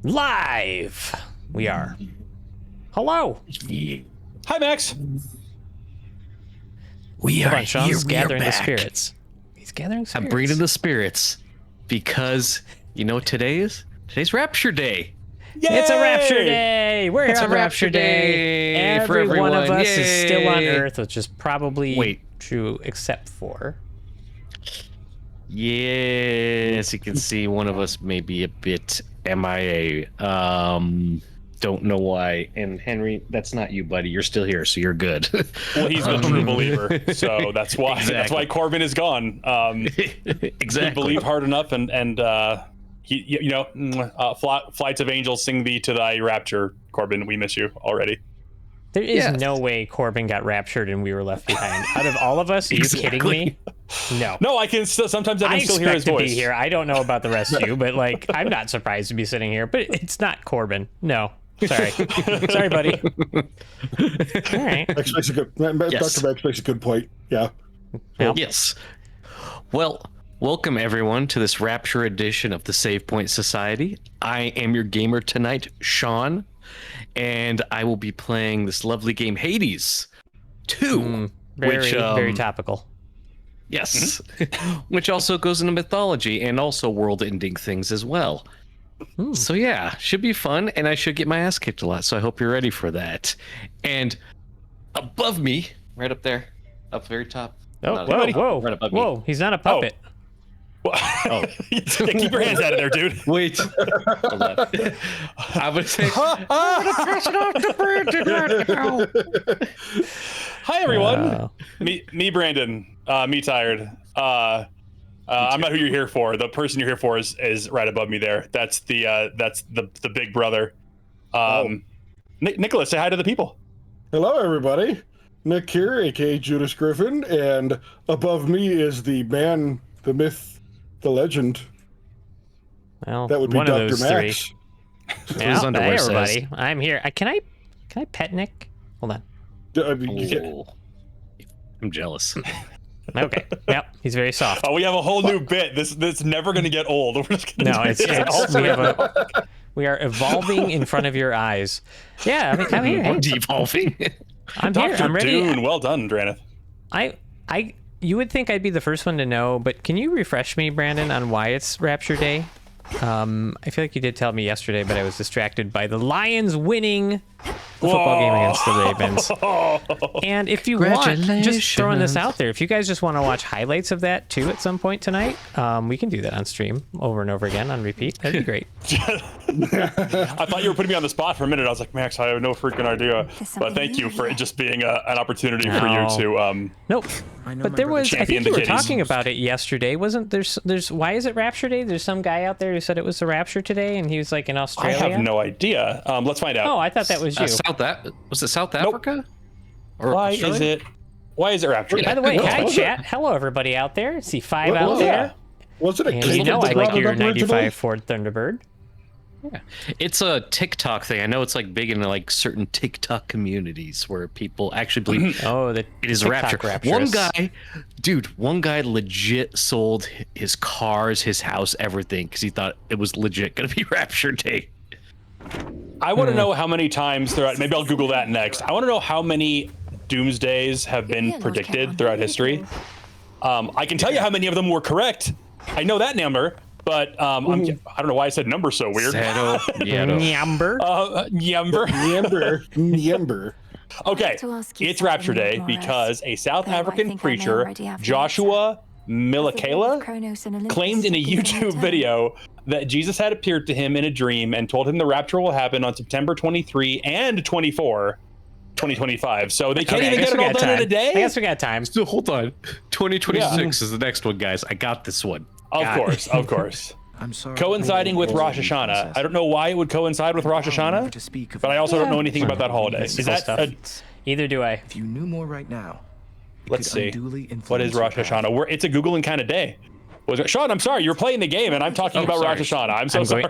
Live! We are. Hello! Hi, Max. We Hold are on, Sean's here. We are gathering the back. spirits. He's gathering spirits. I'm bringing the spirits because you know what today is? Today's Rapture Day. Yay! It's a Rapture Day! We're here It's on a Rapture Rapture Day. Day for Every one of everyone. us is still on Yay! Earth, which is probably true except for... Yes, you can see one of us may be a bit MIA. Don't know why. And Henry, that's not you, buddy. You're still here, so you're good. Well, he's the true believer, so that's why. Exactly. That's why Corbin is gone. Exactly. He believed hard enough, and he, flights of angels sing thee to thy rapture. Corbin, we miss you already. There is no way Corbin got raptured and we were left behind. Out of all of us, are you kidding me? No. No, I can still. Sometimes I can still hear his to voice. be here. I don't know about the rest of you, but like, I'm not surprised to be sitting here. But it's not Corbin. No. Sorry. Sorry, buddy. All right. Max makes a good, Yes. Dr. Max makes a good point. Yeah. Yes. Well, welcome everyone to this Rapture edition of the Save Point Society. I am your gamer tonight, Sean, and I will be playing this lovely game, Hades 2. Very topical. Yes. Which also goes into mythology and also world-ending things as well. So yeah, should be fun, and I should get my ass kicked a lot, so I hope you're ready for that. And above me, right up there, up very top. Oh, Not whoa, above me, whoa, right above me. whoa! He's not a puppet. Oh. Keep your hands out of there, dude. Wait. Hold on. I'm gonna say, I'm gonna pass it off to Brandon right now. Hi, everyone. Me, Brandon. Me, tired. I'm not who you're here for. The person you're here for is right above me there. That's the big brother. Nicholas, say hi to the people. Hello, everybody. Nick here, aka Judas Griffin, and above me is the man, the myth, the legend. Well, That would be one Dr. of those Max. three. his Hey, underwear everybody. says. I'm here. Can I pet Nick? Hold on. You can't- Oh, I'm jealous. Okay. Yep. He's very soft. Oh, we have a whole new bit. This never gonna get old. We're just gonna No, do it's this. we are evolving in front of your eyes. Yeah, I mean, I'm here. Hey, Devolving. I'm here. Dr. I'm ready. Dune. Well done, Draneth. You would think I'd be the first one to know, but can you refresh me, Brandon, on why it's Rapture Day? I feel like you did tell me yesterday, but I was distracted by the Lions winning the football game against the Ravens. And if you want, just throwing this out there, if you guys just want to watch highlights of that too at some point tonight, we can do that on stream over and over again on repeat. That'd be great. I thought you were putting me on the spot for a minute. I was like, Max, I have no freaking idea. But thank you for it just being an opportunity for you to. Nope. But there was, I Champion think you the were kiddies. talking about it yesterday. Wasn't there's why is it Rapture Day? There's some guy out there who said it was the Rapture today, and he was like in I Australia. have no idea. Let's find out. Oh, I thought that was you. Was it South Africa? Or Why Australia? is it Rapture? By the way, hi was chat. Hello everybody out there. See five What out was there. Was it a And cake you know that I like brought it your up originally? 95 Ford Thunderbird. It's a TikTok thing. I know it's like big in like certain TikTok communities where people actually believe Oh, the it is TikTok Rapture. One guy legit sold his cars, his house, everything because he thought it was legit gonna be Rapture Day. I want to know how many times throughout. Maybe I'll Google that next. I want to know how many doomsdays have been predicted throughout history. I can tell you how many of them were correct. I know that number, but I don't know why I said number so weird. Nyamber. Nyember. Okay, it's Rapture Day because a South African preacher, Joshua Milakela, claimed in a YouTube video that Jesus had appeared to him in a dream and told him the rapture will happen on September 23 and 24, 2025. So they can't even get it all done in a day? I guess we got time. So hold on. 2026 is the next one, guys. I got this one. Of course. I'm sorry. Coinciding with Rosh Hashanah. I don't know why it would coincide with Rosh Hashanah, but I also don't know anything about that holiday. Is that Either do I. If you knew more right now, let's see. What is Rosh Hashanah? It's a Googling kind of day. Sean, I'm sorry, you're playing the game and I'm talking about Rosh Hashanah. I'm so sorry.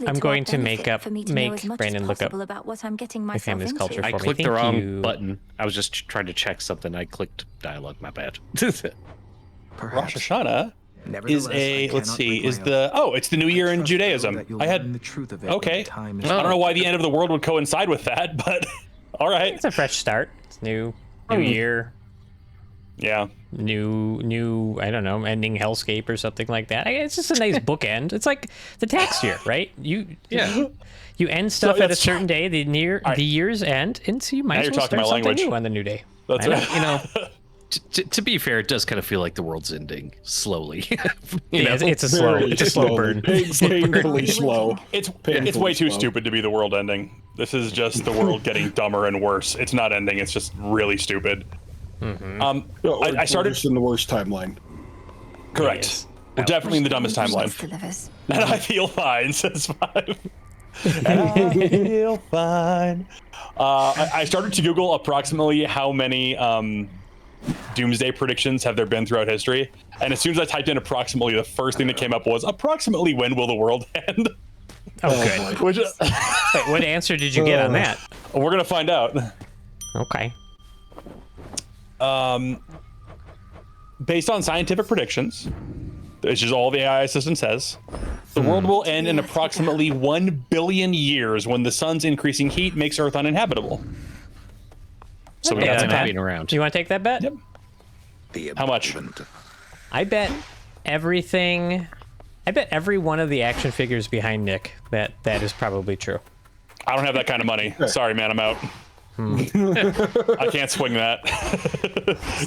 I'm going to make Brandon look up my family's culture for me. I clicked the wrong button. I was just trying to check something. I clicked dialogue. My bad. Rosh Hashanah? is let's see, is it's the New Year in Judaism. I had okay. I don't know why the end of the world would coincide with that, but all right. It's a fresh start. It's new year. Yeah. New I don't know, ending hellscape or something like that. It's just a nice bookend. It's like the tax year, right? You end stuff at a certain day, the year's end, and so you might as well start something new on the new day. That's right. You know, to be fair, it does kind of feel like the world's ending slowly. It's a slow burn. Painfully slow. It's way too stupid to be the world ending. This is just the world getting dumber and worse. It's not ending. It's just really stupid. I started in the worst timeline. Correct. We're definitely in the dumbest timeline. And I feel fine, says 5. And I feel fine. I started to Google approximately how many doomsday predictions have there been throughout history, and as soon as I typed in approximately, the first thing that came up was approximately when will the world end? Okay. Wait, what answer did you get on that? We're gonna find out. Okay. Based on scientific predictions, which is all the AI assistant says, the world will end in approximately 1 billion years when the sun's increasing heat makes Earth uninhabitable. So we got some being around. Do you want to take that bet? Yep. How much? I bet every one of the action figures behind Nick that is probably true. I don't have that kind of money. Sorry, man, I'm out. I can't swing that.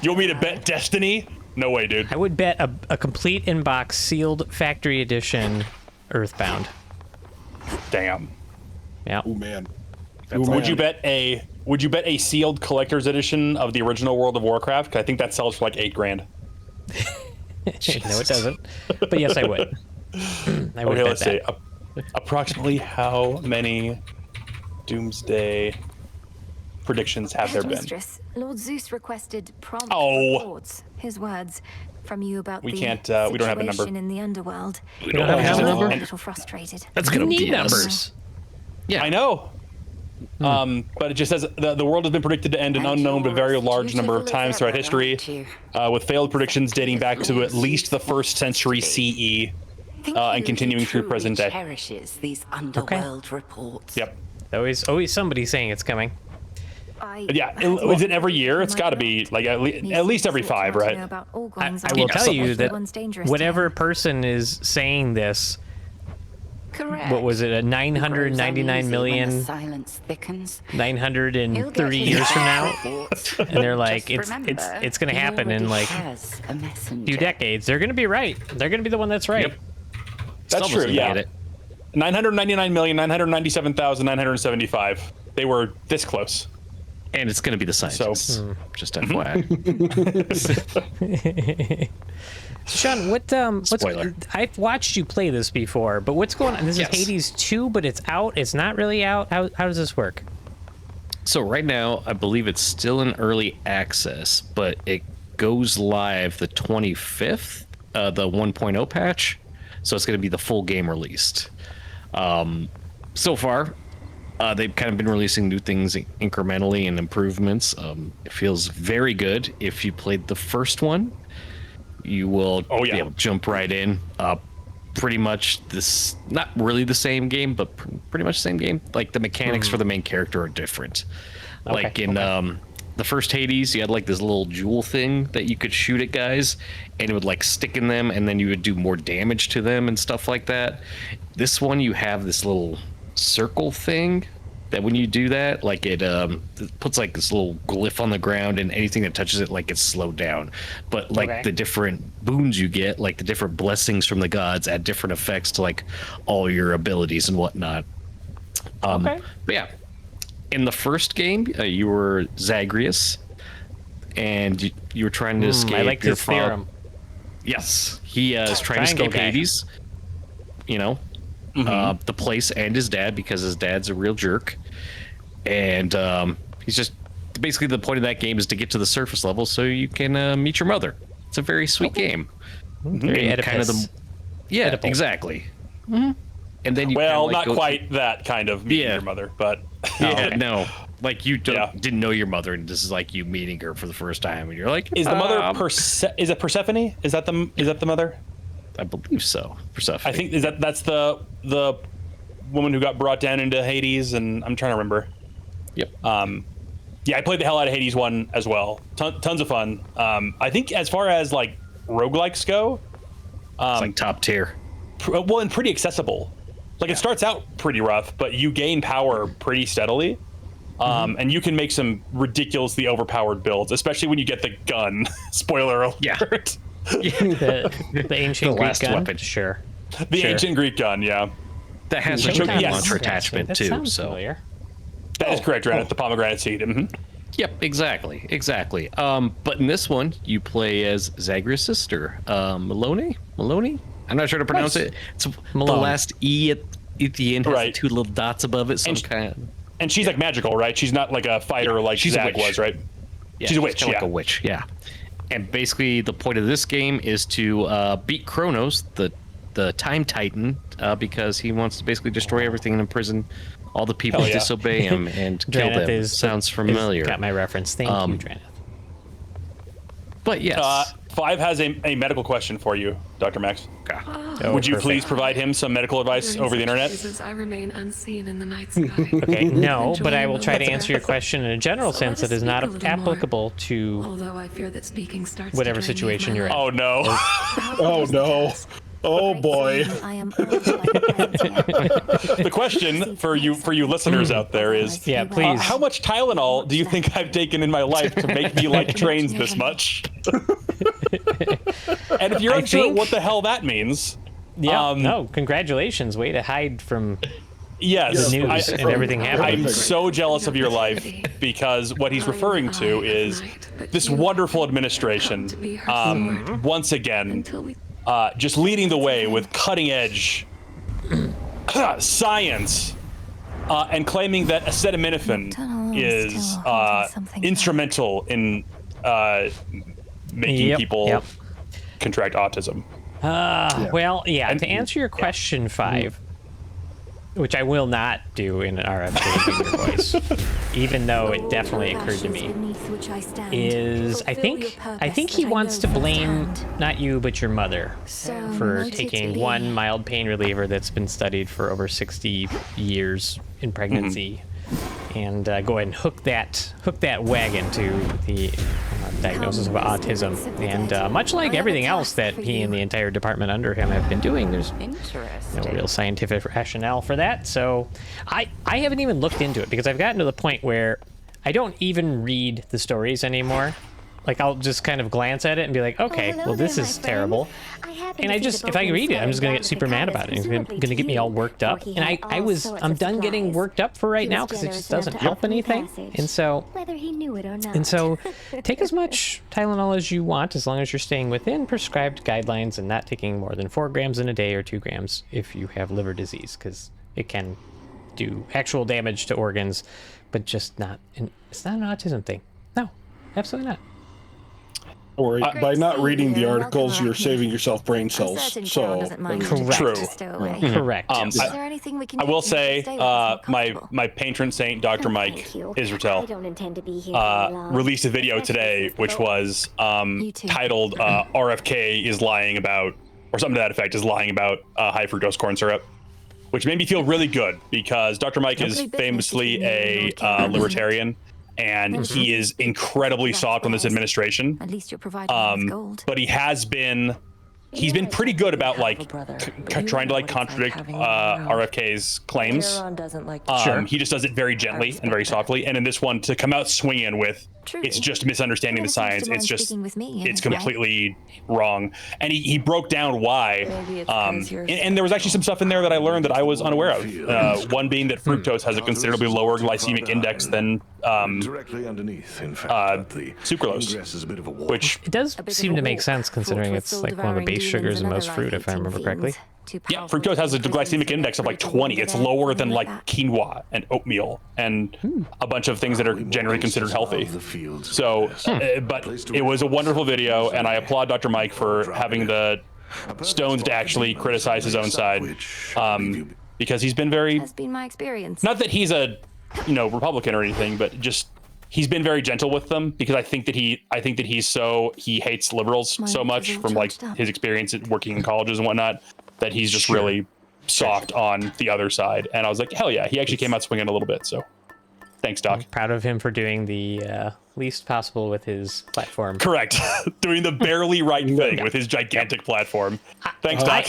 You want me to bet Destiny? No way, dude. I would bet a complete in-box sealed factory edition Earthbound. Damn. Yeah. Oh man. Would you bet a sealed collector's edition of the original World of Warcraft? 'Cause I think that sells for like $8,000. No, it doesn't. But yes, I would. I would okay, bet let's that. see. Approximately how many doomsday predictions have there been? Mistress, Lord Zeus requested prompt Oh. reports. His words from you about We the can't, we don't have a number. situation in the underworld. We don't have a number? A little frustrated. That's gonna need be us. numbers. Yeah, I know. But it just says the world has been predicted to end an unknown but very large number of times throughout history, with failed predictions dating back to at least the 1st century CE, and continuing through present day. Cherishes these underworld reports. Yep. Always somebody saying it's coming. Yeah, is it every year? It's got to be like at least every 5, right? I will tell you that whatever person is saying this, Correct. what was it, a 999 million, silence thickens. 930 years from now? And they're like, it's going to happen in like a few decades. They're going to be right. They're going to be the one that's right. Yep. That's true, yeah. 999,997,975. They were this close. and it's going to be the scientists. Just FYI. Sean, what's I've watched you play this before, but what's going on? This is Hades 2, but it's out. It's not really out. How does this work? So right now, I believe it's still in early access, but it goes live the 25th, the 1.0 patch. So it's going to be the full game released. So far, they've kind of been releasing new things incrementally and improvements. It feels very good. If you played the first one, you will be able to jump right in. Pretty much this, not really the same game, but pretty much the same game. Like the mechanics for the main character are different. Like in the first Hades, you had like this little jewel thing that you could shoot at guys, and it would like stick in them, and then you would do more damage to them and stuff like that. This one, you have this little circle thing that when you do that, like it puts like this little glyph on the ground, and anything that touches it like gets slowed down. But like the different boons you get, like the different blessings from the gods, add different effects to like all your abilities and whatnot. But yeah, in the first game, you were Zagreus, and you were trying to escape. I like this theorem. Yes, he is trying to escape Hades. You know, the place and his dad, because his dad's a real jerk, and he's just basically, the point of that game is to get to the surface level so you can meet your mother. It's a very sweet game. Very And kind of the Oedipal. exactly. And then you Well, kinda, like, not quite that kind of meeting your mother, but no, like you didn't know your mother, and this is like you meeting her for the first time, and you're like, is the mother is it Persephone? Is that the mother? I believe so. Persephone. I think that's the woman who got brought down into Hades, and I'm trying to remember. Yep. Yeah, I played the hell out of Hades 1 as well. Tons of fun. I think as far as like roguelikes go, it's like top tier. Well, and pretty accessible. Like it starts out pretty rough, but you gain power pretty steadily. And you can make some ridiculously overpowered builds, especially when you get the gun. Spoiler alert. Yeah. The ancient Greek last gun? weapon. Sure. The ancient Greek gun, yeah. That has a Yes. launcher attachment That too. sounds So familiar. That is correct, Reddit, the pomegranate seed. Yep, exactly. But in this one, you play as Zagreus' sister, Maloney. I'm not sure to pronounce it. It's Malone. the last E at the end has Right. 2 little dots above it. Some And- kind of, And she's like magical, right? She's not like a fighter like she's a Zag witch. was, right? yeah, she's a witch, kinda yeah. like a witch, yeah. And basically, the point of this game is to beat Kronos, the Time Titan, because he wants to basically destroy everything and imprison all the people Hell who yeah. disobey him and kill Draneth them. Sounds familiar. Got my reference. Thank you, Draneth. But yes. Five has a medical question for you, Dr. Max. Oh, Would you perfect. please provide him some medical advice over the internet? I remain unseen in the night sky. Okay, no, but I will try to Enjoying answer your the question in a general So let sense us that is speak not a little more. applicable to Although I fear that speaking starts whatever to drain me of situation my you're in. Oh no. Oh no. Oh boy. I am old like a The question for you listeners out there is, Yeah, please. how much Tylenol do you think I've taken in my life to make me like trains this much? And if you're I unsure think- what the hell that means, Yeah, no, congratulations. Way to hide from yes, the news and everything happening. I'm so jealous of your life because what he's referring to is this wonderful administration, once again, until we just leading the way with cutting edge science and claiming that acetaminophen Tunnel is still holding something instrumental in making Yep, people yep. contract autism. Well, yeah, And- to answer your question, Five, which I will not do in an RFK in your voice, even though it definitely occurred to me, is I think he wants to blame not you but your mother for taking one mild pain reliever that's been studied for over 60 years in pregnancy, and go ahead and hook that wagon to the diagnosis of autism. And much like everything else that he and the entire department under him have been doing, there's no Interesting. real scientific rationale for that. So I haven't even looked into it because I've gotten to the point where I don't even read the stories anymore. Like I'll just kind of glance at it and be like, okay, well this is terrible. And if I read it, I'm just gonna get super mad about it. It's gonna get me all worked up. And I'm done getting worked up for right now because it just doesn't help anything. And so whether he knew it or not. And so take as much Tylenol as you want as long as you're staying within prescribed guidelines and not taking more than 4 grams in a day or 2 grams if you have liver disease, because it can do actual damage to organs, but just not. It's not an autism thing. No, absolutely not. Or by not reading the articles, you're saving yourself brain cells. So Correct. True. Correct. Is there anything we can I do will to make say, you stay with us more my comfortable? patron saint, Dr. Mike Israel, don't intend to be here very long. released a video today, which was titled "RFK is lying about," or something to that effect, is lying about high fructose corn syrup, which made me feel really good because Dr. Mike is famously a libertarian, and he is incredibly soft on this administration. At least you're providing gold. But he's been pretty good about like trying to like contradict RFK's claims. Doesn't like He just does it very gently and very softly. And in this one, to come out swinging with, True. it's just misunderstanding the Never seems science. to mind It's just, speaking with me, it's yeah. completely wrong. And he broke down why. Maybe it's 'cause you're And there was actually some stuff in there that I learned that I was unaware of. One being that fructose has a considerably lower glycemic index than directly underneath, in fact, the sucralose, ingress is a bit of a walk. which It does A bit seem of to a make walk, sense considering fraught it's with like one of the soul-devouring base sugars in demons most and fruit, other if I remember life-eating correctly. fiends. Too yeah, powerful fructose has a to glycemic index of like 20. It's lower than like quinoa and oatmeal and a bunch of things that are generally considered healthy. Of the fields of So, Paris. but it was a wonderful video, and I applaud Dr. Mike for having the stones to actually criticize his own side, because he's been very, Has been my experience. not that he's a, Republican or anything, but just he's been very gentle with them because I think that he hates liberals so much from like his experience at working in colleges and whatnot that he's just really soft on the other side. And I was like, hell yeah, he actually came out swinging a little bit. So thanks, Doc. I'm proud of him for doing the least possible with his platform. Correct. Doing the barely right thing with his gigantic platform. Thanks, Doc.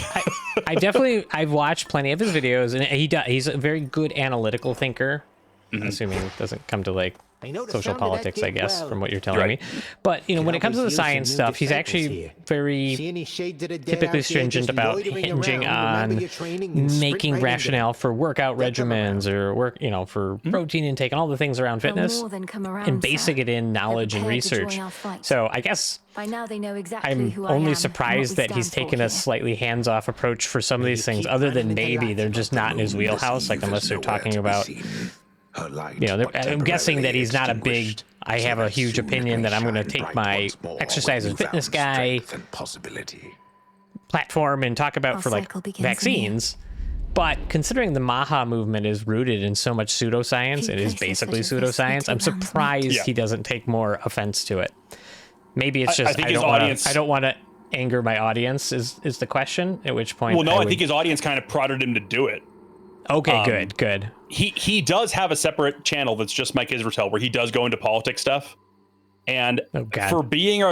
I've watched plenty of his videos, and he's a very good analytical thinker. Assuming it doesn't come to like social politics, I guess, from what you're telling me. But you know, when it comes to the science stuff, he's actually very typically stringent about hinging on making rationale for workout regimens or for protein intake and all the things around fitness, and basing it in knowledge and research. So I guess by now they know exactly I'm who I only am surprised and what that we he's stand for taken a here. slightly hands-off approach for some of these things, other than maybe they're just not in his wheelhouse, like unless they're talking about, I'm guessing that he's not a big, I have a huge opinion that I'm going to take my exercise and fitness guy platform and talk about for like vaccines. But considering the Maha movement is rooted in so much pseudoscience, it is basically pseudoscience, I'm surprised he doesn't take more offense to it. Maybe it's just I don't want to anger my audience is the question, at which point I think his audience kind of prodded him to do it. Okay, good. He does have a separate channel that's just Mike Israel, where he does go into politics stuff. And for being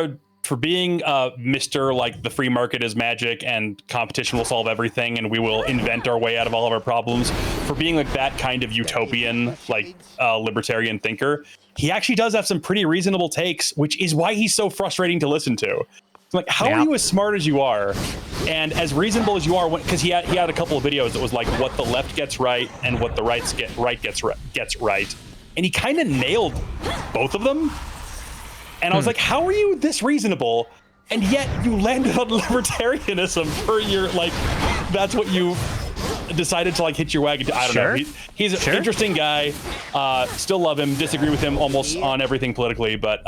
Mr. like the free market is magic and competition will solve everything and we will invent our way out of all of our problems, for being like that kind of utopian like libertarian thinker, he actually does have some pretty reasonable takes, which is why he's so frustrating to listen to. Like, how are you as smart as you are and as reasonable as you are? Because he had a couple of videos that was like what the left gets right and what the right gets right, and he kind of nailed both of them. And I was like, how are you this reasonable? And yet you landed on libertarianism for your like, that's what you decided to like hit your wagon to. I don't know. He's an interesting guy. Still love him. Disagree with him almost on everything politically, but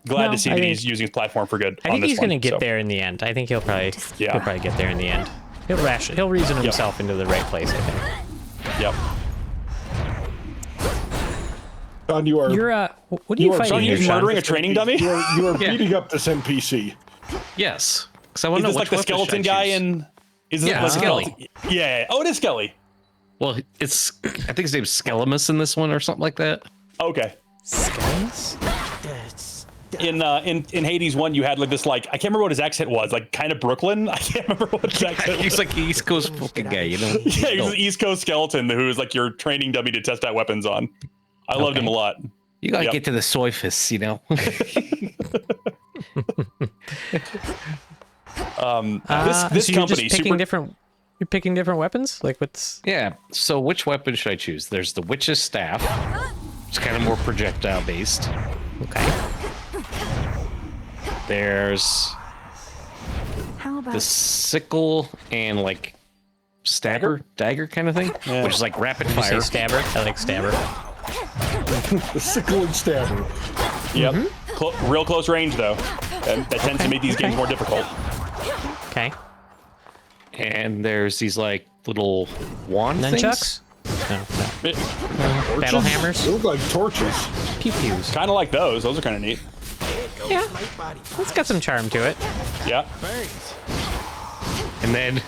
glad to see that he's using his platform for good. I think he's going to get there in the end. I think he'll probably get there in the end. He'll reason himself into the right place, I think. Yep. John, you are. What are you fighting? John, you're murdering a training dummy. You are beating up this NPC. Yes, because I want to know like the skeleton guy in. Is it like Skelly? Yeah. Oh, it is Skelly. Well, I think his name's Skelemus in this one or something like that. Okay. Skellimus? In Hades 1, you had like this like I can't remember what his accent was, like kind of Brooklyn. I can't remember what his accent was. He's like an East Coast fucking guy, you know. Yeah, he's an East Coast skeleton who is like your training dummy to test out weapons on. I loved him a lot. You gotta get to the surface, you know. This so company you're picking different weapons? Like what's so which weapon should I choose? There's the witch's staff. It's kind of more projectile based. Okay. There's the sickle and like dagger kind of thing, which is like rapid fire. Stabber? I like stabber. The sickle and stabber. Yep. Real close range though. That tends to make these games more difficult. Okay. And there's these like little wand nunchucks? things. No. Battle hammers? They look like torches. Pew-pews. Kind of like those. Those are kind of neat. Yeah. It's got some charm to it. Yeah. And then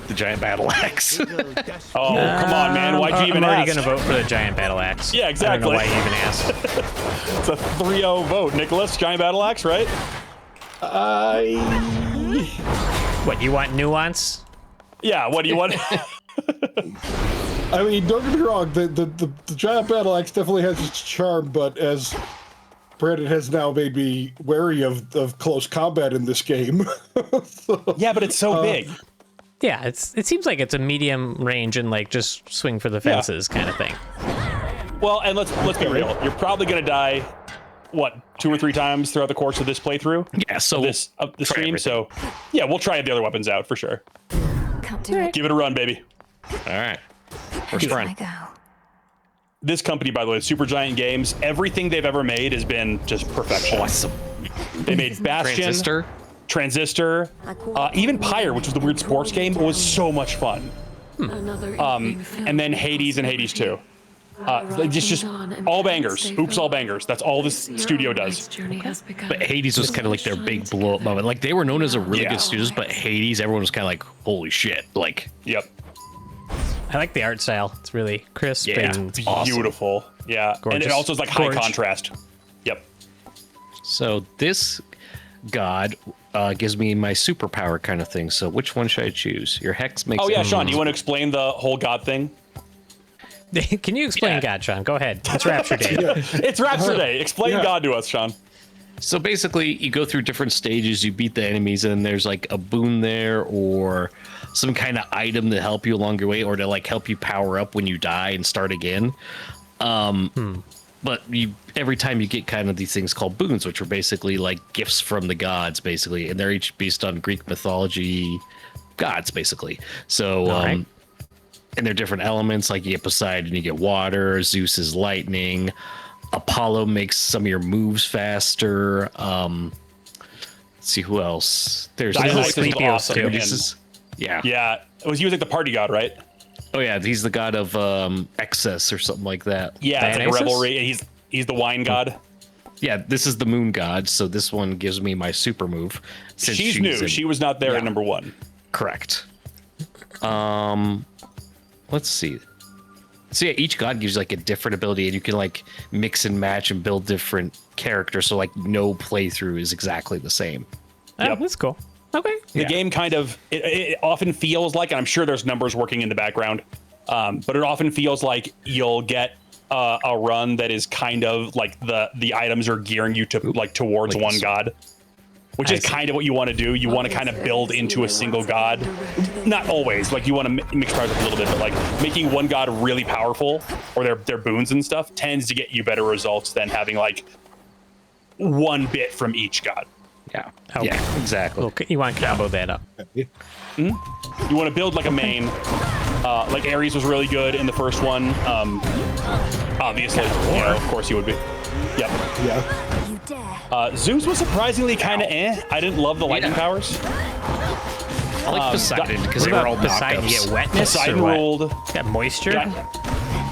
the giant battle axe. Oh, come on, man. Why'd you even I'm already ask? going to vote for the giant battle axe. Yeah, exactly. I don't know why you even asked. It's a 3-0 vote. Nicholas, giant battle axe, right? What, you want nuance? Yeah, what do you want? I mean, don't get me wrong, the giant battle axe definitely has its charm, but as Brandon has now made me wary of close combat in this game. Yeah, but it's so big. Yeah, it seems like it's a medium range and like just swing for the fences kind of thing. Well, and let's be real. You're probably gonna die, what, 2 or 3 times throughout the course of this playthrough? Yeah, so the stream. everything. So, yeah, we'll try the other weapons out for sure. Can't do it. Give it a run, baby. All right. First Here I run. go. This company, by the way, Supergiant Games, everything they've ever made has been just perfection. Awesome. They made Bastion, Transistor, even Pyre, which was the weird sports game, was so much fun. Another And then Hades and Hades 2. Just all bangers. Oops, all bangers. That's all this studio does. But Hades was kind of like their big blow up moment. Like they were known as a really good studio, but Hades, everyone was kind of like, holy shit. Like, yep. I like the art style. It's really crisp and beautiful. Yeah, gorgeous. And it also is like high contrast. Yep. So this god gives me my superpower kind of thing. So which one should I choose? Your hex makes. Oh yeah, Sean, do you want to explain the whole god thing? Can you explain God, Sean? Go ahead. It's Rapture Day. It's Rapture Day. Explain God to us, Sean. So basically, you go through different stages, you beat the enemies, and there's like a boon there or some kind of item to help you along your way or to like help you power up when you die and start again. But every time you get kind of these things called boons, which are basically like gifts from the gods, basically, and they're each based on Greek mythology gods, basically. So, and they're different elements, like you get Poseidon, you get water, Zeus is lightning, Apollo makes some of your moves faster. Let's see who else. There's awesome. Yeah. He was like the party god, right? Oh yeah, he's the god of excess or something like that. Yeah, it's like a revelry. He's the wine god. Yeah, this is the moon god, so this one gives me my super move. Since she's new. She was not there at number 1. Correct. Let's see. So yeah, each god gives like a different ability, and you can like mix and match and build different characters. So like no playthrough is exactly the same. Yep. That's cool. Okay. The game kind of it often feels like, and I'm sure there's numbers working in the background, but it often feels like you'll get a run that is kind of like the items are gearing you to like towards one god, which is kind of what you want to do. You want to kind of build into a single god. Not always, like you want to mix powers up a little bit, but like making one god really powerful or their boons and stuff tends to get you better results than having like one bit from each god. Yeah. Okay. Yeah, exactly. Okay. You want to combo that up. You want to build like a main. Like Ares was really good in the first one. Obviously, of course he would be. Yep. Yeah. Zeus was surprisingly kind of I didn't love the lightning powers. I like Poseidon because they were all Poseidon. You knockups. get wetness Poseidon or what? ruled. Got moisture. Yeah.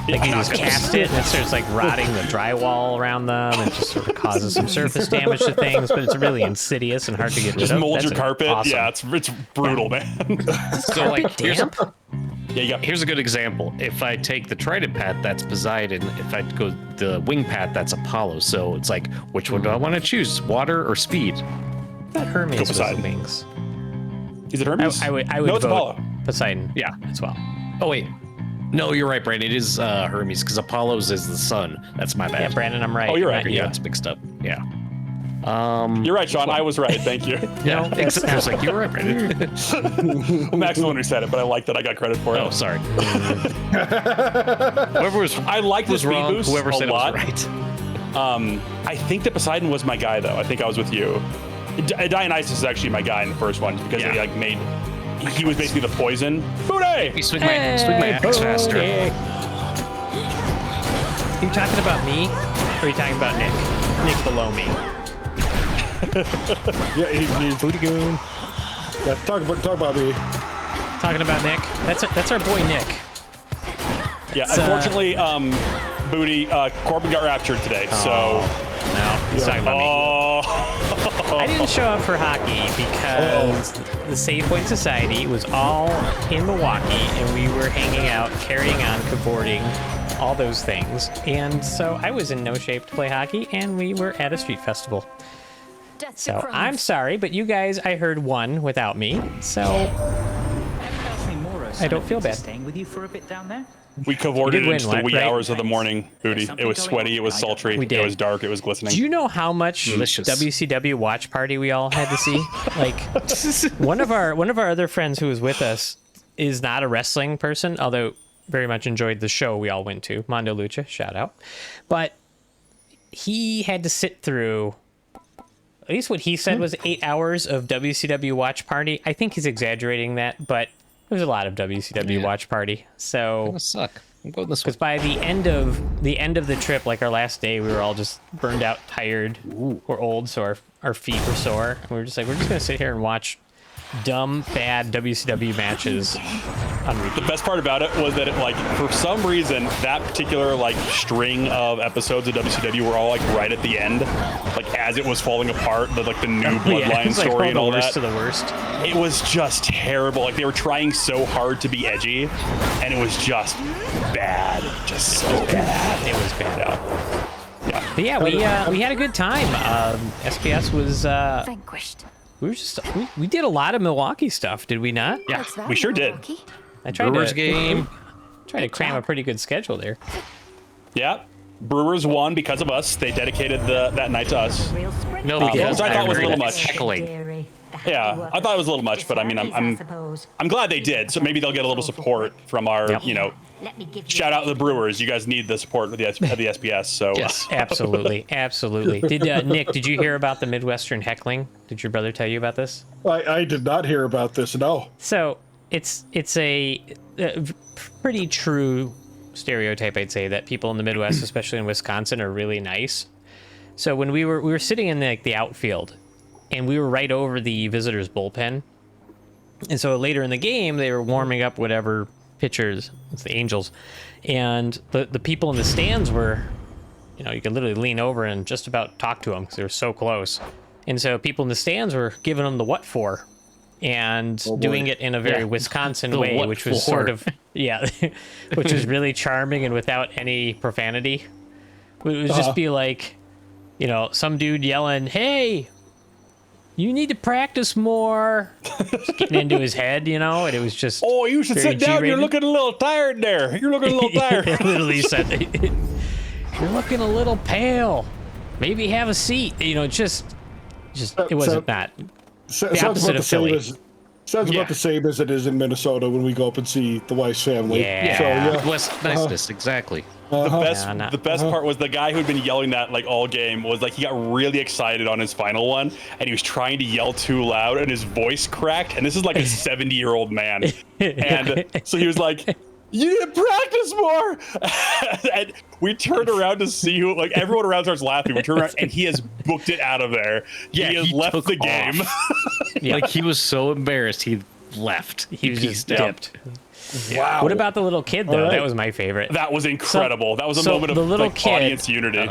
Like you just cast it and it starts like rotting the drywall around them and just sort of causes some surface damage to things, but it's really insidious and hard to get rid of. Just mold your carpet. Awesome. Yeah, it's brutal, man. So like Damp? here's a good example. If I take the trident path, that's Poseidon. If I go the wing path, that's Apollo. So it's like, which one do I want to choose? Water or speed? I thought Hermes was the Poseidon. wings. Is it Hermes? I would No, it's vote Apollo. Poseidon. Yeah. As well. Oh wait. No, you're right, Brandon. It is Hermes because Apollo's is the sun. That's my bad. Yeah, Brandon, I'm right. Oh, you're right. Not Yeah, you. it's mixed up. Yeah. You're right, Sean. I was right. Thank you. Yeah. I was like, you're right, Brandon. Well, Max is the one who said it, but I like that I got credit for it. Oh, sorry. Whoever was I like the was speed wrong. boost Whoever a said lot. it was right. I think that Poseidon was my guy, though. I think I was with you. Dionysus is actually my guy in the first one because Yeah. he like made. He was basically the poison. Booty! You swing my axe faster. Are you talking about me or are you talking about Nick? Nick below me. Yeah, he's Booty goon. yeah, talk about me. Talking about Nick. That's our boy Nick. Yeah, unfortunately, Booty, Corbin got raptured today, so. No, he's talking about me. Oh. I didn't show up for hockey because the Save Point Society was all in Milwaukee and we were hanging out, carrying on, cavorting, all those things. And so I was in no shape to play hockey and we were at a street festival. So I'm sorry, but you guys, I heard, won without me. So I don't feel bad. Staying with you for a bit down there? We cavorted win, into the wee right? hours of the morning, Booty. It was sweaty, it was sultry, We did. it was dark, it was glistening. Do you know how much Delicious. WCW watch party we all had to see? Like one of our other friends who was with us is not a wrestling person, although very much enjoyed the show we all went to. Mondo Lucha, shout out. But he had to sit through, at least what he said was 8 hours of WCW watch party. I think he's exaggerating that, but there's a lot of WCW watch party. So Gonna suck. I'm going this way. because by the end of the trip, like our last day, we were all just burned out, tired. We're old, so our feet were sore. And we were just like, we're just gonna sit here and watch dumb, bad WCW matches The best part about it was that for some reason, that particular string of episodes of WCW were all right at the end, as it was falling apart, the new Bloodline story and all that. To the worst. It was just terrible. They were trying so hard to be edgy, and it was just bad. Just so bad. It was bad. Yeah. But yeah, we had a good time. SPS was Vanquished. we did a lot of Milwaukee stuff, did we not? Yeah, we sure did. I tried Brewers to game. Try to cram a pretty good schedule there. Yeah. Brewers won because of us. They dedicated that night to us. No, Which I thought was a little Irony. much. Heckling. Yeah, I thought it was a little much, but I mean, I'm glad they did. So maybe they'll get a little support from our, shout out to the Brewers. You guys need the support of the SPS. So Yes. Absolutely, absolutely. Did Nick? Did you hear about the Midwestern heckling? Did your brother tell you about this? I did not hear about this. No. So it's a pretty true stereotype, I'd say, that people in the Midwest, especially in Wisconsin, are really nice. So when we were sitting in the outfield, and we were right over the visitors' bullpen, and so later in the game they were warming up whatever pitchers, it's the Angels, and the people in the stands were, you could literally lean over and just about talk to them because they were so close, and so people in the stands were giving them the what for, and doing it in a very Wisconsin The way, what which was for. sort of which was really charming and without any profanity. It would just be some dude yelling, "Hey, you need to practice more," just getting into his head, and it was just. Oh, you should very sit down. G-rated. You're looking a little tired there. You're looking a little tired. It literally said, "You're looking a little pale. Maybe have a seat." Just it wasn't that. Sounds opposite about the of same Philly. as about the same as it is in Minnesota when we go up and see the Weiss family. Yeah. So, yeah. Midwest niceness, exactly. The best part was the guy who'd been yelling that all game was he got really excited on his final one, and he was trying to yell too loud and his voice cracked, and this is a 70-year-old man, and so he was like, "You need to practice more." And we turned around to see who, everyone around starts laughing. We turn around and he has booked it out of there. Yeah, he has left took the game. He was so embarrassed he left. He was just peaced out. dipped. Wow. What about the little kid though? right. That was my favorite. That was incredible. That was a so moment the of little kid- audience unity.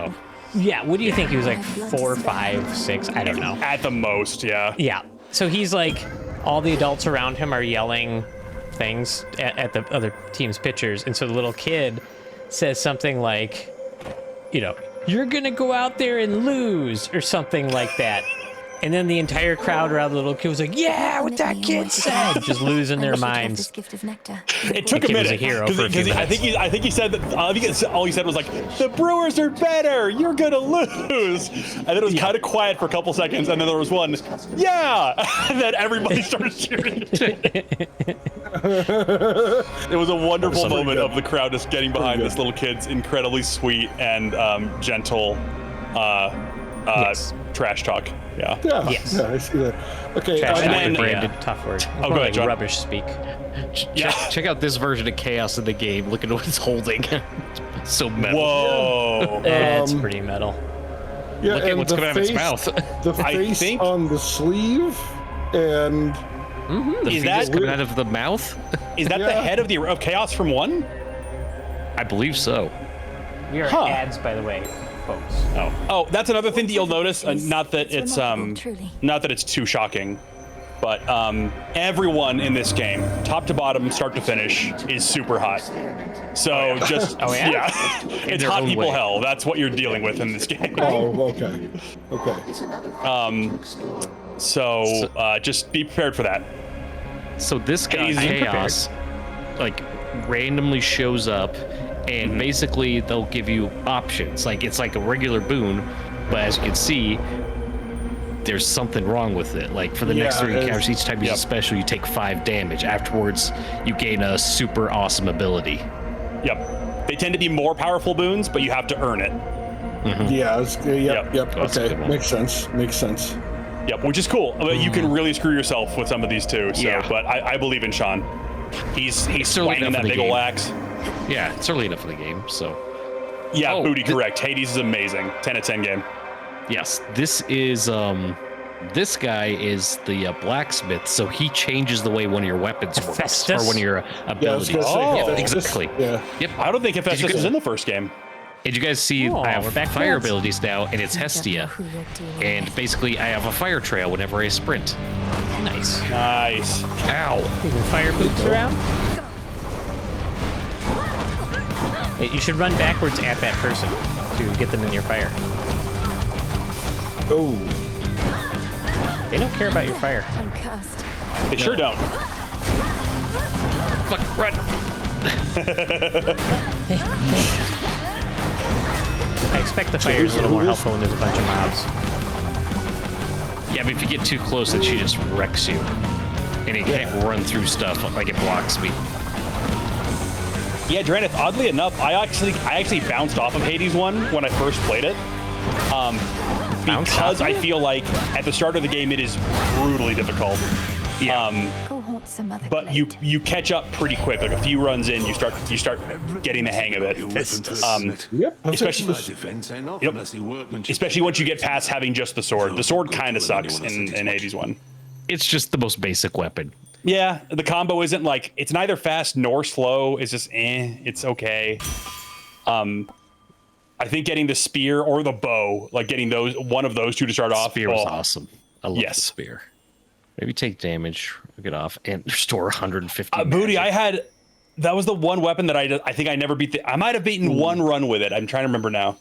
Yeah. What do you think? He was 4, 5, 6. I don't know. At the most, yeah. Yeah. So he's all the adults around him are yelling things at the other team's pitchers, and so the little kid says something like, "You're gonna go out there and lose," or something like that. And then the entire crowd around the little kid was like, "Yeah, what that kid said," just losing their minds. Gift of nectar. It took a kid was minute a hero for a few I think he said that. I think all he said was "The Brewers are better. You're gonna lose." And then it was kind of quiet for a couple seconds, and then there was one, "Yeah," and then everybody started cheering. It was a wonderful moment of the crowd just getting behind this little kid's incredibly sweet and gentle Yes. trash talk. Yeah. Yeah. Yes. Yeah, I see that. Okay. Trash and talk, then- branded tough word. go ahead, John. Rubbish speak. Check out this version of chaos in the game. Look at what it's holding. So metal. Whoa. That's pretty metal. yeah, Look at and what's the coming out of its face- mouth. The I face think- on the sleeve, and The Is fetus that- coming out of the mouth? Is that the Yeah. head of Chaos from 1? I believe so. We are Huh. ads, by the way, folks. Oh, that's another thing that you'll notice. Not that it's remarkable, truly. not that it's too shocking, but everyone in this game, top to bottom, start to finish, is super hot. So just yeah? it's their hot own people way. hell. That's what you're dealing with in this game. oh, okay. So just be prepared for that. So this guy, He's Chaos, randomly shows up, and basically they'll give you options. It's like a regular boon, but as you can see, there's something wrong with it. For the next 3 encounters, each time you use a special, you take 5 damage. Afterwards, you gain a super awesome ability. Yep. They tend to be more powerful boons, but you have to earn it. Yeah. Yep. Yep. That's a Okay. good one. Makes sense. Yep, which is cool. But you can really screw yourself with some of these too. So, Yeah. but I believe in Sean. He's early swinging enough that in the big ol' game. axe. Yeah, it's early enough in the game, so Yeah, Oh, Booty, correct. Hades is amazing. 10 out of 10 game. yes, this is This guy is the blacksmith, so he changes the way one of your weapons works, Hephaestus? or one of your abilities. Yeah, exactly. Yeah. Yep. I don't think Hephaestus was in the first game. Did you guys see? Oh, I have we're back to fire that. abilities now, and it's Hestia. And basically, I have a fire trail whenever I sprint. Nice. Nice. Ow! You can fire boots around. Wait, you should run backwards at that person to get them in your fire. Oh. They don't care about your fire. I'm cursed. They sure don't. Fuck! Run! I expect the fire is a little more helpful when there's a bunch of mobs. Yeah, but if you get too close, then she just wrecks you, and it can't run through stuff like it blocks me. Yeah, Dranith, oddly enough, I actually bounced off of Hades 1 when I first played it. Because I feel like at the start of the game it is brutally difficult. Yeah. Go haunt some other But glade. you catch up pretty quick. Like a few runs in, you start getting the hang of it. Yep. Especially, defense and Yep. obviously workmanship. especially once you get past having just the sword. The sword kind of sucks in Hades 1. It's just the most basic weapon. Yeah, the combo isn't like, it's neither fast nor slow. It's just it's okay. I think getting the spear or the bow, like getting one of those two to start off. Spear was awesome. I love Yes. the spear. Maybe take damage, get off, and restore 150. Booty, magic. that was the one weapon that I think I never beat. I might have beaten one run with it. I'm trying to remember now.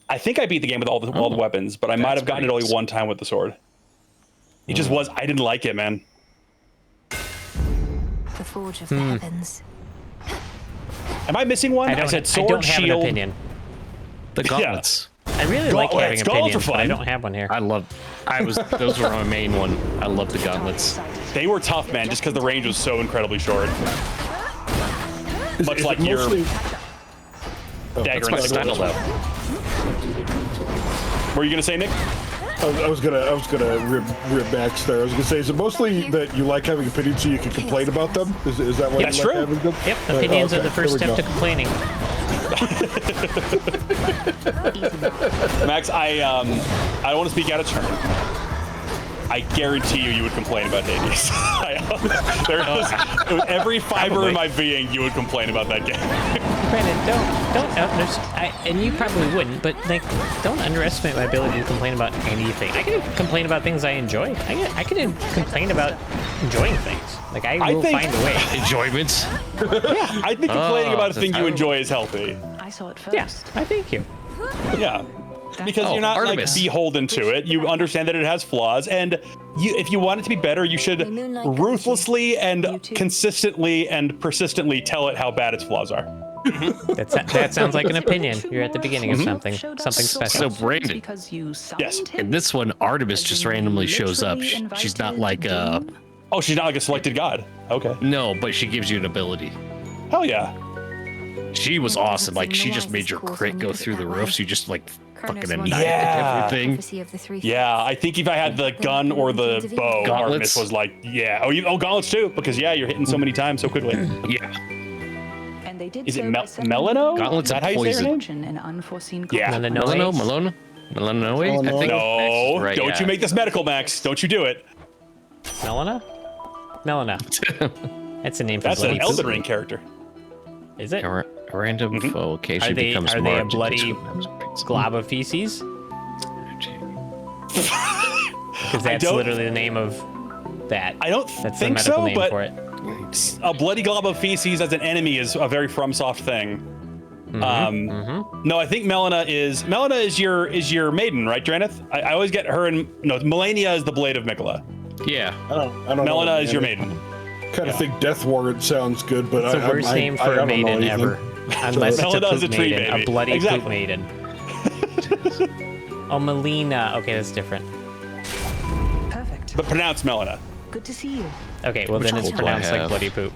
I think I beat the game with all the weapons, but I might have gotten it only one time with the sword. It just was, I didn't like it, man. The forge of the heavens. Am I missing one? I said sword, I don't have shield. an opinion. The gauntlets. I really like having Gauntlets. Gauntlets opinions, are but I fun. don't have one here. Those were my main one. I love the gauntlets. They were tough, man, just because the range was so incredibly short. Much Is like it your mostly- dagger That's my and style, sword. though. What were you gonna say, Nick? I was gonna rib Max there. I was gonna say, is it mostly that you like having opinions so you can complain about them? Is that why That's you like true. having them? Yep, opinions okay, are the first there we step to go. complaining. Max, I don't want to speak out of turn. I guarantee you would complain about Hades. Every fiber in my being, you would complain about that game. Brandon, and you probably wouldn't, but like, don't underestimate my ability to complain about anything. I can complain about things I enjoy. I can complain about enjoying things. Like, I will think- find a way. Enjoyment. I think complaining about a that's thing you how- enjoy is healthy. I saw it first. Yeah, I thank you. Yeah. Because you're not Artemis. like beholden to it. You understand that it has flaws, and if you want it to be better, you should ruthlessly and consistently and persistently tell it how bad its flaws are. That sounds like an opinion. You're at the beginning of something special. So Brandon, Because you Yes. in this one, Artemis just randomly shows up. She's not like a Oh, she's not like a selected god. Okay. no, but she gives you an ability. Hell yeah. She was awesome. Like she just made your crit go through the roof. So you just like fucking annihilate Yeah. everything. Prophecy of the three Yeah, I think if I had the gun or the bow, Gauntlets. Artemis was like, yeah. Oh, gauntlets too, because yeah, you're hitting so many times so quickly. Yeah. And they did Is it so by sending Melano? Gauntlets Is that of how you say her poison. name? fortune and unforeseen Yeah. consequences. Melano. I think No, that's right, don't yeah. you make this medical, Max. Don't you do it. Melina? That's a name for That's an blades. Elden Ring character. Is it? A random foe occasionally Are they- becomes are they a marked. bloody glob of feces? Because that's don't- literally the name of that. I don't That's think the medical so, name but for it. a bloody glob of feces as an enemy is a very FromSoft thing. No, I think Melina is your maiden, right, Dranith? I always get her and no, Melania is the blade of Mikola. Yeah. I don't know. Melina is man. your maiden. Kind of think Death Warrant sounds good, but It's the worst name for a don't know maiden anything. ever. Unless it's a Melina is poop a tree maiden, baby. a bloody Exactly. poop maiden. Oh, Melina. Okay, that's different. Perfect. But pronounced Melina. Good to see you. Okay, well then it's couple do I pronounced like have? bloody poop.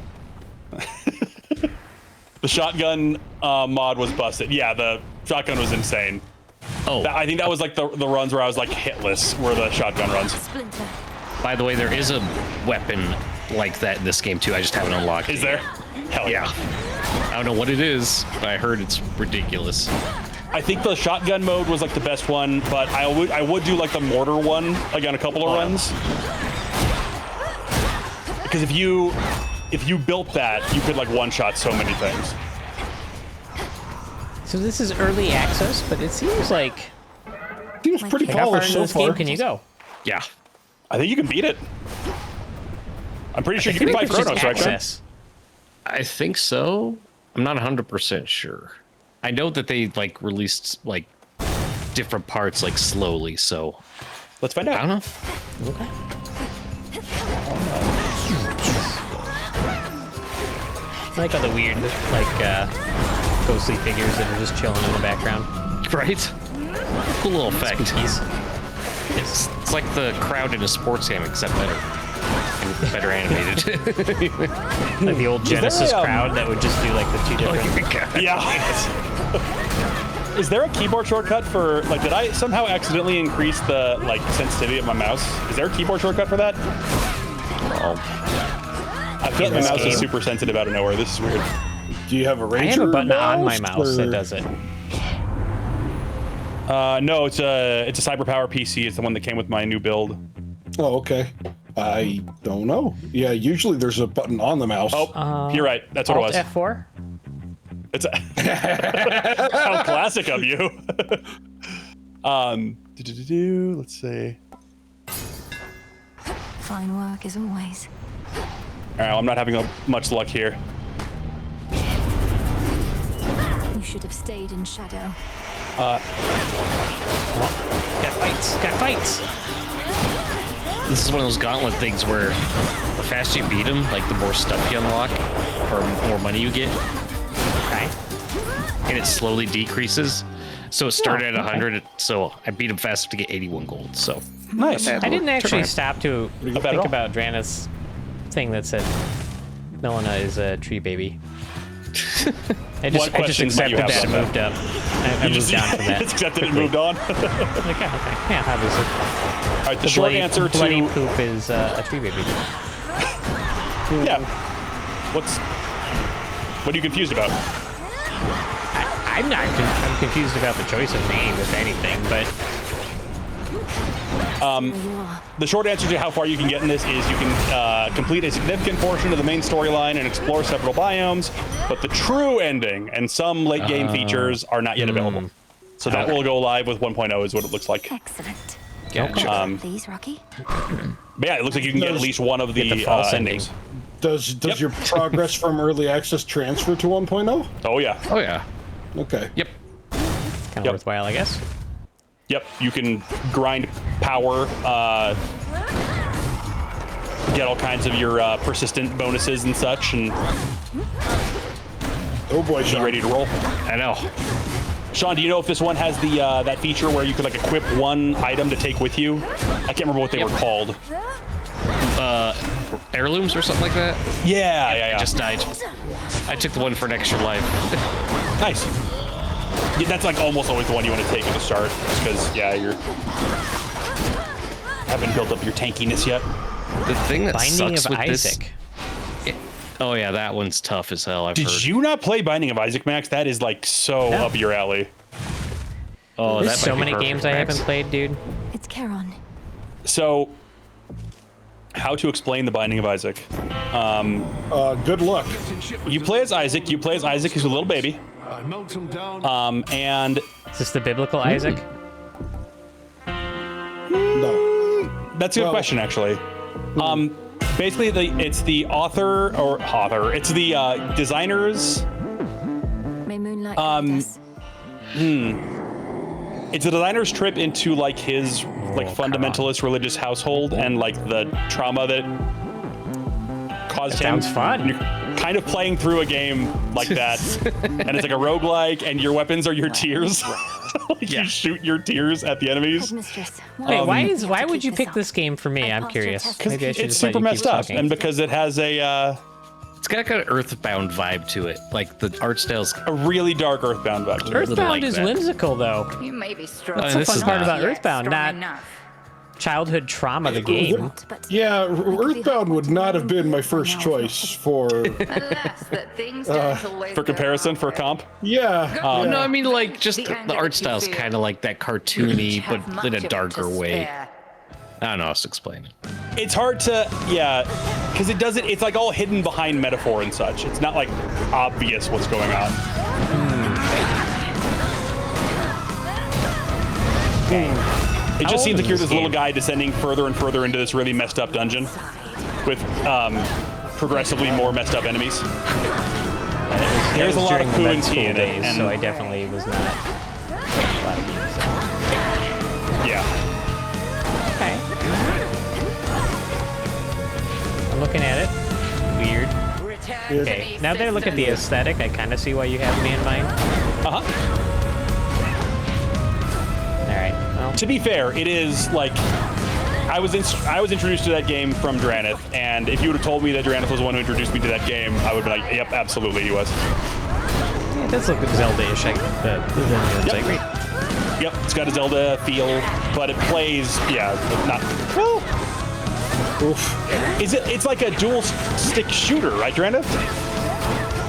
The shotgun mod was busted. Yeah, the shotgun was insane. Oh, I think that was like the runs where I was like hitless, were the shotgun runs. Splinter. by the way, there is a weapon like that in this game too. I just haven't unlocked it. Is there? Hell Yeah. I don't know what it is, but I heard it's ridiculous. I think the shotgun mode was like the best one, but I would do like the mortar one like on a couple of runs. Because if you built that, you could like one-shot so many things. So this is early access, but it seems like Seems pretty how far polished into so this far. game can you go? Yeah. I think you can beat it. I'm pretty sure you can buy It's just Chronos, right? Sean? access. I think so. I'm not 100% sure. I know that they like released like different parts like slowly, so Let's find I out. don't know. Okay. I like all the weird, like, ghostly figures that are just chilling in the background. Right? Cool little effect. Spookies. It's like the crowd in a sports game, except better. And better animated. Like the old Genesis crowd that would just do like the two different. Yeah. Is there a keyboard shortcut for like? Did I somehow accidentally increase the like sensitivity of my mouse? Is there a keyboard shortcut for that? I feel like my mouse is super sensitive out of nowhere. This is weird. Do you have a I Ranger have a button on my mouse, mouse that or- does it. No, it's a CyberPower PC. It's the one that came with my new build. Oh, okay. I don't know. Yeah, usually there's a button on the mouse. Oh, you're right. That's what it was. F4? It's how classic of you. Let's see. Fine work as always. All right, I'm not having much luck here. You should have stayed in shadow. Got fights. Got fights. This is one of those gauntlet things where the faster you beat him, like the more stuff you unlock, or more money you get. Okay. And it slowly decreases. So it started at 100, so I beat him fast enough to get 81 gold. So Nice. I didn't actually stop to bad at think all. about Drana's thing that said Melina is a tree baby. I just questions might you accepted have that and about moved up. I moved down from that. Just accepted it and moved on. Like, yeah, okay. Yeah, obviously. All right, the short answer bloody to poop is a tree baby. yeah. What are you confused about? I'm not. I'm confused about the choice of name, if anything. But There you are. The short answer to how far you can get in this is you can complete a significant portion of the main storyline and explore several biomes, but the true ending and some late game features are not yet available. So that will go live with 1.0 is what it looks like. Excellent. Gotcha. These, Rocky. But yeah, it looks like you can get at least one of the false endings. Does Yep. your progress from early access transfer to 1.0? Oh yeah. Oh yeah. Okay. Yep. kind of Yep. worthwhile, I guess. Yep, you can grind power, get all kinds of your persistent bonuses and such, and Oh boy, be Sean. ready to roll. I know. Sean, do you know if this one has the that feature where you could like equip one item to take with you? I can't remember what they were called. Heirlooms or something like that. Yeah. I just died. I took the one for an extra life. Nice. Yeah, that's like almost always the one you want to take at the start, because you haven't built up your tankiness yet. The thing that Binding sucks of with Isaac. this. Oh yeah, that one's tough as hell. I've heard. Did you not play Binding of Isaac, Max? That is like so No. up your alley. Oh, There's that so might be many perfect, games I Max. haven't played, dude. It's Charon. So, how to explain the Binding of Isaac? Good luck. You play as Isaac. You play as Isaac, who's a little baby. I melt them down. And Is this the biblical Isaac? No. that's a good Well- question, actually. Basically, it's the it's the designers. May moonlight guide us. It's the designer's trip into like his like fundamentalist religious household and like the trauma that caused him. Sounds fun. And you're kind of playing through a game like that, and it's like a roguelike, and your weapons are your tears. Like you shoot your tears at the enemies. Headmistress, Wait, why to would keep you this pick up? this game for me? I I'm passed your curious. test. Because Maybe I should it's just let super you keep messed up, talking. and because it has a It's got an Earthbound vibe to it. Like the art style's. really dark Earthbound vibe. to it. Earth- Earthbound like is that. whimsical, though. You may be strong. That's the this fun is part not. about Earthbound, strong not enough. childhood trauma, the game. Yeah, Earthbound would not have been my first choice for. For comparison, for a comp. Yeah. No, I mean like just the art style's kind of like that cartoony, but in a darker way. I don't know how to explain it. It's hard to, because it doesn't. It's like all hidden behind metaphor and such. It's not like obvious what's going on. It just seems like you're this little guy descending further and further into this really messed up dungeon with progressively more messed up enemies. There's a lot of poo and tea in it, so I definitely was not. Yeah. Okay. I'm looking at it. Weird. Okay. Now that I look at the aesthetic, I kind of see why you have me in mind. All right. Well. To be fair, it is like I was introduced to that game from Dranith, and if you would have told me that Dranith was the one who introduced me to that game, I would be like, yep, absolutely, he was. Yeah, it does look Zelda-ish. I agree. Yep, it's got a Zelda feel, but it plays, not. Well, it's like a dual stick shooter, right, Dranith?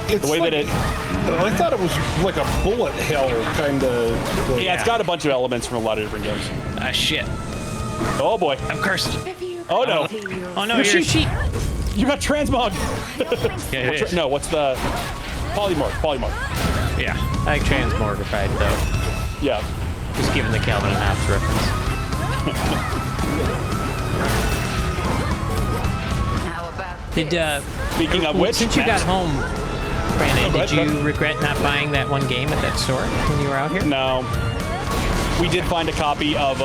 It's the way like, that it. I thought it was like a bullet hell kind of. Yeah, it's got a bunch of elements from a lot of different games. Ah, shit. Oh boy. I'm cursed. Oh no. Oh no, you're You got transmog. Yeah, no, what's the polymorph? Yeah. I like transmogrified though. Yeah. Just giving the Calvin and Hobbes reference. Speaking of which, since you got home, Brandon, did you regret not buying that one game at that store when you were out here? No. We did find a copy of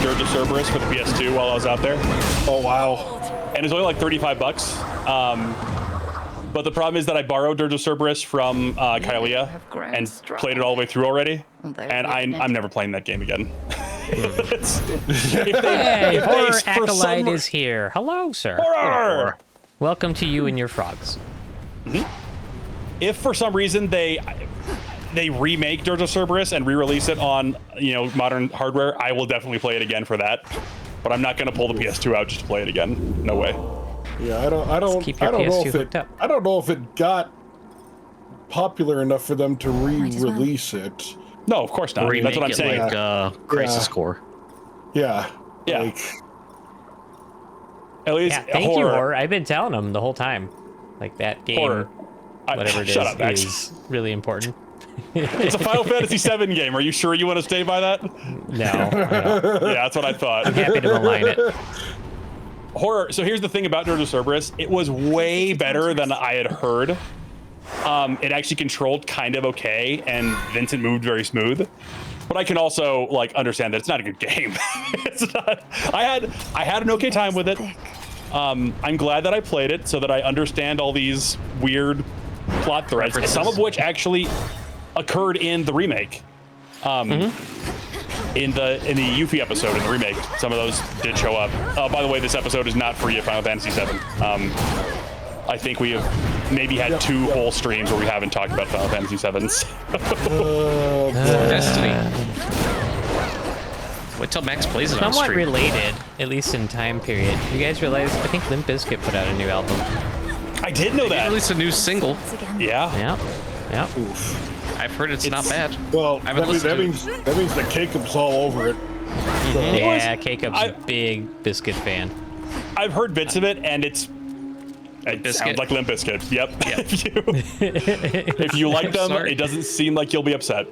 Dirge of Cerberus for the PS2 while I was out there. Oh wow. And it's only like $35. But the problem is that I borrowed Dirge of Cerberus from Kylea and played it all the way through already. And I'm never playing that game again. Hey, Horror Acolyte is here. Hello, sir. Horror! Welcome to you and your frogs. If for some reason they remake Dirge of Cerberus and re-release it on modern hardware, I will definitely play it again for that. But I'm not going to pull the PS2 out just to play it again. No way. Yeah, I don't know if it got popular enough for them to re-release it. No, of course not. That's what I'm saying. Like Crisis Core. Yeah. Yeah. Like, at least thank you, Horror. I've been telling them the whole time. Like that game, whatever it is really important. It's a Final Fantasy VII game. Are you sure you want to stay by that? No. Yeah, that's what I thought. I'm happy to malign it. Horror. So here's the thing about Dirge of Cerberus. It was way better than I had heard. It actually controlled kind of okay, and Vincent moved very smooth. But I can also understand that it's not a good game. It's not. I had an okay time with it. I'm glad that I played it so that I understand all these weird plot threads, some of which actually occurred in the remake. In the Yuffie episode in the remake, some of those did show up. By the way, this episode is not free at Final Fantasy VII. I think we have maybe had 2 whole streams where we haven't talked about Final Fantasy VII's. Destiny. Wait till Max plays it on stream. Somewhat related, at least in time period. You guys realize, I think Limp Bizkit put out a new album. I did know that. At least a new single. Yeah. Yeah. I've heard it's not bad. Well, that means that Jacob's all over it. So. Yeah, Jacob's a big Bizkit fan. I've heard bits of it, and it sounds like Limp Bizkit. Yep. If you like them, it doesn't seem like you'll be upset.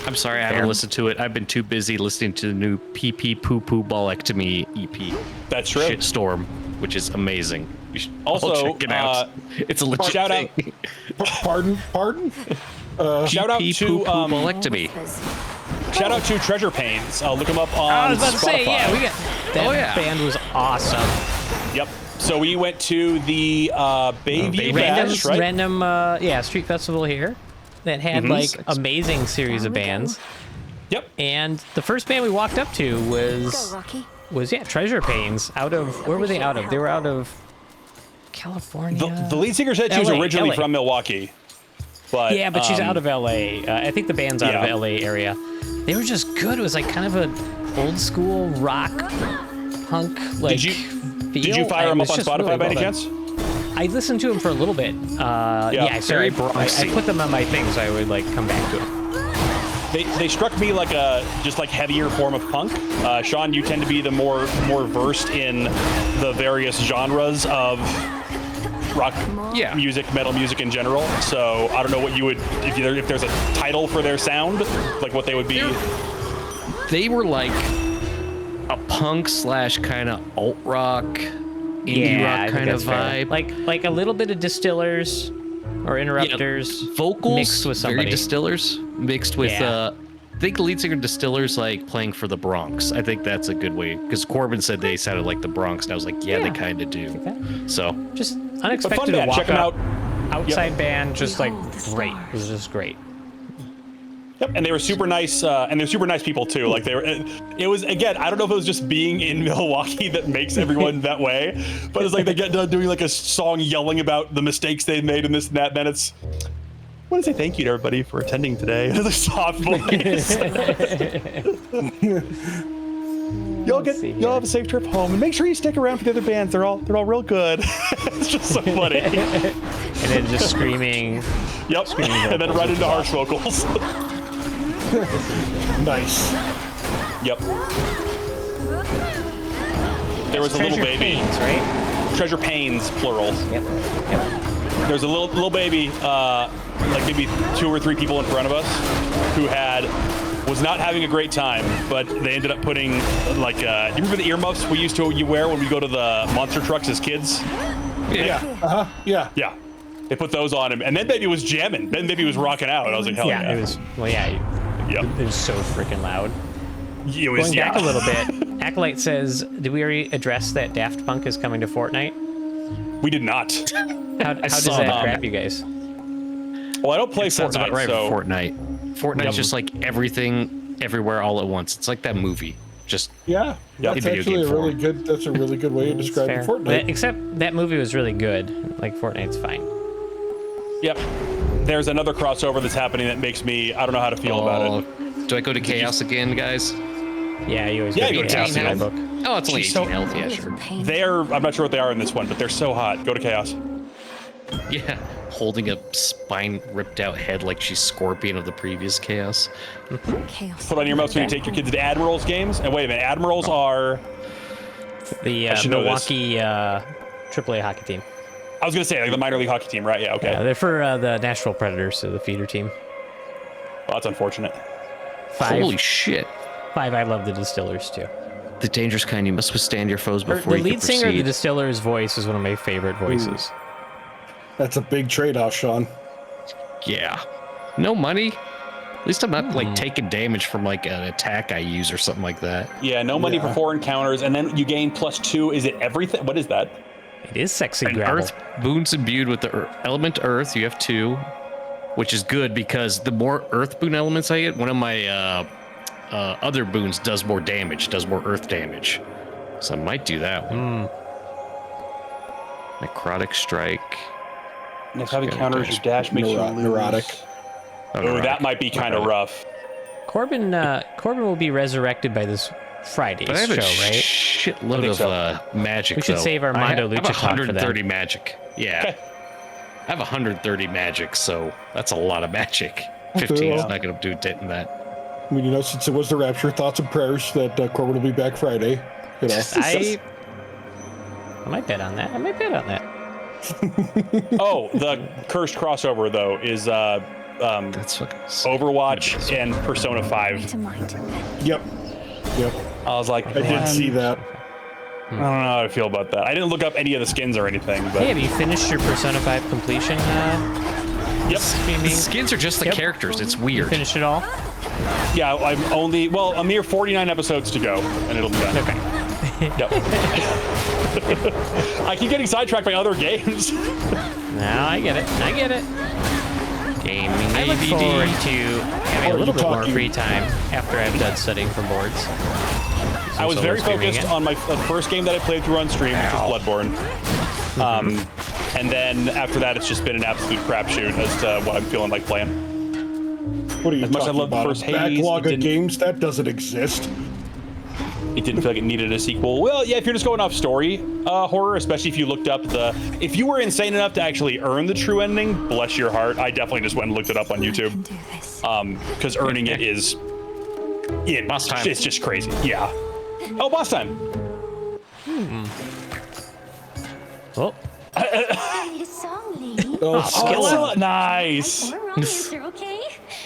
I'm sorry, I haven't listened to it. I've been too busy listening to the new PP Poo Poo Ballectomy EP. That's true. Shitstorm, which is amazing. You should also all check it out. It's a legit shout thing. Pardon? Shout out to Ballectomy. Shout out to Treasure Pains. Look them up on I was about to Spotify. say, yeah, we got that band was awesome. Yep. So we went to the Bayview Bash, right? Random street festival here that had amazing series of bands. Yep. And the first band we walked up to was Treasure Pains. Out of where were they out of? They were out of California. The lead singer said she was originally from Milwaukee. But but she's out of LA. I think the band's out of LA area. They were just good. It was like kind of a old school rock punk like. Did you fire him up on Spotify really by any chance? I listened to him for a little bit. I put them on my thing so I would like come back to them. They struck me like a just like heavier form of punk. Sean, you tend to be the more versed in the various genres of rock music, metal music in general. So I don't know what you would if there's a title for their sound, like what they would be. They were like a punk / kind of alt rock, indie rock kind of vibe. Like a little bit of Distillers or Interrupters. Vocals mixed with somebody. Very Distillers mixed with I think the lead singer Distillers like playing for the Bronx. I think that's a good way because Corbin said they sounded like the Bronx, and I was like, yeah. They kind of do. Okay. So just unexpected to walk up, outside band, just like great. It was just great. Yep, and they were super nice, and they're super nice people too. Like it was again, I don't know if it was just being in Milwaukee that makes everyone that way, but it's like they get done doing like a song yelling about the mistakes they've made and this and that, and then it's, I want to say thank you to everybody for attending today. It's a soft voice. Y'all have a safe trip home, and make sure you stick around for the other bands. They're all real good. It's just so funny. And then just screaming. Yep. Screaming and then right into harsh vocals. Nice. Yep. There was a little baby. Pains, right? Treasure Pains, plural. Yep. There's a little baby, like maybe 2 or 3 people in front of us, who was not having a great time, but they ended up putting like, do you remember the earmuffs we used to wear when we go to the monster trucks as kids? Yeah. Yeah. They put those on him, and then baby was jamming. Then baby was rocking out, and I was like, hell yeah. It was, it was so freaking loud. It was, Going back a little bit, Acolyte says, did we already address that Daft Punk is coming to Fortnite? We did not. How does that grab you guys? Well, I don't play Fortnite, about right so... for Fortnite. Fortnite's just like everything, everywhere, all at once. It's like that movie. Just that's actually a really good. That's a really good way of describing Fortnite. Except that movie was really good. Like Fortnite's fine. Yep. There's another crossover that's happening that makes me, I don't know how to feel about it. Do I go to Chaos again, guys? Yeah, you always go to Chaos in my book. Oh, it's only 18 health, yeah, sure. I'm not sure what they are in this one, but they're so hot. Go to Chaos. Yeah, holding a spine ripped out head like she's Scorpion of the previous Chaos. Chaos. Put on your mouse when you take your kids to Admirals games. And wait a minute, Admirals are... The Milwaukee AAA hockey team. I was going to say, like the minor league hockey team, right? Yeah, okay. Yeah, they're for the Nashville Predators, so the feeder team. Well, that's unfortunate. 5. Holy shit. 5, I love the Distillers, too. The dangerous kind, you must withstand your foes before you The can lead singer of the proceed. Distillers' voice is one of my favorite voices. That's a big trade-off, Sean. Yeah. No money? At least I'm not like taking damage from like an attack I use or something like that. Yeah, no money for 4 encounters, and then you gain +2. Is it everything? What is that? It is sexy And gravel. earth boons imbued with the element earth, you have 2, which is good because the more earth boon elements I get, one of my other boons does more damage, does more earth damage. So I might do that one. Necrotic strike. Next time encounters, your dash makes you neurotic. Oh, that might be kind of rough. Corbin will be resurrected by this Friday's But I have show, a right? shitload of magic. We should save our Mondo Lucha I have talk for 130 them. magic. Yeah. Okay. I have 130 magic, so that's a lot of magic. 15 is not going to do a dent in that. I mean, since it was the Rapture, thoughts and prayers that Corbin will be back Friday. I might bet on that. Oh, the cursed crossover though is that's Overwatch and Persona 5. Yep. I was like, I did see that. I don't know how I feel about that. I didn't look up any of the skins or anything. But Hey, have you finished your Persona 5 completion? Yep. The skins are just the characters. It's weird. You finished it all? Yeah, I'm only a mere 49 episodes to go, and it'll be done. Okay. Yep. I keep getting sidetracked by other games. Now I get it. Gaming I look ABD. forward to having a little bit more free time after I'm done studying for boards. I was very focused on the first game that I played through on stream, which was Bloodborne. And then after that, it's just been an absolute crapshoot as to what I'm feeling like playing. What are you As much as I talking love the about? first A Hades, backlog it of didn't- games that doesn't exist. it didn't feel like it needed a sequel. Well, yeah, if you're just going off story horror, especially if you looked up if you were insane enough to actually earn the true ending, bless your heart. I definitely just went and looked it up on YouTube. Because earning it is, Boss time. It's just crazy. Yeah. Oh, boss time. Oh, I need a song, lady. Oh, nice. We're wrong answer, okay?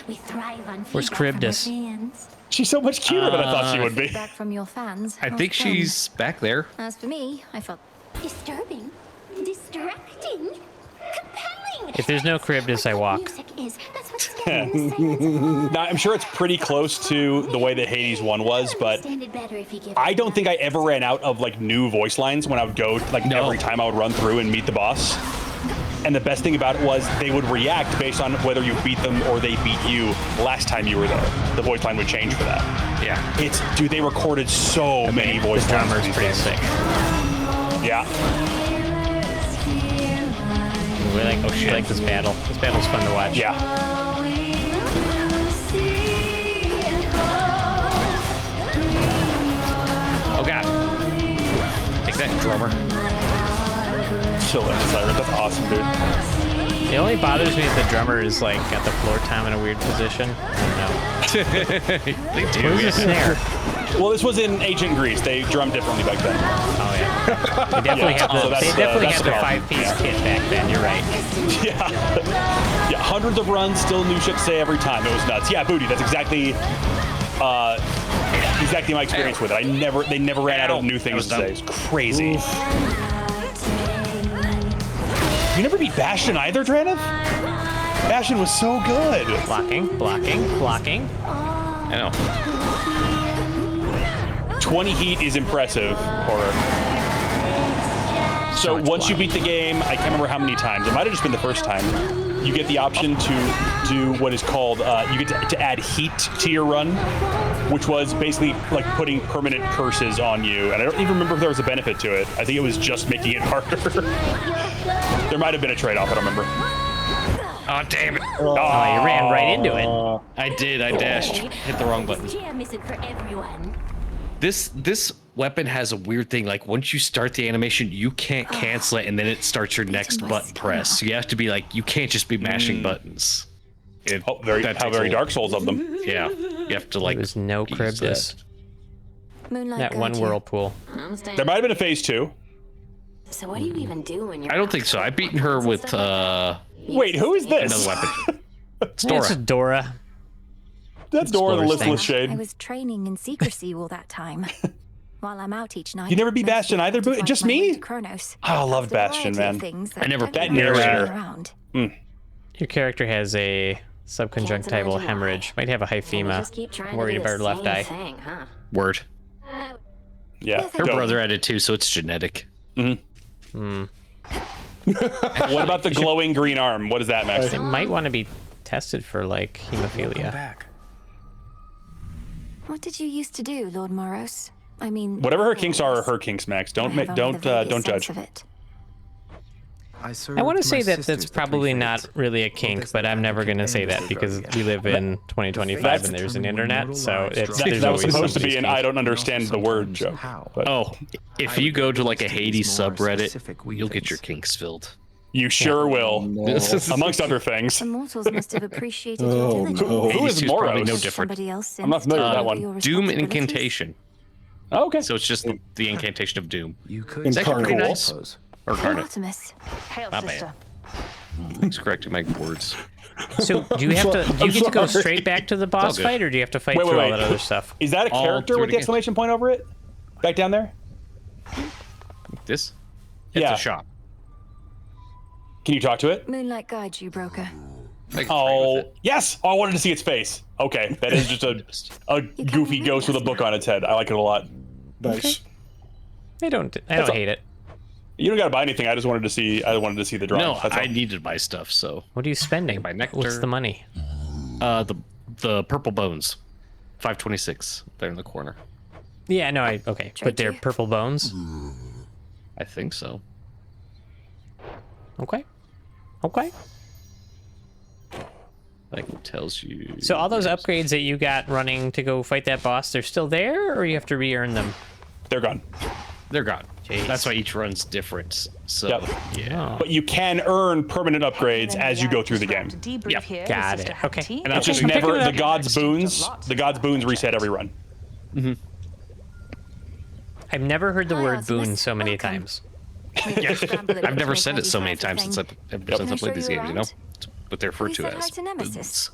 We thrive on Where's feedback from our Charybdis? fans. She's so much cuter than I thought she would be. Back from your fans. I How think fun. she's back there. As for me, I felt Disturbing, distracting, compelling. if there's no Charybdis, I walk. Music is. That's what's scary in the silence. Now, I'm sure it's pretty close to the way that Hades 1 was, but Understand it better if you give I it don't think I another ever ran out of like new voice lines when I would go, like every time I would run through and meet the boss. And the best thing about it was they would react based on whether you beat them or they beat you last time you were there. The voice line would change for that. Yeah. Dude, they recorded so many voice The lines. drummer's for these pretty games. sick. Yeah. We like this battle. This battle's fun to watch. Yeah. Oh god. Take that, drummer. Chill in, Cyrus. That's awesome, dude. It only bothers me that the drummer is like got the floor tom in a weird position. I They do. don't know. Where's the snare? Well, this was in ancient Greece. They drummed differently back then. Oh yeah. They definitely Yeah, had so the, that's, they definitely that's had the the problem. 5-piece Yeah. kit back then. You're right. Yeah. Hundreds of runs, still new shit to say every time. It was nuts. Yeah, Booty, that's exactly my experience with it. They never ran out of new things to say. It's crazy. You never beat Bastion either, Dranith? Bastion was so good. Blocking. I know. 20 heat is impressive, Horror. So once you beat the game, I can't remember how many times. It might have just been the first time. You get the option to do what is called, you get to add heat to your run, which was basically like putting permanent curses on you. And I don't even remember if there was a benefit to it. I think it was just making it harder. There might have been a trade-off, I don't remember. Oh, damn it. Oh, you ran right into it. I did. I dashed. Hit the wrong button. This jam isn't for everyone. This weapon has a weird thing. Like once you start the animation, you can't cancel it, and then it starts your next button press. So you have to be like, you can't just be mashing buttons. Very that takes a Dark Souls of them. Yeah, you have to like. There's no use Charybdis. Moonlight That one guide you. whirlpool. I'm staying. There might have been a phase 2. So what do you even do when you're I don't think so. I've beaten her with Wait, who is this? another weapon. It's It's Dora. Dora. That's Dora the Explorer's Listless thing. I Shade. was training in secrecy all that time. While I'm out each night. You never beat mostly Bastion either, trying to Boo? find Just my way me? to Kronos. Oh, I loved After a Bastion, variety of man. things I never- kept That me narrator. around. Your character has a subconjunctival imagine hemorrhage. Might have a hyphema. Worried about her left eye. Thing, huh? Word. Yeah. Her dope. brother had it too, so it's genetic. What about the glowing green arm? What is that, Max? They might want to be tested for like hemophilia. Back. What did you used to do, Lord Moros? I mean, Whatever her kinks are her kinks, Max. Don't don't judge. I want to say that that's probably not really a kink, but I'm never going to say that because we live in 2025 and there's an internet, so it's there's That was always supposed to be somebody's an kink. I don't understand the word joke. But Oh, if you go to like a Hades subreddit, you'll get your kinks filled. you sure will. Amongst other things. The mortals must have appreciated your Oh, diligence. no. Who is Hades 2 is probably Moros? no different. Somebody else I'm not familiar with that one. your Doom responsibilities? incantation. Oh, okay. So it's just the incantation of Doom. You could It's actually pretty Incarnate. nice. Or Carnate. Artemis. Hail, Not bad. sister. Thanks for correcting my words. So do you have to? Do you I'm get to go sorry. straight back to the boss good. fight, or do you have to fight Wait, through wait, all wait. that other stuff? Is that a All character through with it the again. exclamation point over it? Back down there? This? It's Yeah. a shop. Can you talk to it? Moonlight guides you, broker. I can trade Oh, with it. yes. Oh, I wanted to see its face. Okay, that is just a goofy ghost with a book on its head. I like it a lot. Nice. I don't That's all. hate it. You don't got to buy anything. I just wanted to see. I wanted to see the drawing. No, That's all. I needed to buy stuff, so What are you spending? buy nectar. What's the money? The purple bones. 526. They're in the corner. Yeah, no, okay. But they're purple bones. I think so. Okay. Okay. Like tells you. So all those upgrades that you got running to go fight that boss, they're still there, or you have to re-earn them? They're gone. They're gone. Jeez. That's why each run's different. So Yep. yeah. But you can earn permanent upgrades as you go through the game. Yep. Got it. Okay. And it's just I'm picking never it the up. gods boons. The gods boons reset every run. I've never heard the word Miles, boon Miss so many Welcome. times. I've never said it so many times since I played these games. You know, it's what they're referred Have you to said hi as. to Nemesis?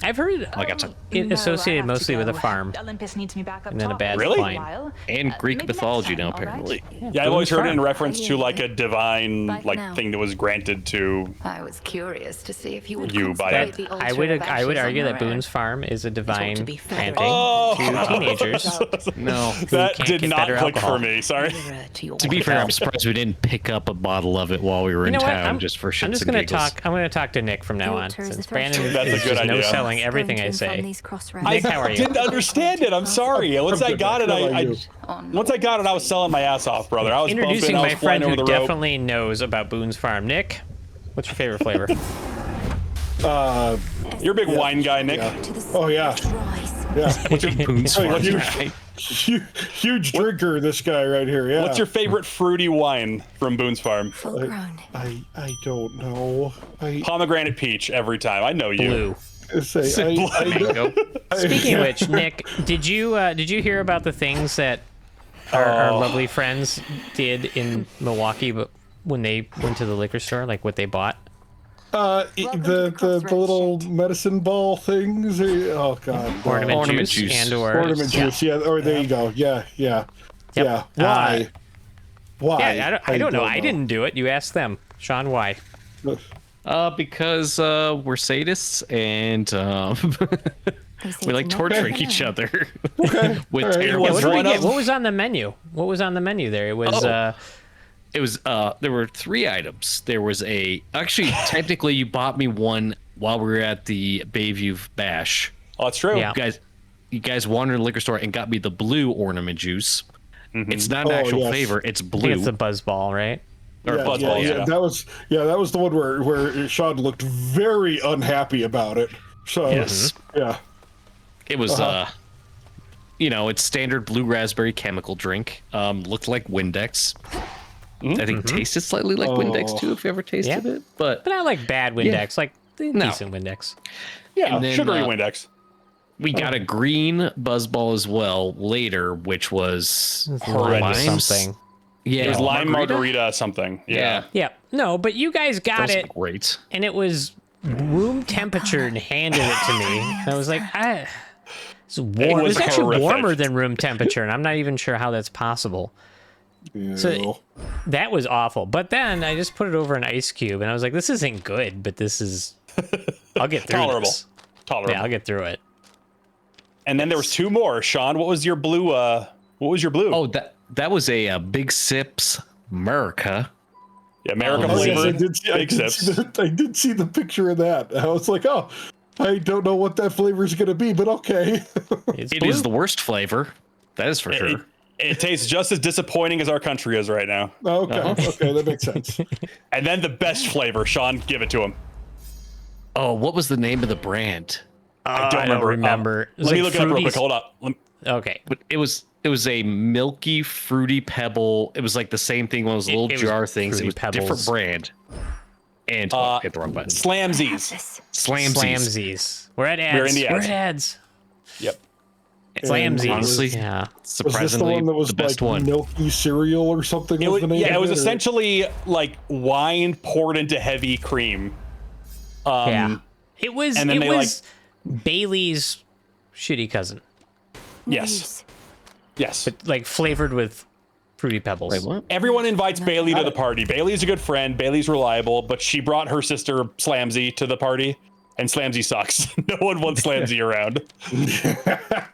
I've heard Like I said, it associated mostly with a farm. Olympus needs me back up And then a top bad for Really? line. while. and Greek maybe next mythology time, now all right? apparently. Yeah, I've always heard it in farm. reference to like a divine Bye for like now. thing that was granted to. I was curious to see if you would You buy consecrate it. the I altar would of I would ashes argue on that your Boone's own. farm is a divine be fair. planting Oh. to teenagers. No. That can't did get not better click alcohol. for me. Sorry. To be fair, I'm surprised we didn't pick up a bottle of it while we were You in know what? town just for shits I'm just and gonna giggles. talk. I'm gonna talk to Nick from now The on, altar is since the Brandon threshold. That's a is good just idea. no selling Going everything to I and from say. these crossroads. Nick, how are you? Didn't understand it. I'm sorry. Once I got it, I On once I got it, I was selling my ass off, brother. I was Introducing bumping, I my was flying friend over who the rope. definitely knows about Boone's farm. Nick, what's your favorite flavor? You're a big wine guy, Nick. To the Oh, yeah. rise. Yeah. What's your Boone's Oh, Farm huge, guy. huge drinker, this guy right here. Yeah. What's your favorite fruity wine from Boone's Farm? Full grown. I don't know. Pomegranate peach every time. I know you. Blue. Mango. Speaking of which, Nick, did you hear about the things that our lovely friends did in Milwaukee, but when they went to the liquor store, like what they bought? The little medicine ball things. Oh god. Ornament juice and or Ornament juice. Yeah. Or there you go. Yeah. Yep. Yeah. Why? Why? Yeah, I don't know. I didn't do it. You asked them, Sean. Why? Because we're sadists and we like torturing each other with All right. terrible. Yeah, what did we one get? of- What was on the menu? What was on the menu there? It was It was there were 3 items. There was actually technically you bought me one while we were at the Bayview Bash. Oh, that's true. Yeah. You guys wandered in the liquor store and got me the blue ornament juice. It's not an Oh, actual yes. flavor, it's I think blue. it's the Buzzball, right? Or Buzzball, yeah. That was the one where Sean looked very unhappy about it. So Yes. yeah. It was it's standard blue raspberry chemical drink. Looked like Windex. I think tasted slightly like Windex too, if you ever tasted Yeah. it. But But not like bad Windex, like decent Windex. Yeah, And then, sugary Windex. we got a green Buzzball as well later, which was Horrendous. limes. Something. Yeah, It was lime margarita something. Yeah. Yeah. No, but you guys got That was it, great. and it was room temperature and handed it to me. And I was like, it's warm. It was actually horrific. warmer than room temperature, and I'm not even sure how that's possible. So that was awful. But then I just put it over an ice cube, and I was like, this isn't good, but this is. I'll get through Tolerable. this. Tolerable. Yeah, I'll get through it. And then there was 2 more. Sean, what was your blue? What was your blue? Oh, that was a Big Sips America. yeah, America Oh, yes, flavored. I Big did sips. I did see the picture of that. I was like, oh, I don't know what that flavor is going to be, but okay. It's It blue. is the worst flavor. That is for sure. It tastes just as disappointing as our country is right now. Okay, okay, that makes sense. And then the best flavor, Sean, give it to him. Oh, what was the name of the brand? I don't don't remember. remember. It was Let me like look it up real quick. Fruities. Hold up. Okay. But it was a milky fruity pebble. It was like the same thing, one of those little It was jar things. It Fruity was Pebbles. different brand. And I hit the wrong button. Slamsies. Slamsies. Slamsies. We're at ads. We're in the We're ads. at ads. Yep. Slamsies. Honestly, Yeah. Was this the surprisingly one that was the best like one. milky cereal or something? It was, the name yeah, it of was or- essentially like wine poured into heavy cream. Yeah. It was and then it they, was Bailey's shitty cousin. Yes. Yes. Like flavored with Fruity Pebbles. Wait, what? Everyone invites Bailey to the party. Bailey's a good friend. Bailey's reliable, but she brought her sister Slamsy to the party, and Slamsy sucks. No one wants Slamsy around.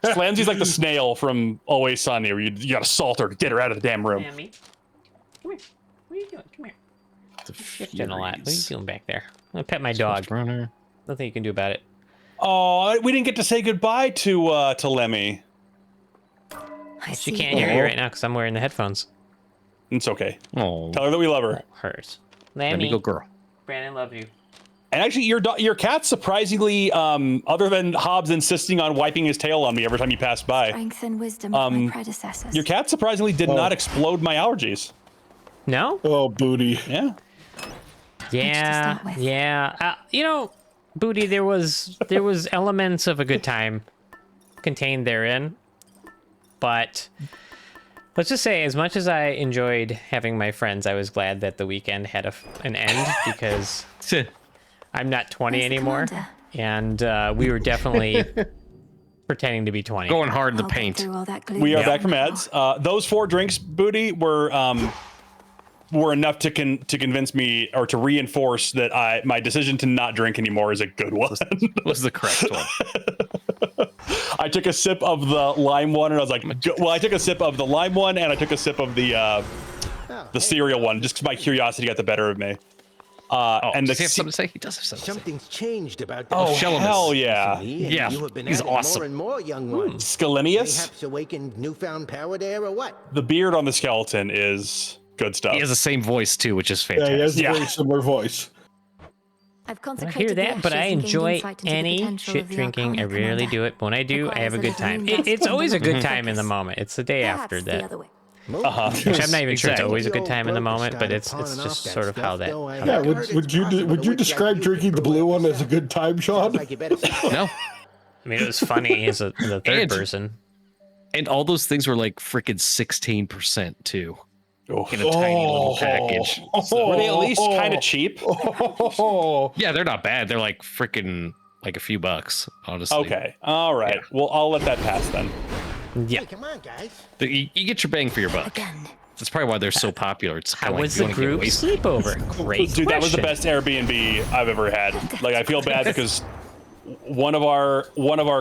Slamsy's like the snail from Always Sunny, where you gotta salt her to get her out of the damn room. Sammy. Come here. What are you doing? Come here. Shifting a lot. What are you doing back there? I'm gonna pet my dog. Runner. Nothing you can do about it. Oh, we didn't get to say goodbye to Lemmy. She can't hear you right now because I'm wearing the headphones. It's okay. Oh, Tell her that we love her. Hers. let Lemmy. me go, girl. Brandon, love you. And actually, your cat surprisingly, other than Hobbs insisting on wiping his tail on me every time you passed by, Strength and wisdom of my predecessors. your cat surprisingly did not explode my allergies. No? Oh, booty. Yeah. Yeah. Yeah. You know, Booty, there was elements of a good time contained therein, but let's just say, as much as I enjoyed having my friends, I was glad that the weekend had an end because I'm not 20 anymore, and we were definitely pretending to be 20. Going hard in the paint. We are back from ads. Those 4 drinks, Booty, were enough to convince me or to reinforce that my decision to not drink anymore is a good one. Was the correct one. I took a sip of the lime one and I was like, well, I took a sip of the lime one and I took a sip of the cereal one just because my curiosity got the better of me. And does he have something to say? He does have something to say. Something's changed about that. Oh, hell yeah. Yeah, You have been he's adding awesome. more and more young ones. Scalenius? Perhaps awakened newfound power there, or what? The beard on the skeleton is good stuff. He has the same voice too, which is Yeah, fantastic. he has a very similar voice. I've I consecrated hear the that, but I ashes and gained enjoy insight into the any potential shit of the drinking. I Arcana rarely Commander. do it, but when I do, I have a good time. Requires a It's always a good focus. time in the moment. It's the day Perhaps after the that. other way. Which I'm not even sure it's Exactly. always a good time in the moment, but it's just sort of how that. Yeah, would you describe drinking the blue one as a good time, Sean? Like you better stop. No. I mean, it was funny as the third And- person. And all those things were like freaking 16% too. Oh. In a tiny little package. Were they at least kind of cheap? Yeah, they're not bad. They're like freaking like a few bucks, honestly. Okay. All right. Yeah. Well, I'll let that pass then. Yeah. Hey, come on, guys. You get your bang for your buck. Again. That's probably why they're so popular. It's How kind of like was you the wanna get group wasted. sleepover? Great Dude, that was the question. best Airbnb I've ever had. Like, I feel bad because one of our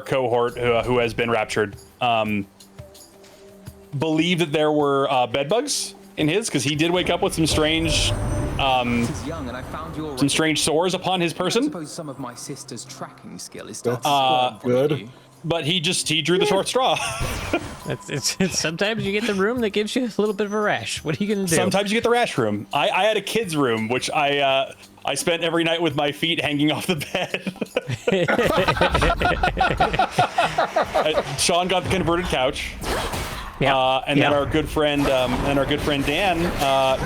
cohort who has been raptured believed that there were bed bugs in his because he did wake up with some strange sores upon his person. I suppose some of my sister's tracking skill is still Good. But he drew the short straw. It's sometimes you get the room that gives you a little bit of a rash. What are you gonna do? Sometimes you get the rash room. I had a kid's room, which I spent every night with my feet hanging off the bed. Sean got the converted couch. Yeah. And then our good friend Dan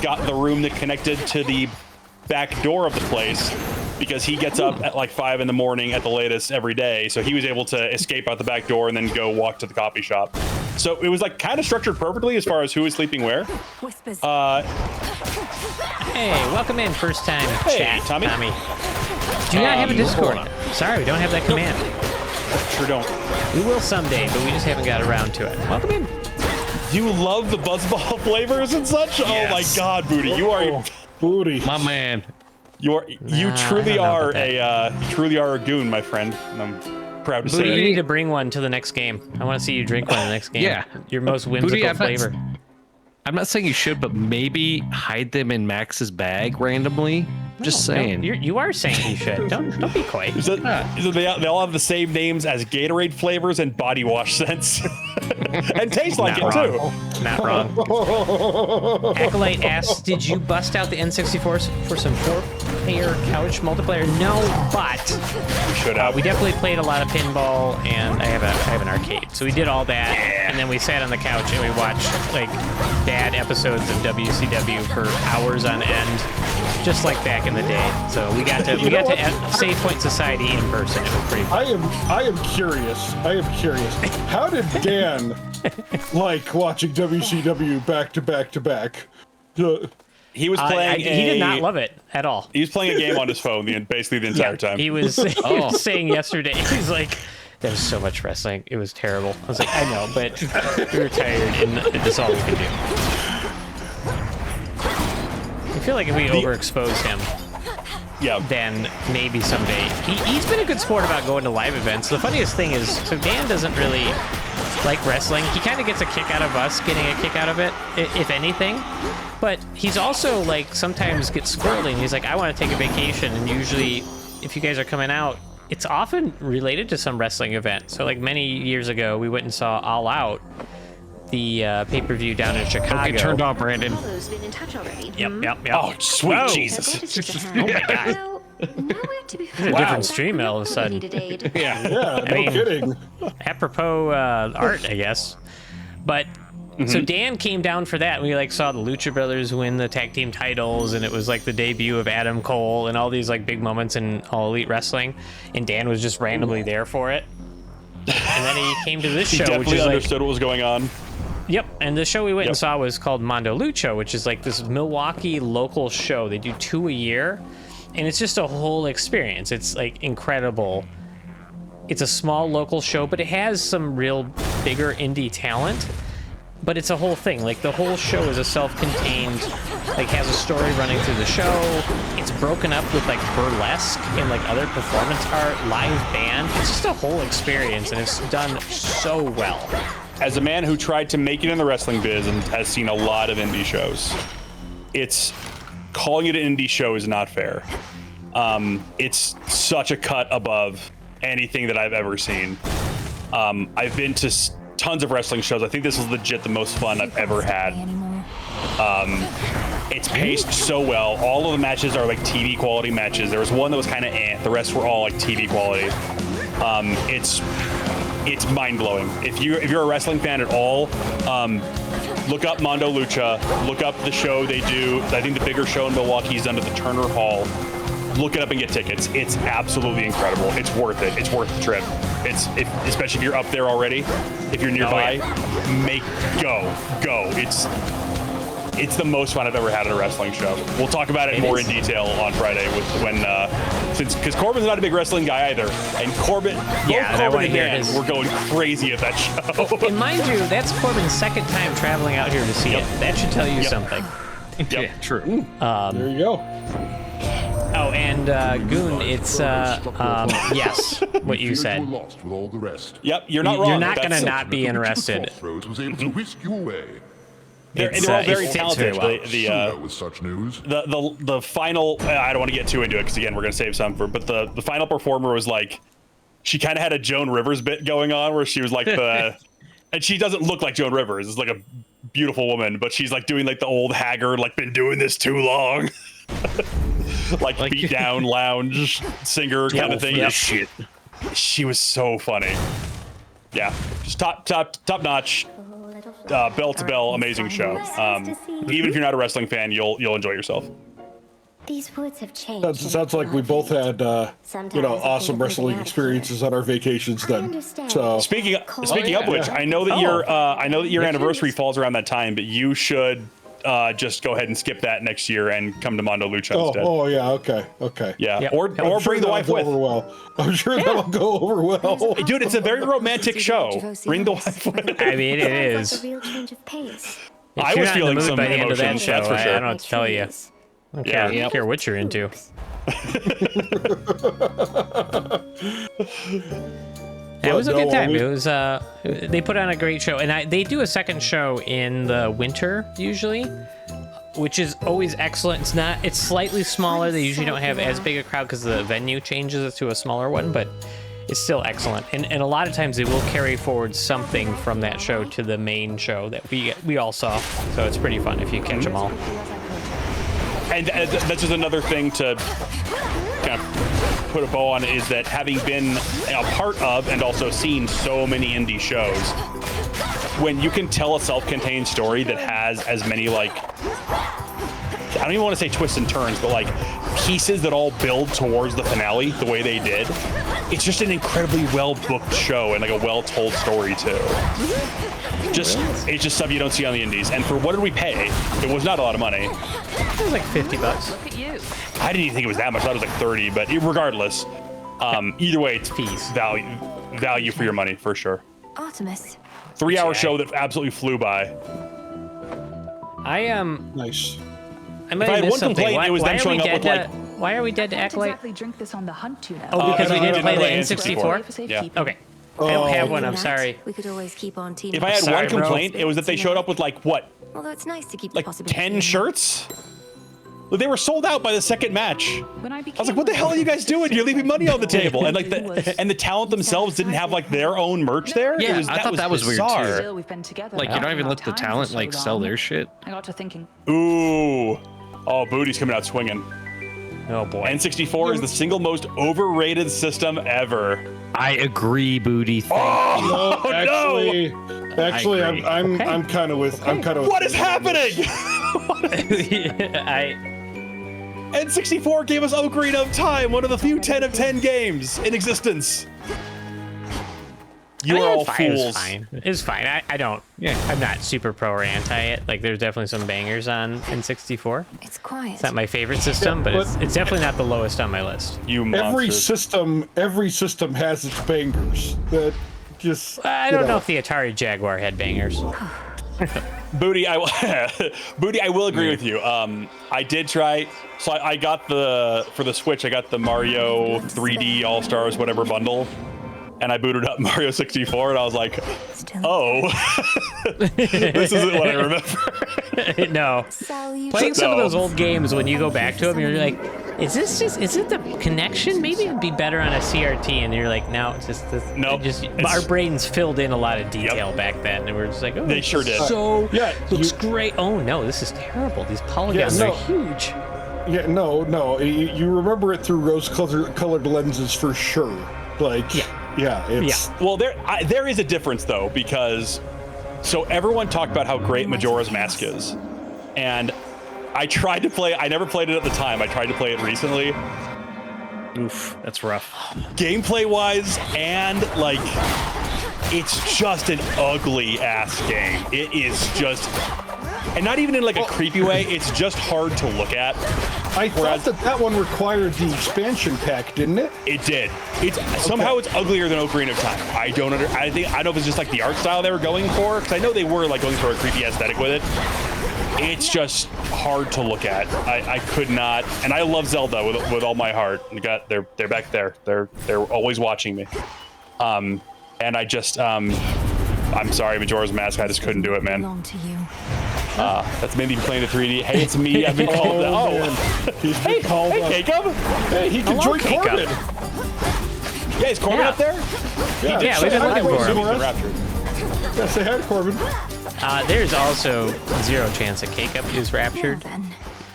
got the room that connected to the back door of the place because he gets up at like 5 in the morning at the latest every day. So he was able to escape out the back door and then go walk to the coffee shop. So it was like kind of structured perfectly as far as who was sleeping where. Whispers. Hey, welcome in, first time chat, Tommy. Do you not have a Discord? Sorry, we don't have that command. Sure don't. We will someday, but we just haven't got around to it. Welcome in. You love the buzzball flavors and such? Yes. Oh my God, Booty, you are Booty. My man. you truly I don't know are about you truly are a goon, my friend. And I'm proud to say Booty, you that. need to bring one to the next game. I want to see you drink one in the next game. Yeah. Your most whimsical Booty, I'm not- flavor. I'm not saying you should, but maybe hide them in Max's bag randomly. Just saying. You are saying you should. Don't be coy. Is that, they all have the same names as Gatorade flavors and body wash scents, and taste like Not it wrong. too. Not wrong. Acolyte asks, did you bust out the N64 for some 4-player couch multiplayer? No, but We should have. we definitely played a lot of pinball, and I have an arcade. So we did all that, and then we sat on the couch and we watched like bad episodes of WCW for hours on end, just like back in the day. So we got to Save Point Society in person. It was pretty fun. I am curious. How did Dan like watching WCW back to back to back? He was playing. He did not love it at all. He was playing a game on his phone basically the entire time. He was, he was saying yesterday, he's like, there was so much wrestling. It was terrible. I was like, I know, but we were tired, and that's all we could do. I feel like if we overexpose him, then maybe someday. He's been a good sport about going to live events. The funniest thing is, so Dan doesn't really like wrestling. He kind of gets a kick out of us getting a kick out of it, if anything. But he's also like sometimes gets squirrely. He's like, I want to take a vacation, and usually, if you guys are coming out, it's often related to some wrestling event. So like many years ago, we went and saw All Out, the pay-per-view down in Chicago. Okay, turned off, Brandon. Apollo's been in touch already. Yep. Oh, sweet Whoa. Jesus! Notice it's a Oh my hand. God. Well, to be It's a different stream all of a sudden. Yeah. Yeah, no kidding. Apropos art, I guess. But so Dan came down for that. We like saw the Lucha Brothers win the tag team titles, and it was like the debut of Adam Cole and all these like big moments in All Elite Wrestling. And Dan was just randomly there for it. And then he came to this He show, which definitely is understood what was going on. Yep, and the show we went and saw was called Mondo Lucha, which is like this Milwaukee local show. They do 2 a year, and it's just a whole experience. It's like incredible. It's a small local show, but it has some real bigger indie talent. But it's a whole thing. Like the whole show is a self-contained, like has a story running through the show. It's broken up with like burlesque and like other performance art, live band. It's just a whole experience, and it's done so well. As a man who tried to make it in the wrestling biz and has seen a lot of indie shows, it's calling it an indie show is not fair. It's such a cut above anything that I've ever seen. I've been to tons of wrestling shows. I think this is legit the most fun I've ever had. It's paced so well. All of the matches are like TV quality matches. There was one that was kind of the rest were all like TV quality. It's mind-blowing. If you're a wrestling fan at all, look up Mondo Lucha. Look up the show they do. I think the bigger show in Milwaukee is done at the Turner Hall. Look it up and get tickets. It's absolutely incredible. It's worth it. It's worth the trip. Especially if you're up there already. If you're nearby, go. It's the most fun I've ever had at a wrestling show. We'll talk about it more in detail on Friday because Corbin's not a big wrestling guy either, and Corbin and Dan were going crazy at that show. And mind you, that's Corbin's second time traveling out here to see it. That should tell you something. Yeah, true. There you go. Oh, and Goon, it's yes, what you said. Lost with all the rest. Yep, you're not wrong. You're not gonna not be interested. Was able to whisk you away. They're all very talented. With such news. The final, I don't want to get too into it because again we're gonna save some for. But the final performer was like, she kind of had a Joan Rivers bit going on where she was like and she doesn't look like Joan Rivers. It's like a beautiful woman, but she's like doing like the old haggard, like been doing this too long. like beat down lounge singer kind of thing. Shit. She was so funny. Yeah, just top notch. Bell to bell, amazing show. Even if you're not a wrestling fan, you'll enjoy yourself. These woods have changed. Sounds like we both had awesome wrestling experiences on our vacations then. So speaking of which, I know that your anniversary falls around that time, but you should just go ahead and skip that next year and come to Mondo Lucha instead. Oh yeah, okay. Yeah, or bring the wife with. I'm sure that'll go over well. Dude, it's a very romantic show. Bring the wife with. I mean, it is. I was feeling some emotions, that's for sure. I don't know what to tell you. I don't care what you're into. It was a good time. It was they put on a great show, and they do a second show in the winter usually, which is always excellent. It's slightly smaller. They usually don't have as big a crowd because the venue changes to a smaller one, but it's still excellent. And a lot of times they will carry forward something from that show to the main show that we all saw. So it's pretty fun if you catch them all. And that's just another thing to kind of put a bow on, is that having been a part of and also seen so many indie shows, when you can tell a self-contained story that has as many, like, I don't even want to say twists and turns, but like pieces that all build towards the finale the way they did, it's just an incredibly well-booked show and like a well-told story too. It's just stuff you don't see on the indies. And for what did we pay? It was not a lot of money. It was like $50. Look at you. I didn't even think it was that much. I thought it was like 30, but regardless, either way, it's fees. Value for your money for sure. Artemis. 3-hour show that absolutely flew by. Nice. If I had one complaint, it was them showing up with like. Why are we dead to Acolyte? Exactly drink this on the hunt tuna. Oh, because we didn't play the N64? Yeah. Okay. I don't have one. I'm sorry. We could always keep on teaming. If I had one complaint, it was that they showed up with like what? Although it's nice to keep like 10 shirts. They were sold out by the second match. I was like, "What the hell are you guys doing? You're leaving money on the table." And like the talent themselves didn't have like their own merch there. Yeah, I thought that was weird too. Still, we've been together. Like you don't even let the talent like sell their shit. I got to thinking. Ooh, oh, Booty's coming out swinging. Oh boy. N64 is the single most overrated system ever. I agree, Booty. Actually, I'm kind of with. I'm kind of. What is happening? N64 gave us Ocarina of Time, one of the few 10 of 10 games in existence. You are all fools. It's fine. I don't. Yeah. I'm not super pro or anti it. Like, there's definitely some bangers on N64. It's quiet. It's not my favorite system, but it's definitely not the lowest on my list. You monsters. Every system has its bangers. That just. I don't know if the Atari Jaguar had bangers. Booty, I will agree with you. I did try. So I got for the Switch. I got the Mario 3D All Stars whatever bundle. And I booted up Mario 64, and I was like, "Oh, this isn't what I remember." No, playing some of those old games when you go back to them, you're like, "Is it the connection? Maybe it'd be better on a CRT." And you're like, "No, it's just this." Nope. Our brains filled in a lot of detail back then, and we're just like, "Oh, they sure did." So looks great. Oh no, this is terrible. These polygons are huge. Yeah, no. You remember it through rose-colored lenses for sure. Like. Yeah, it's... Well, there is a difference though, because so everyone talked about how great Majora's Mask is, and I tried to play. I never played it at the time. I tried to play it recently. Oof, that's rough. Gameplay wise, and like, it's just an ugly ass game. It is just, and not even in like a creepy way. It's just hard to look at. I thought that one required the expansion pack, didn't it? It did. Somehow it's uglier than Ocarina of Time. I don't know if it's just like the art style they were going for, because I know they were like going for a creepy aesthetic with it. It's just hard to look at. I could not, and I love Zelda with all my heart. They're back there. They're always watching me. And I just I'm sorry, Majora's Mask. I just couldn't do it, man. That's maybe playing the 3D. Hey, it's me. I've been called. He's been called. Hey, Jacob. Hey, he can join Corbin. Yeah, is Corbin up there? Yeah, we've been looking for him. Raptured. Yeah, say hi to Corbin. There's also zero chance that Jacob is raptured.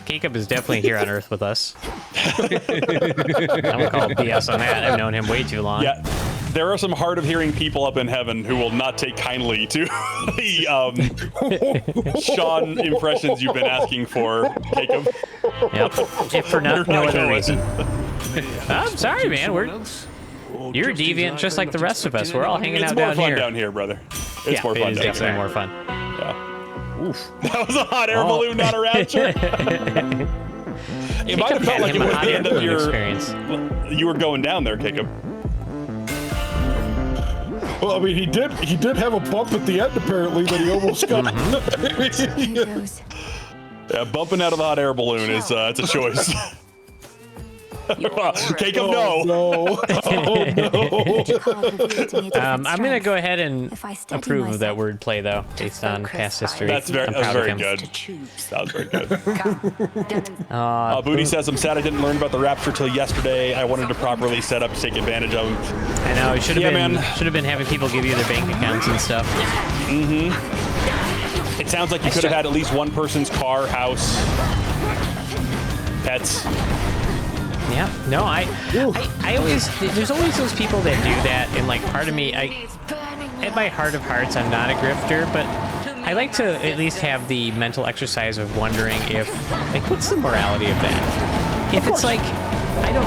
Jacob is definitely here on Earth with us. I'm gonna call BS on that. I've known him way too long. Yeah. There are some hard of hearing people up in heaven who will not take kindly to the Sean impressions you've been asking for, Jacob. Yep. If for no other reason. I'm sorry, man. You're deviant just like the rest of us. We're all hanging out down here. It's more fun down here, brother. It's more fun. It is definitely more fun. Yeah. Oof. That was a hot air balloon, not a rapture. It might have felt like it was the end of your experience. You were going down there, Jacob. Well, I mean, he did have a bump at the end, apparently, that he almost got. Yeah, bumping out of the hot air balloon is it's a choice. Jacob, no. No. I'm gonna go ahead and approve of that wordplay, though, based on past history. That was very good. That was very good. Booty says, "I'm sad I didn't learn about the Rapture till yesterday. I wanted to properly set up to take advantage of them." I know. It should have been having people give you their bank accounts and stuff. It sounds like you could have had at least one person's car, house, pets. Yeah, no, I always, there's always those people that do that, and like part of me, at my heart of hearts, I'm not a grifter, but I like to at least have the mental exercise of wondering if, like, what's the morality of that? If it's like, I don't,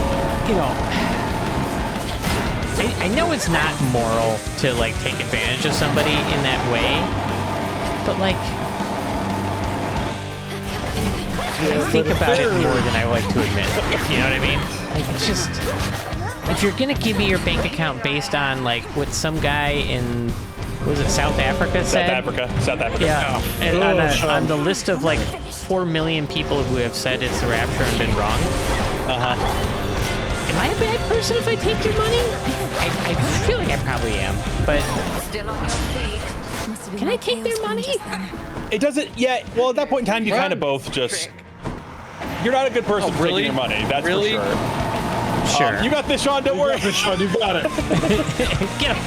I know it's not moral to like take advantage of somebody in that way, but like, I think about it more than I like to admit. You know what I mean? Like, it's just, if you're gonna give me your bank account based on like what some guy in, what was it, South Africa said? South Africa. Yeah. And on the list of like 4 million people who have said it's the Rapture and been wrong. Am I a bad person if I take your money? I feel like I probably am, but can I take their money? It doesn't. Yeah. Well, at that point in time, you kind of both just. You're not a good person for taking your money. That's for sure. Sure. You got this, Sean. Don't worry. Sean, you got it. Get him.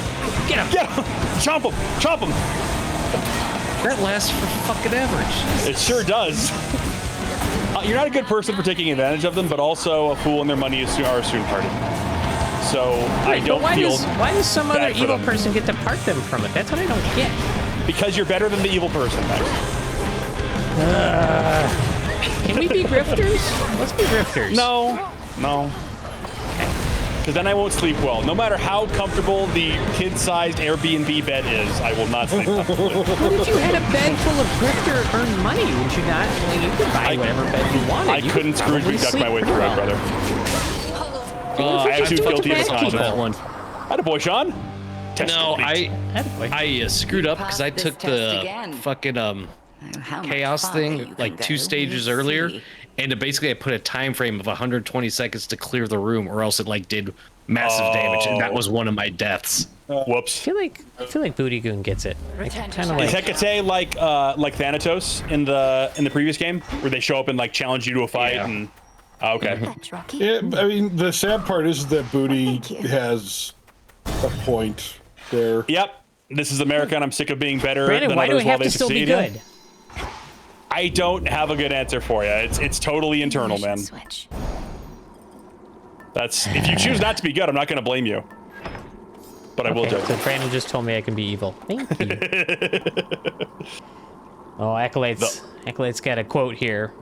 Get him. Get him. Chomp him. Chomp him. That lasts for fucking ever. It sure does. You're not a good person for taking advantage of them, but also a fool and their money are soon parted. So I don't feel. Why does some other bad for evil them. person get to part them from it? That's what I don't get. Because you're better than the evil person, Max. Can we be grifters? Let's be grifters. No. Because then I won't sleep well. No matter how comfortable the kid-sized Airbnb bed is, I will not sleep comfortably. What if you had a bed full of grifter earned money? Would you not? Like, you could buy whatever bed you wanted. I couldn't Scrooge McDuck my way through it, brother. I have two guilty as on that one. Attaboy, Sean. No, I screwed up because I took the fucking chaos thing like 2 stages earlier, and basically I put a time frame of 120 seconds to clear the room, or else it like did massive damage, and that was one of my deaths. Whoops. I feel like Booty Goon gets it. Kind of Is Hecate like Thanatos in the previous game, where they show up and like challenge you to a fight? Yeah. And okay. Yeah, I mean, the sad part is that Booty has a point there. Yep. This is America, and I'm sick of being better Brandon, than why do others we while have they to still be succeed. good? I don't have a good answer for you. It's totally internal, man. That's if you choose not to be good, I'm not going to blame you. But I will judge. So Brandon just told me I can be evil. Thank you. Oh, Acolyte's got a quote here.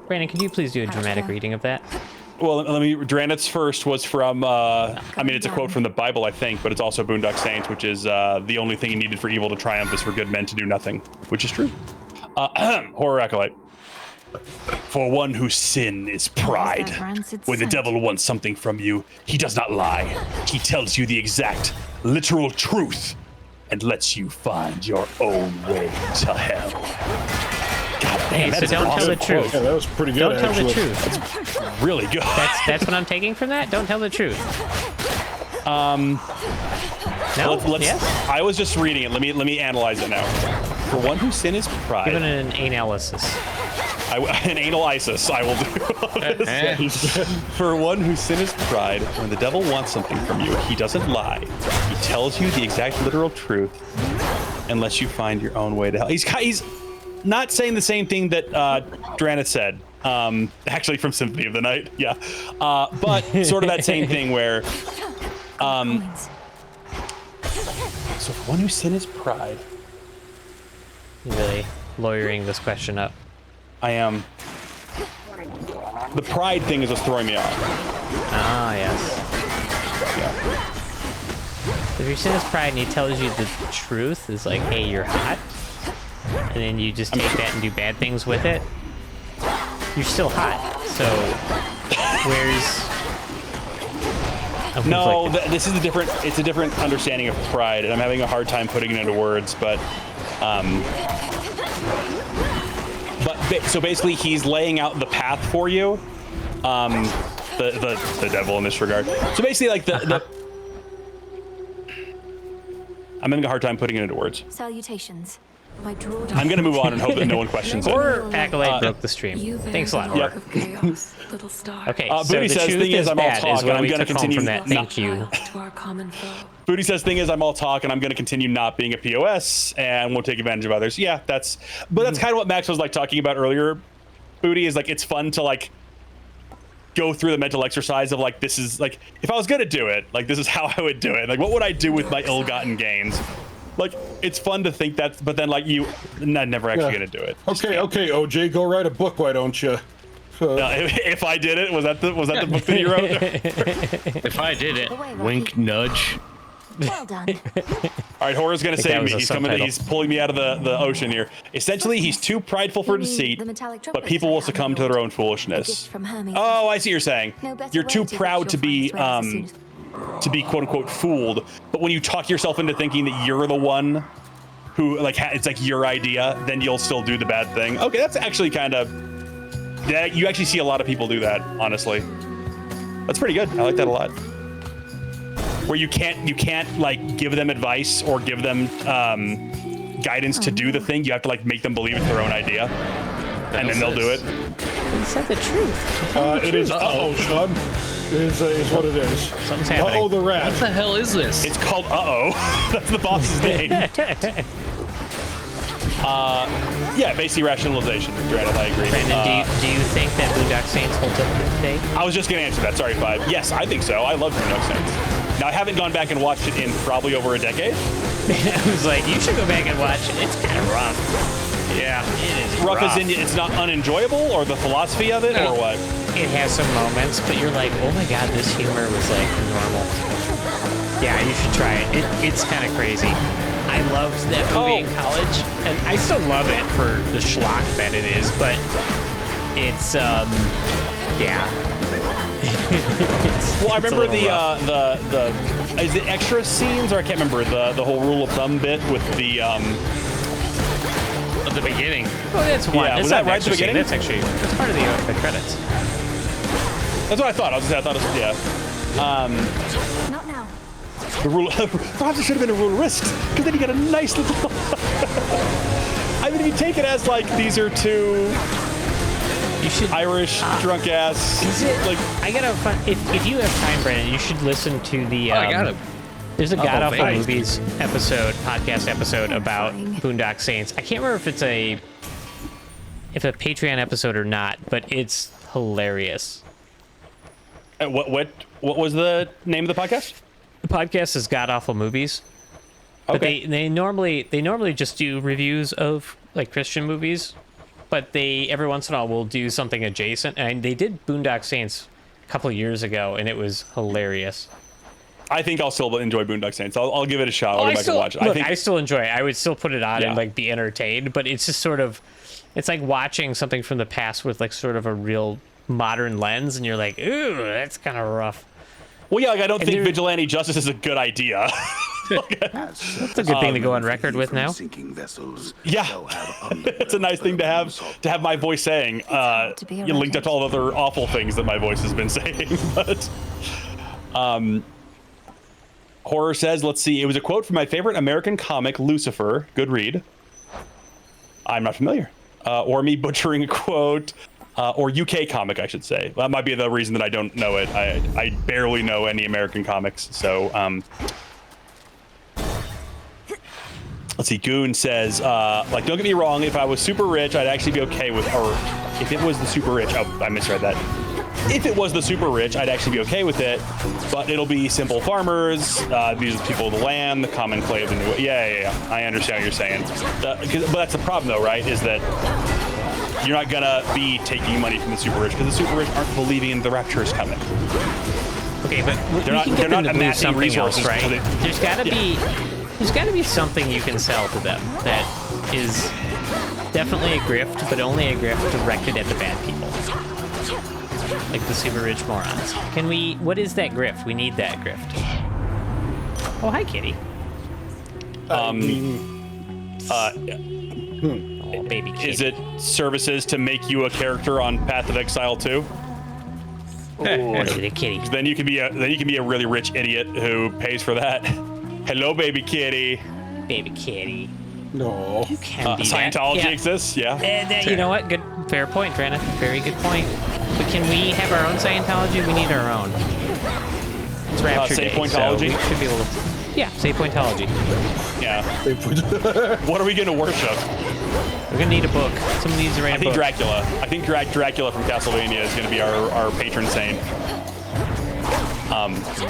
Brandon, could you please do a dramatic reading of that? Well, let me. Draneth's first was from. I mean, it's a quote from the Bible, I think, but it's also Boondock Saints, which is the only thing needed for evil to triumph is for good men to do nothing, which is true. Horror Acolyte. For one whose sin is pride. When the devil wants something from you, he does not lie. He tells you the exact, literal truth and lets you find your own way to hell. God damn, so don't tell the truth. Yeah, that was pretty good. Don't tell actually. the truth. That's really good. That's what I'm taking from that? Don't tell the truth. No? Yes? I was just reading it. Let me analyze it now. For one whose sin is pride. Give it an analysis. An anal ISIS, I will do. For one whose sin is pride, when the devil wants something from you, he doesn't lie. He tells you the exact literal truth and lets you find your own way to hell. He's not saying the same thing that Draneth said. Actually, from Symphony of the Night, yeah. But sort of that same thing where. So for one whose sin is pride. You're really lawyering this question up. I am. The pride thing is what's throwing me off. Ah, yes. Yeah. If your sin is pride and he tells you the truth, is like, hey, you're hot, and then you just take that and do bad things with it, you're still hot. So, where's... No, this is it's a different understanding of pride, and I'm having a hard time putting it into words, but so basically he's laying out the path for you, the devil in this regard. So basically like I'm having a hard time putting it into words. Salutations. I'm gonna move on and hope that no one questions it. Horror Acolyte broke the stream. Thanks a lot, Horror. Okay, so Booty the says truth thing is I'm all bad, talk and I'm gonna continue from that. Thank you. Booty says thing is I'm all talk and I'm gonna continue not being a POS and won't take advantage of others. Yeah, that's kind of what Max was like talking about earlier. Booty is like it's fun to like go through the mental exercise of like this is like if I was gonna do it, like this is how I would do it. Like what would I do with my ill-gotten gains? Like it's fun to think that, but then like I'm never actually gonna do it. Okay, OJ, go write a book, why don't you? If I did it, was that the book that you wrote? If I did it, wink, nudge. Well done. All right, Horror's gonna save me. He's coming. He's pulling me out of the ocean here. Essentially, he's too prideful for deceit, but people will succumb to their own foolishness. Oh, I see what you're saying. You're too proud to be quote unquote fooled. But when you talk yourself into thinking that you're the one who like it's like your idea, then you'll still do the bad thing. Okay, that's actually kind of. Yeah, you actually see a lot of people do that, honestly. That's pretty good. I like that a lot. Where you can't like give them advice or give them guidance to do the thing. You have to like make them believe it's their own idea, and then they'll do it. He said the truth. It is Sean. Is what it is. Something's happening. Uh-oh, the rat. What the hell is this? It's called Uh-oh. That's the boss's name. Yeah, basic rationalization. Granted, I agree. Brandon, do you think that Boondock Saints holds up today? I was just going to answer that. Sorry, Five. Yes, I think so. I love Boondock Saints. Now, I haven't gone back and watched it in probably over a decade. I was like, you should go back and watch it. It's kind of rough. Yeah. It is rough. As in it's not unenjoyable, or the philosophy of it, or what? It has some moments, but you're like, oh my god, this humor was like normal. Yeah, you should try it. It's kind of crazy. I loved that movie in college, and I still love it for the schlock that it is, but it's, yeah. Well, I remember the is it extra scenes, or I can't remember the whole rule of thumb bit with the At the beginning. Oh, that's one. Yeah, that's was that right at the beginning? That's actually part of the credits. That's what I thought. I thought it was, yeah. Not now. The rule. Perhaps it should have been a rule of risks, because then you get a nice little. I mean, if you take it as like these are two. You should Irish drunk ass. Is it like? I gotta find, if you have time, Brandon, you should listen to the. I got it. There's a God Awful Movies podcast episode about Boondock Saints. I can't remember if it's a Patreon episode or not, but it's hilarious. What was the name of the podcast? The podcast is God Awful Movies. But okay. they normally just do reviews of like Christian movies, but they every once in a while will do something adjacent. And they did Boondock Saints a couple of years ago, and it was hilarious. I think I'll still enjoy Boondock Saints. I'll give it a shot. I'll go back and watch it. Look, I still enjoy it. I would still put it on and like be entertained, but it's just sort of, it's like watching something from the past with like sort of a real modern lens, and you're like, ooh, that's kind of rough. Well, yeah, like I don't think vigilante justice is a good idea. That's a good thing to go on record with now. Yeah, it's a nice thing to have my voice saying. You linked up to all the other awful things that my voice has been saying. But Horror says, let's see. It was a quote from my favorite American comic, Lucifer. Good read. I'm not familiar. Or me butchering a quote. Or UK comic, I should say. That might be the reason that I don't know it. I barely know any American comics. So, let's see. Goon says, like, don't get me wrong. If I was super rich, I'd actually be okay with, or if it was the super rich, oh, I misread that. If it was the super rich, I'd actually be okay with it, but it'll be simple farmers. These are the people of the land, the common clay of the new. Yeah. I understand what you're saying. But that's the problem, though, right? Is that you're not gonna be taking money from the super rich because the super rich aren't believing in the Rapture is coming. Okay, but they're not amassing something else, right? There's gotta be something you can sell to them that is definitely a grift, but only a grift directed at the bad people. Like the super rich morons. What is that grift? We need that grift. Oh, hi, kitty. Oh, baby kitty. Is it services to make you a character on Path of Exile 2? Or is it a kitty? Then you can be a really rich idiot who pays for that. Hello, baby kitty. Baby kitty. No. You can be Scientology that. exists, yeah. You know what? Fair point, Brandon. Very good point. But can we have our own Scientology? We need our own. It's Rapture Day, Pointology? so we should be able to... Yeah, say Pointology. Yeah. What are we going to worship? We're going to need a book. Someone needs to write a book. Dracula. I think Dracula from Castlevania is going to be our patron saint.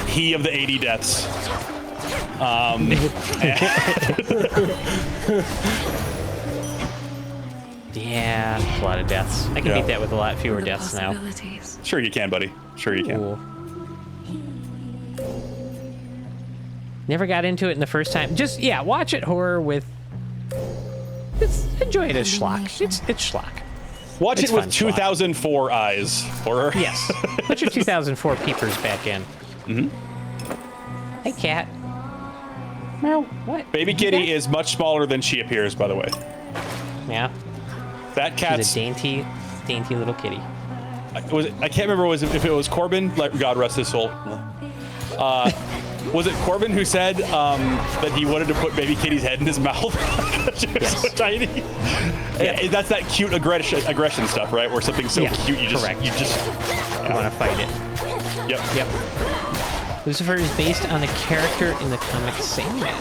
He of the 80 deaths. Yeah, a lot of deaths. I can beat that with a lot fewer deaths now. Sure you can, buddy. Sure you can. Cool. Never got into it in the first time. Just, watch it horror with... enjoy it as schlock. It's schlock. Watch it with 2004 eyes. Horror. Yes. Put your 2004 peepers back in. Mm-hmm. Hey, cat. Meow. What? Baby kitty is much smaller than she appears, by the way. Yeah. That cat's a dainty little kitty. I can't remember if it was Corbin, like God rest his soul. Was it Corbin who said that he wanted to put baby kitty's head in his mouth? She was so tiny. Yeah, that's that cute aggression stuff, right? Where something's so cute, you just want to fight it. Yep. Lucifer is based on a character in the comic Sandman.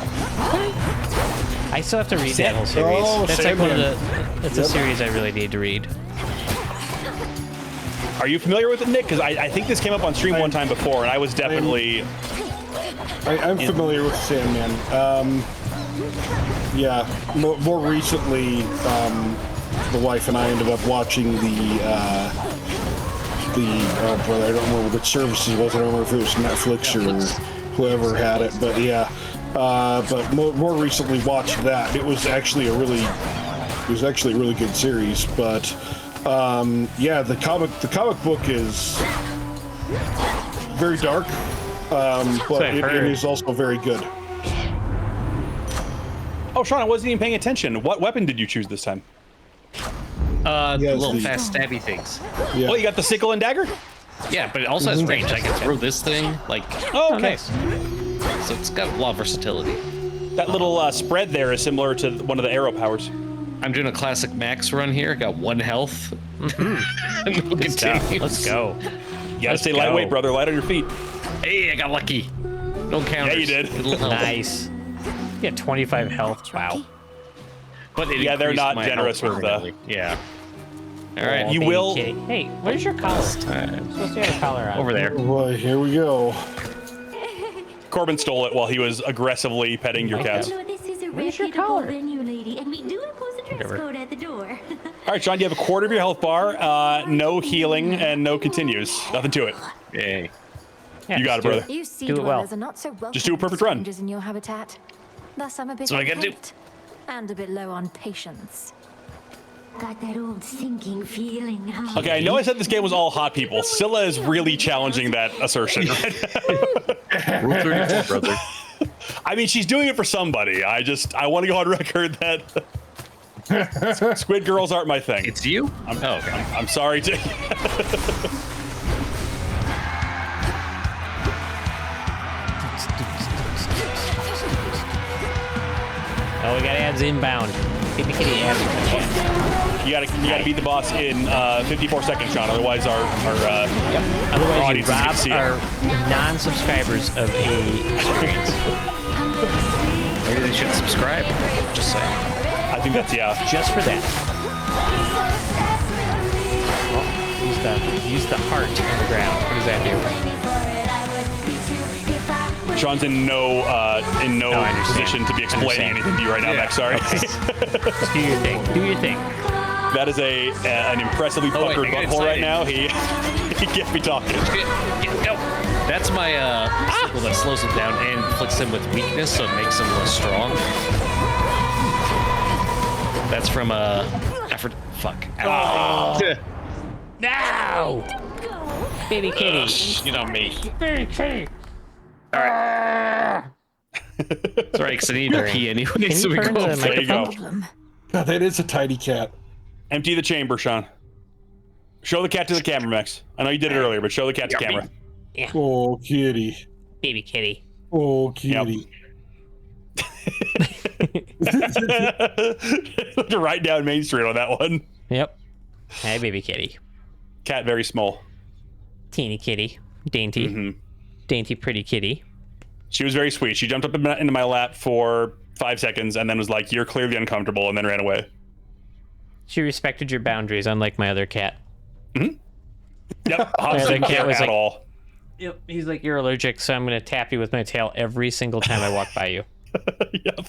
I still have to read that whole series. Oh, That's like one of Sandman. the. That's a series I really need to read. Are you familiar with it, Nick? Because I think this came up on stream one time before, and I was definitely. I'm familiar with Sandman. Yeah, more recently, the wife and I ended up watching oh brother, I don't remember which service it was. I don't remember if it was Netflix or whoever had it, but yeah. But more recently watched that. It was actually a really good series. But yeah, the comic book is very dark, but it is also very good. Oh, Sean, I wasn't even paying attention. What weapon did you choose this time? Little fast stabby things. Yeah. Well, you got the sickle and dagger? Yeah, but it also has range. I can throw this thing, like... Oh, okay. Nice. So it's got a lot of versatility. That little spread there is similar to one of the arrow powers. I'm doing a classic max run here. Got 1 health. Good stuff. Let's go. You gotta stay lightweight, brother. Light on your feet. Hey, I got lucky. No counters. Yeah, you did. Nice. You got 25 health. Wow. But yeah, they're not generous with the. Yeah. All right. Oh, You will. Kitty. Hey, where's your collar? You're supposed to have a collar on. Over there. Oh boy, here we go. Corbin stole it while he was aggressively petting your cats. No, this is a Where's your reputable collar? venue, lady, and we do impose a dress code at the door. All right, Sean, you have a quarter of your health bar, no healing, and no continues. Nothing to it. Yay. Yeah, You got it, brother. You sea Do it well. dwellers are not so welcome Just do a to perfect run. strangers in your habitat. Thus, I'm a bit That's what I gotta do. unkept and a bit low on patience. Got that old sinking feeling, huh? Okay, I know I said this game was all hot people. Scylla is really challenging that assertion. Rule 34, brother. I mean, she's doing it for somebody. I want to go on record that squid girls aren't my thing. It's you? Okay. I'm sorry to. Oh, we got ads inbound. Kitty kitty ads. You gotta beat the boss in 54 seconds, Sean. Otherwise, our Otherwise, audience you is gonna rob see it. our non-subscribers of a experience. Maybe they should subscribe. Just saying. I think that's Just for that. Well, use the heart on the ground. What does that do? Sean's in no I understand. position to be explaining anything to you right now, Max. Sorry. Just do your thing. Do your thing. That is an impressively Oh, wait, puckered I get butthole right excited. now. He can't be talking. Go. That's my sickle that slows him down and inflicts him with weakness, so it makes him less strong. That's from effort. Fuck. Oh. No! Baby kitty. You know me. Baby kitty. Sorry, because I need to pee anyway, Can so you we turn go. the There you go. Problem. God, that is a tiny cat. Empty the chamber, Sean. Show the cat to the camera, Max. I know you did it earlier, but show the cat to camera. Oh, kitty. Baby kitty. Oh, kitty. Right down Main Street on that one. Yep. Hey, baby kitty. Cat very small. Teeny kitty. Dainty. Dainty, pretty kitty. She was very sweet. She jumped up into my lap for 5 seconds and then was like, "You're clearly uncomfortable," and then ran away. She respected your boundaries, unlike my other cat. Yep. Hobbs other didn't cat care was at like- all. Yep. He's like, you're allergic, so I'm going to tap you with my tail every single time I walk by you. Yep.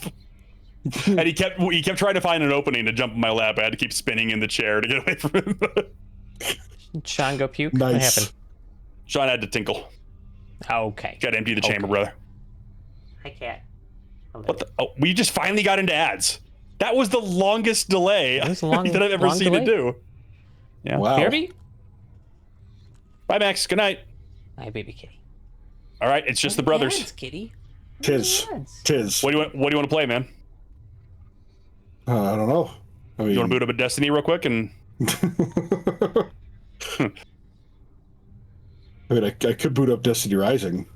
And he kept trying to find an opening to jump in my lap. I had to keep spinning in the chair to get away from him. Sean, go puke? Nice. What happened? Sean had to tinkle. Okay. Got to empty the chamber, brother. Hi, cat. What the? Oh, we just finally got into ads. That was the longest delay was a long- that I've ever long seen delay. it do. Yeah. Wow. Kirby? Bye, Max. Good night. Hi, baby kitty. All right, it's just the brothers. Yes, kitty. Tis. Tis. What do you want to play, man? I don't know. I mean, You want to boot up a Destiny real quick and I could boot up Destiny Rising.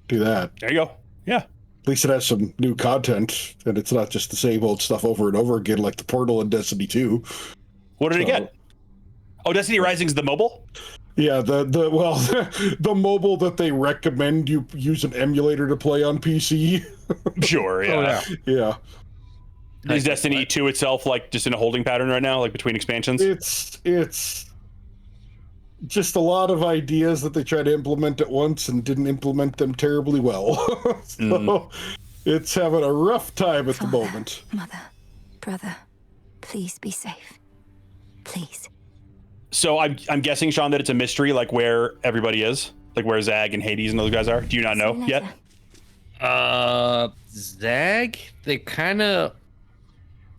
Do that. there you go. Yeah. At least it has some new content, and it's not just the same old stuff over and over again like the Portal in Destiny 2. What did it get? Oh, Destiny Rising's the mobile? Yeah, the mobile that they recommend you use an emulator to play on PC. Sure, yeah. Yeah. Is Destiny 2 itself like just in a holding pattern right now, like between expansions? It's just a lot of ideas that they try to implement at once and didn't implement them terribly well. So it's having a rough time at the moment. Mother, brother, please be safe. Please. So I'm guessing, Sean, that it's a mystery, like where everybody is, like where Zag and Hades and those guys are. Do you not know yet? Zag, they kind of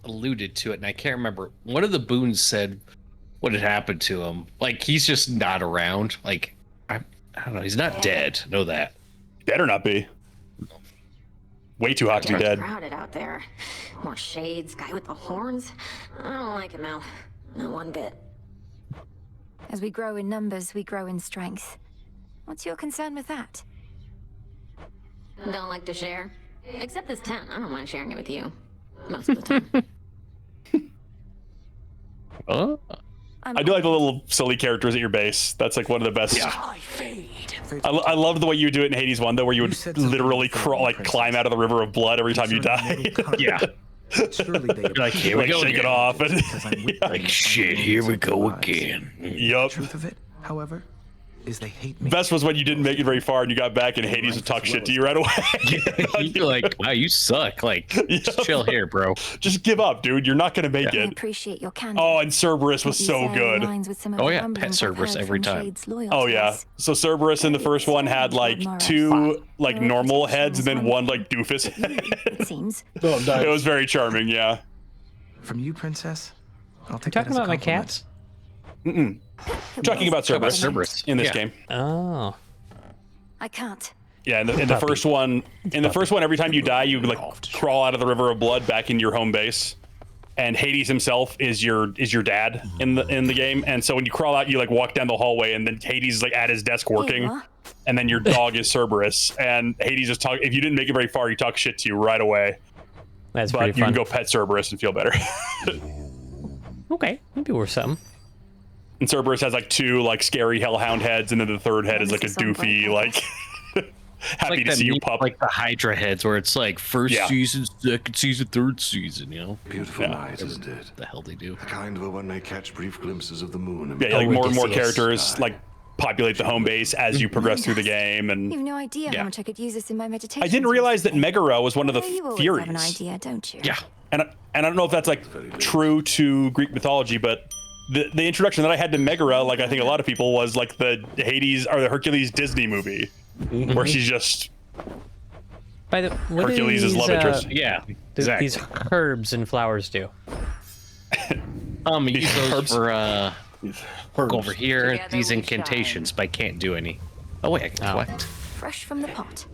alluded to it, and I can't remember. One of the boons said what had happened to him. Like, he's just not around. Like, I don't know. He's not dead. Know that. Better not be. Way too hot to be dead. Crowded out there. More shades, guy with the horns. I don't like him, Al. Not one bit. As we grow in numbers, we grow in strength. What's your concern with that? Don't like to share. Except this tent. I don't mind sharing it with you. Most of the time. I do like the little silly characters at your base. That's like one of the best. Yeah. I loved the way you do it in Hades 1, though, where you would literally climb out of the river of blood every time you die. Yeah. Like, here we go, shake it off. And, like, shit, here we go again. Yup. Truth of it, however, is they hate me. Best was when you didn't make it very far and you got back and Hades would talk shit to you right away. You're like, wow, you suck. Like, just chill here, bro. Just give up, dude. You're not gonna make I it. appreciate your candor. Oh, and Cerberus was so good. Oh yeah, pet Cerberus every time. Oh yeah. So Cerberus in the first one had like 2 like normal heads and then 1 like doofus head. It seems. It was very charming, yeah. From you, princess. I'll take talking about my cats? I'm talking about Cerberus in this game. Oh. I can't. Yeah, in the first one, every time you die, you like crawl out of the river of blood back into your home base, and Hades himself is your dad in the game. And so when you crawl out, you like walk down the hallway, and then Hades is like at his desk working, and then your dog is Cerberus, and Hades is talking. If you didn't make it very far, he talks shit to you right away. That's but pretty you fun. can go pet Cerberus and feel better. Okay, maybe worth something. And Cerberus has like 2 like scary hellhound heads, and then the third head is like a doofy like happy like to see you, pup. Like the Hydra heads, where it's like first season, second season, third season. You know, Beautiful night, isn't it? the hell they do. The kind of a when they catch brief glimpses of the moon. And Yeah, like more and more characters like populate the home base as you progress through the game, and You've no idea how much I could use this in my meditation. I didn't realize that Megara was one of the You always Furies. have an idea, don't you? Yeah, and I don't know if that's like true to Greek mythology, but the introduction that I had to Megara, like I think a lot of people, was like the Hades or the Hercules Disney movie, where she's just By the what Hercules' is love interest. Yeah, exactly. These herbs and flowers do. Use those for Herbs. go over here. Together These we incantations, but I can't do any. Oh wait, I can collect, Fresh from the pot.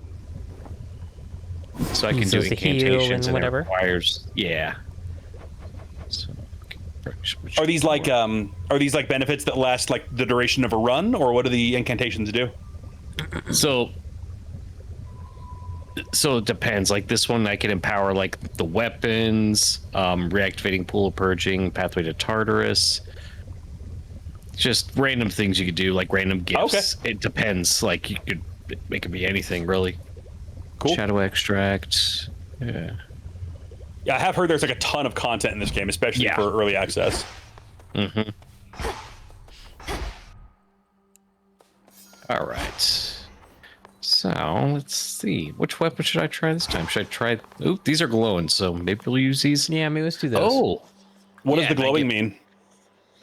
so I can Use do those to heal incantations and whatever? It requires, yeah. So, Are these like benefits that last like the duration of a run, or what do the incantations do? So it depends. Like this one, I can empower like the weapons, reactivating pool of purging, pathway to Tartarus. Just random things you could do, like random gifts. Okay. It depends. Like it could be anything really. Cool. Shadow extract. Yeah. Yeah, I have heard there's like a ton of content in this game, especially for early access. Mm-hmm. All right. So let's see. Which weapon should I try this time? Should I try? Ooh, these are glowing, so maybe we'll use these. Yeah, maybe let's do those. Oh, What does Yeah, the glowing mean?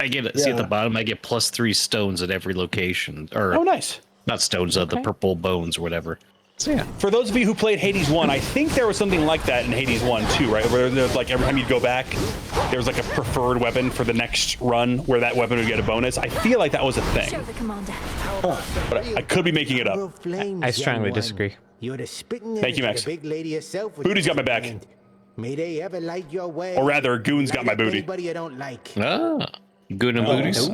I get see at the bottom. I get +3 stones at every location, or Oh, nice. not stones, the purple bones or whatever. So yeah. For those of you who played Hades 1, I think there was something like that in Hades 1 too, right? Where there's like every time you'd go back, there was like a preferred weapon for the next run where that weapon would get a bonus. I feel like that was a Show thing, the commander. but I could be making it up. I strongly disagree. You're the spitting Thank you, image Max. of the big lady herself with Booty's got my back. hand. May they ever light your way. Or rather, Goon's got my booty. Anybody you don't like. Ah, good and booties.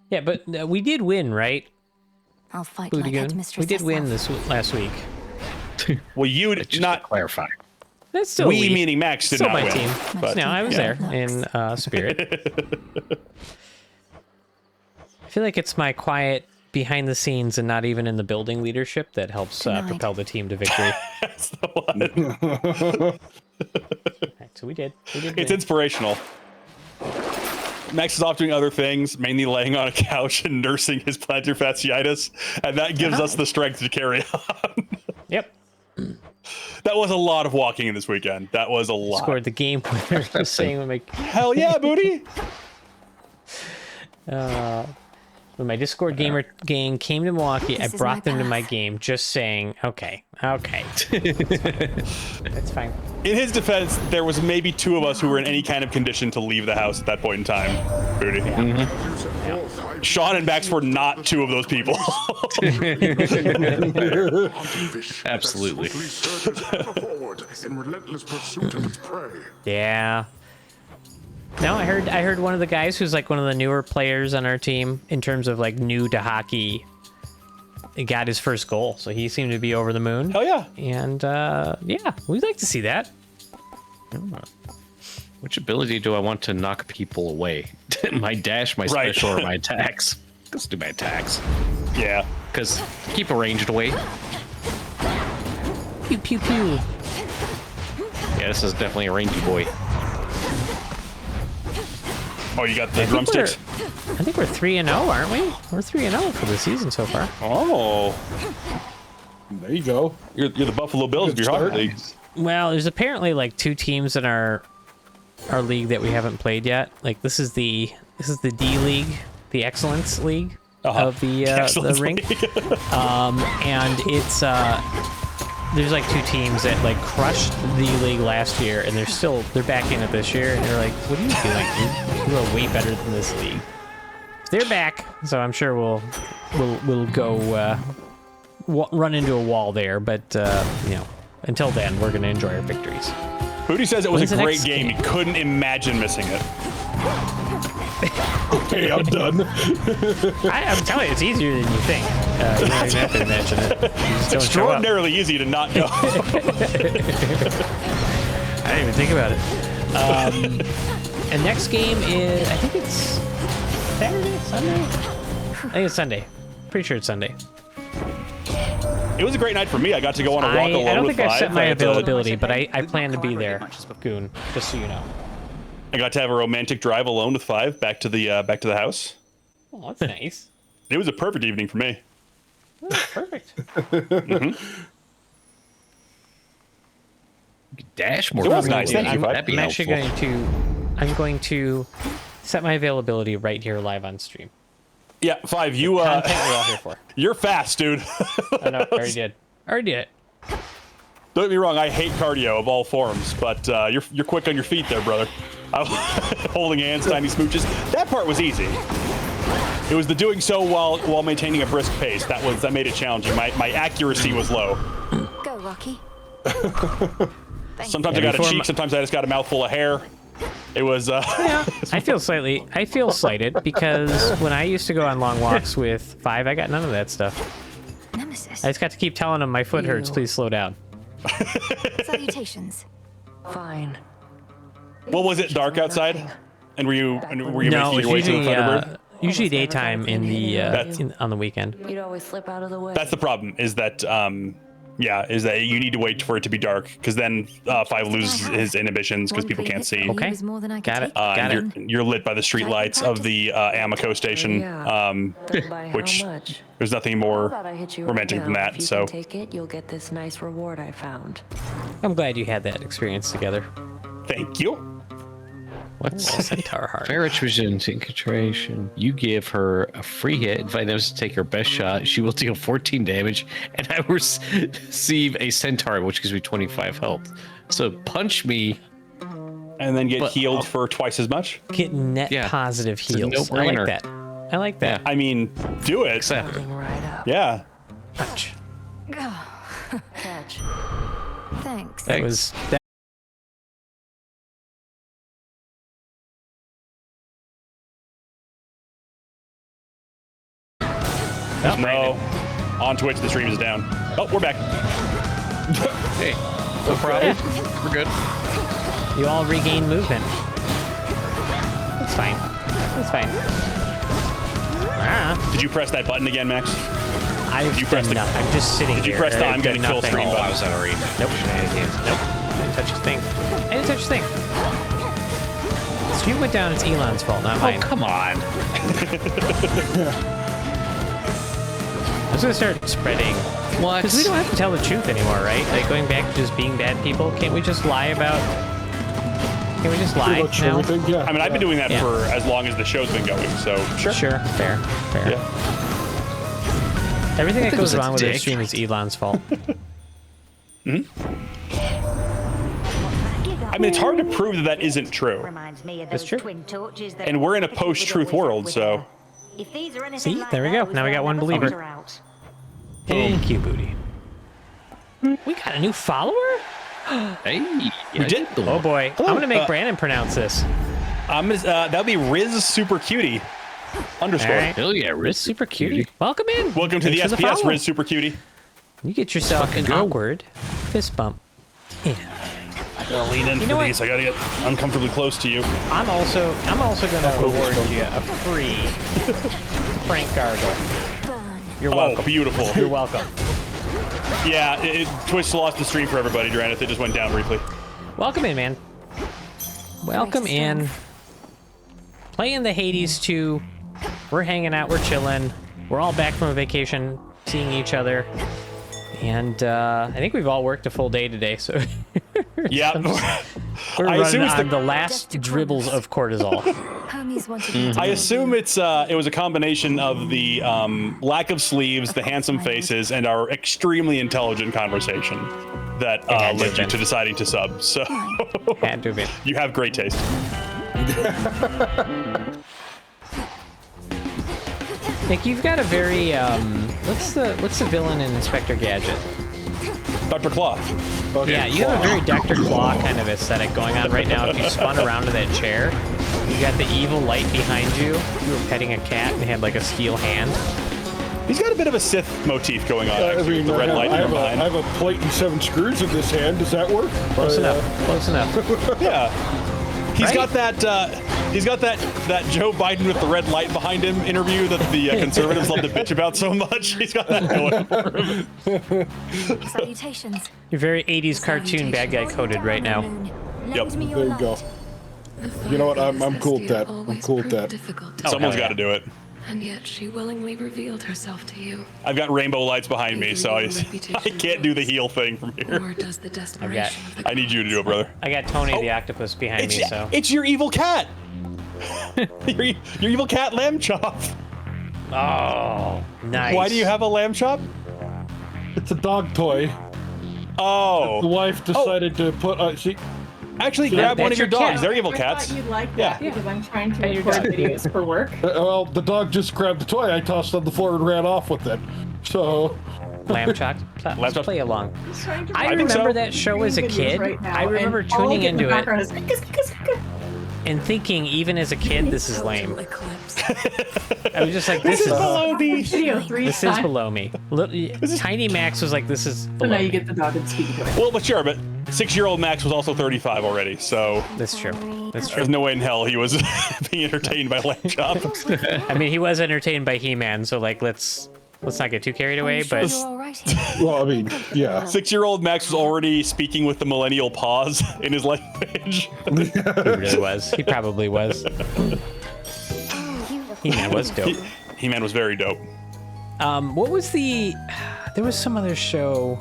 Yeah, but we did win, right? I'll fight Booty like Goon. headmistress We did win herself. this last week. Well, you Just to not clarify. That's still we, meaning Max, did still not my win. team. But No, I was yeah. there in spirit. I feel like it's my quiet behind the scenes and not even in the building leadership that helps propel the team to victory. That's the one. Right, so we did. It's win. inspirational. Max is off doing other things, mainly laying on a couch and nursing his plantar fasciitis, and that gives us the strength to carry on. Yep. That was a lot of walking in this weekend. That was a lot. Scored the game winner. Just saying when my hell yeah, booty. When my Discord gamer gang came to Milwaukee, I brought them to my game, just saying, okay. That's fine. In his defense, there was maybe 2 of us who were in any kind of condition to leave the house at that point in time. Booty. Yeah. Sean and Max were not 2 of those people. Absolutely. Yeah. No, I heard one of the guys who's like one of the newer players on our team in terms of like new to hockey. He got his first goal, so he seemed to be over the moon. Hell yeah! And yeah, we'd like to see that. Which ability do I want to knock people away? My dash, my special, or my attacks? Let's do my attacks. Yeah, because keep a ranged away. Pew pew pew. Yeah, this is definitely a rangy boy. Oh, you got the drumsticks? I think we're 3-0, aren't we? We're 3-0 for the season so far. Oh. There you go. You're the Buffalo Bills of your hockey league. Well, there's apparently like 2 teams in our league that we haven't played yet. Like this is the D League, the Excellence League of the rink. And it's there's like 2 teams that like crushed the league last year, and they're back in it this year, and they're like, what are you doing? You are way better than this league. They're back, so I'm sure we'll go run into a wall there, but you know, until then, we're gonna enjoy our victories. Booty says it was a great game. He couldn't imagine missing it. Okay, I'm done. I'm telling you, it's easier than you think. You don't even have to imagine it. It's extraordinarily easy to not go. I didn't even think about it. And next game is, I think it's Saturday, Sunday? I think it's Sunday. Pretty sure it's Sunday. It was a great night for me. I got to go on a walk alone. I don't with think I've set my Five. availability, but I plan to be there, Goon, just so you know. I got to have a romantic drive alone with 5 back to the house. Oh, that's nice. It was a perfect evening for me. Oh, perfect. Dash more. It was nice. Thank you. I'm actually going to set my availability right here live on stream. Yeah, 5. You content we're all here for. You're fast, dude. I know. Already did it. Don't get me wrong. I hate cardio of all forms, but you're quick on your feet there, brother. Holding hands, tiny smooches. That part was easy. It was the doing so while maintaining a brisk pace that made it challenging. My accuracy was low. Go, Rocky. Sometimes I got a cheek. Sometimes I just got a mouthful of hair. It was. Yeah, I feel slighted because when I used to go on long walks with 5, I got none of that stuff. Nemesis. I just got to keep telling him my foot hurts. Please slow down. Salutations. Fine. What was it? Dark outside? And were you No, making your way to the Thunderbird? Usually daytime in the on the weekend. You'd always slip out of the way. That's the problem. Is that you need to wait for it to be dark, because then 5 loses his inhibitions because people can't see. Okay, got it. Got it. You're lit by the street lights of the Amoco station, which there's nothing more romantic than that. So take it, you'll get this nice reward I found. I'm glad you had that experience together. Thank you. What's Centaur Heart? Ferret's vision concentration. You give her a free hit. If I notice to take her best shot, she will deal 14 damage, and I receive a Centaur, which gives me 25 health. So punch me, and then get healed for twice as much. Get net positive heals. I like that. I like that. I mean, do it. Exactly. Right up. Yeah. Punch. Catch. Thanks. That was. No. On Twitch, the stream is down. Oh, we're back. Hey, no problem. We're good. You all regain movement. That's fine. That's fine. Did you press that button again, Max? I've done nothing. I'm just sitting here. Did you press the I'm gonna kill nothing. screen Oh, I button? was already. Nope. Nope. I didn't touch a thing. I didn't touch a thing. The stream went down. It's Elon's fault, not mine. Oh, come on. I was gonna start spreading. What? Because we don't have to tell the truth anymore, right? Like going back to just being bad people. Can't we just lie about? Can we just lie Pretty much now? everything, yeah. I mean, I've been doing that Yeah. for as long as the show's been going, so sure. Sure. Fair. Yeah. Everything that think it goes was a wrong with the dick. stream is Elon's fault. I mean, it's hard to prove that that isn't true. That's true. And we're in a post-truth world, so. See, there we go. Now we got one believer. Thank you, Booty. We got a new follower? Hey, We did. Oh boy. I'm gonna make Brandon pronounce this. That'll be Riz Super Cutie underscore. All right. Hell yeah, Riz Super cutie. Welcome in. Welcome to the Thanks for SPS, follow. Riz Super Cutie. You get yourself an awkward fist bump. Yeah. I gotta lean in know for what? these. I gotta get uncomfortably close to you. I'm also gonna reward you a free prank gargle. You're welcome. Oh, beautiful. You're welcome. Yeah, Twitch lost the stream for everybody, Durant. It just went down briefly. Welcome in, man. Welcome in. Playing the Hades 2. We're hanging out. We're chilling. We're all back from a vacation, seeing each other. And I think we've all worked a full day today, so Yeah. we're I assume running it's on the last dribbles of cortisol. Hermes wanted me to I assume it was a combination of the lack of sleeves, the handsome faces, and our extremely intelligent conversation that had to led have you been. to deciding to sub. So Had to have been. you have great taste. Nick, you've got a very what's the villain in Inspector Gadget? Dr. Claw. Okay. Yeah, you have a very Dr. Claw kind of aesthetic going on right now. If you spun around to that chair, you got the evil light behind you. You were petting a cat and had like a steel hand. He's got a bit of a Sith motif going on, actually, with the red light I in have, behind. I have a plate and 7 screws in this hand. Does that work? Close enough. Close enough. Yeah. He's Right? got that Joe Biden with the red light behind him interview that the conservatives love to bitch about so much. He's got that going for him. Salutations. You're very 80s cartoon bad guy coded right now. Yep. Lend me your There you light. go. You know what? I'm cool with that. I'm cool with that. Someone's hell got to do it. And yet she willingly revealed herself to you. I've got rainbow lights behind me, so I can't do the heel thing from here. Or does the desperation of the I need you to do it, brother. I got Tony the octopus behind me, so. It's your evil cat. your evil cat, Lamb Chop. Oh, nice. Why do you have a Lamb Chop? It's a dog toy. Oh. The wife decided to put. Actually, grab one of that's your your cat. dogs. They're evil cats. You'd like Yeah. that because I'm trying to Hey, your record dog. videos for work. Well, the dog just grabbed the toy I tossed on the floor and ran off with it. So. Lamb chop. Let's chop. play along. Trying to I think remember so. that show as a videos kid. right now, I remember and all I tuning get in the into it background is, and thinking, even as a kid, this is lame. eclipse. I was just like, this is below me. video 3 this is times. below me. Tiny Max was like, this is So below now you me. get the dog and speak to it. Well, but sure, but 6-year-old Max was also 35 already, so That's true. That's true. there's no way in hell he was being entertained by Lamb Chop. I mean, he was entertained by He-Man, so like, let's not get too carried away. Sure But you're all right here. Well, I mean, yeah. 6-year-old Max was already speaking with the millennial pause in his language. he really was. He probably was. He-Man was dope. He-Man was very dope. What was the? There was some other show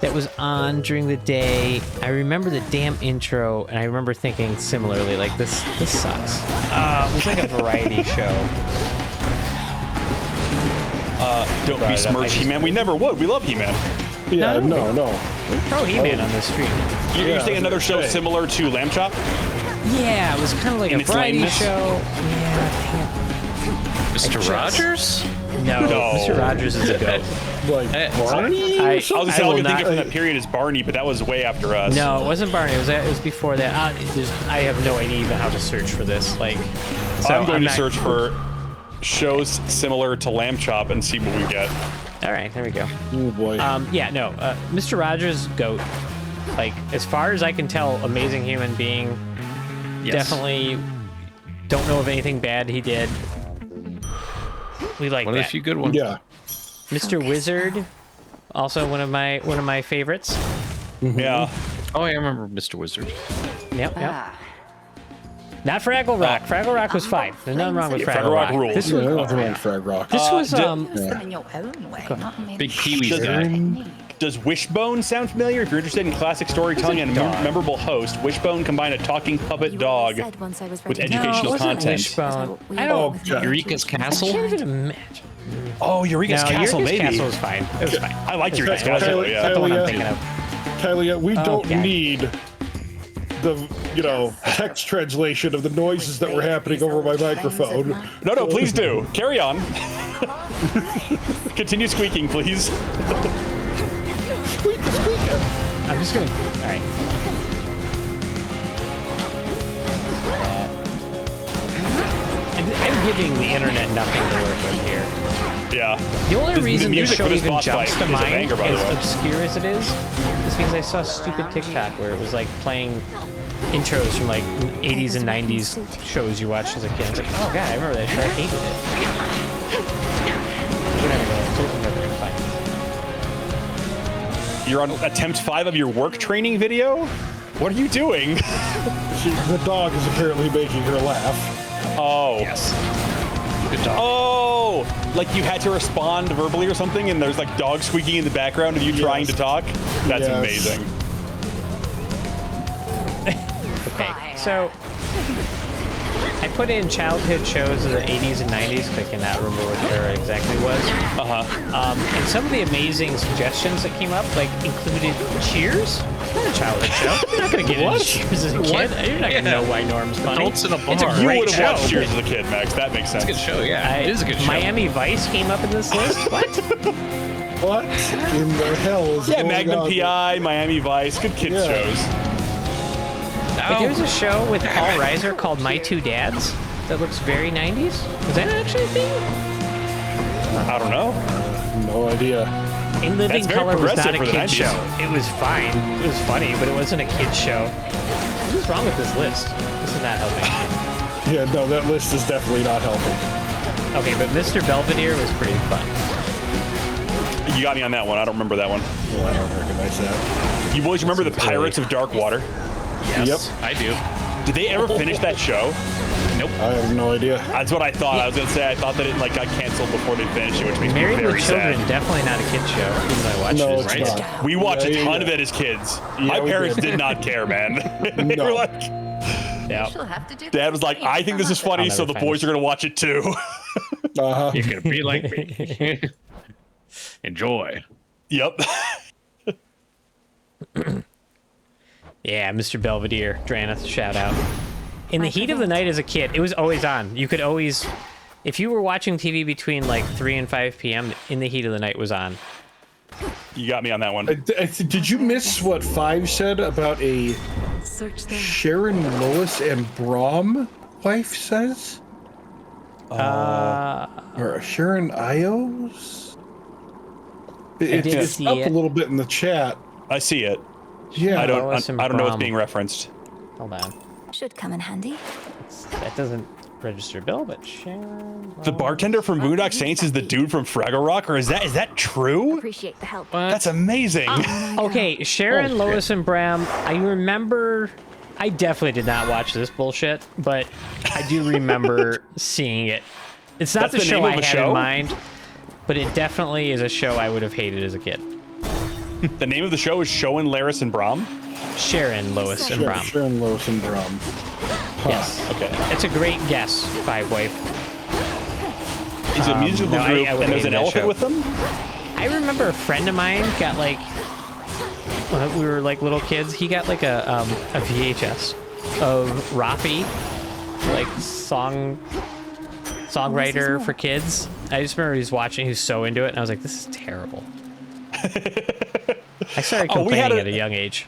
that was on during the day. I remember the damn intro, and I remember thinking similarly, like this sucks. It was like a variety show. Don't Brought it up, I besmirch just- He-Man. We never would. We love He-Man. Yeah, no. Throw He-Man on the stream. You're saying another show similar to Lamb Chop? Yeah, it was kind of like In a its variety lameness? show. Yeah. Mr. Rogers? No, No. Mr. Rogers is a goat. Like, Barney? I I was gonna say, all I will can think of not- from that period is Barney, but that was way after us. No, it wasn't Barney. It was before that. I have no idea even how to search for this. Like, so I'm going to not- search for shows similar to Lamb Chop and see what we get. All right, there we go. Oh boy. Yeah, no, Mr. Rogers, goat. Like, as far as I can tell, amazing human being. Yes. Definitely don't know of anything bad he did. We like One that. of the few good ones. Yeah. Mr. Wizard, also one of my favorites. Yeah. Oh, I remember Mr. Wizard. Yep. Not Fraggle Rock. Fraggle Rock was fine. There's nothing wrong with Fraggle Rock. rules. This was nothing wrong with Frag Rock. This was In your own way, not maybe Big Pee-wee's guy. Does Wishbone sound familiar? If you're interested in classic storytelling and a memorable host, Wishbone combined a talking puppet dog with educational content. Wishbone. I Oh, don't. God. Eureka's I Castle? can't even imagine. Oh, Eureka's No, Castle, Eureka's maybe. Castle was fine. It was fine. I like Eureka's It was Castle, fine. yeah. That's the one I'm Talia. thinking of. Talia, we don't God. need the, text translation of the noises that were happening over my microphone. No, please do. Carry on. Continue squeaking, please. I'm just gonna. All right. I'm giving the internet nothing to work with here. Yeah. The only The reason this music show for this even boss jumps fight to is a mind, banger, by the way. as obscure as it is because I saw a stupid TikTok where it was like playing intros from like 80s and 90s shows you watched as a kid. I was like, oh god, I remember that show. I hated it. You're on attempt 5 of your work training video? What are you doing? The dog is apparently making her laugh. Oh. Yes. Good dog. Oh, like you had to respond verbally or something, and there's like dog squeaking in the background of you trying to talk? That's Yes. amazing. Okay, so I put in childhood shows of the 80s and 90s because I cannot remember what era exactly was. And some of the amazing suggestions that came up, like, included Cheers. Not a childhood show. You're not going to get into Cheers as a kid. You're not going to know why Norm's funny. Adults in a bar. It's a You great would have show. watched Cheers as a kid, Max. That makes sense. It's a good show, yeah. It is a good show. Miami Vice came up in this list. What? What in the hell is Yeah, going Magnum on? PI, Miami Vice, good kids Yeah. shows. But there's a show with Paul Reiser called My Two Dads that looks very 90s. Is that actually a thing? I don't know. No idea. In Living That's very Color was not a progressive for the kid 90s. show. It was fine. It was funny, but it wasn't a kid show. What is wrong with this list? This is not helping. Yeah, no, that list is definitely not helping. Okay, but Mr. Belvedere was pretty fun. You got me on that one. I don't remember that one. Well, I don't recognize that. You boys remember the Pirates of Dark Water? Yes, I do. Did they ever finish that show? Nope. I have no idea. That's what I thought. I was gonna say I thought that it like got canceled before they finished it, which makes Married me very with Children, sad. definitely not a kid show. Even though I watched No, it it's as not. kids. We watched Yeah, a ton yeah. of it as kids. Yeah, My we parents did. did not care, man. They No. were like, Yeah. She'll have to do Dad was like, I think this is funny, I'll so never the find boys it. are gonna watch it too. Uh-huh. You're going to be like me. Enjoy. Yep. Yeah, Mr. Belvedere, Drana, shout out. In the heat of the night as a kid, it was always on. You could always, if you were watching TV between like 3 and 5 p.m., In the Heat of the Night was on. You got me on that one. Did you miss what Five said about a Search there. Sharon Lois and Brom wife says? Or a Sharon Ios? It's see up it. a little bit in the chat. I see it. Yeah. I Lois don't and I don't know what's Brom. being referenced. Hold on. Should come in handy. That doesn't register bill, but Sharon. The bartender from Boondock Saints is the dude from Fraggle Rock, or is that true? Appreciate the help. That's amazing. Okay, Sharon, Oh, Lois, and Bram. I remember. I definitely did not watch this bullshit, but I do remember seeing it. It's not That's the the show name of I a had show? in mind, but it definitely is a show I would have hated as a kid. The name of the show is Showin' Laris and Brom. Sharon, Lois, and Bram. Sharon Lois and Brom. Yes. Okay. It's a great guess, Five Wife. It's a musical no, group, I would and there's hate an that elephant show. with them. I remember a friend of mine got like, when we were like little kids, he got like a VHS of Rafi, like songwriter for kids. I just remember he was watching, he was so into it, and I was like, this is terrible. I started complaining at a young age.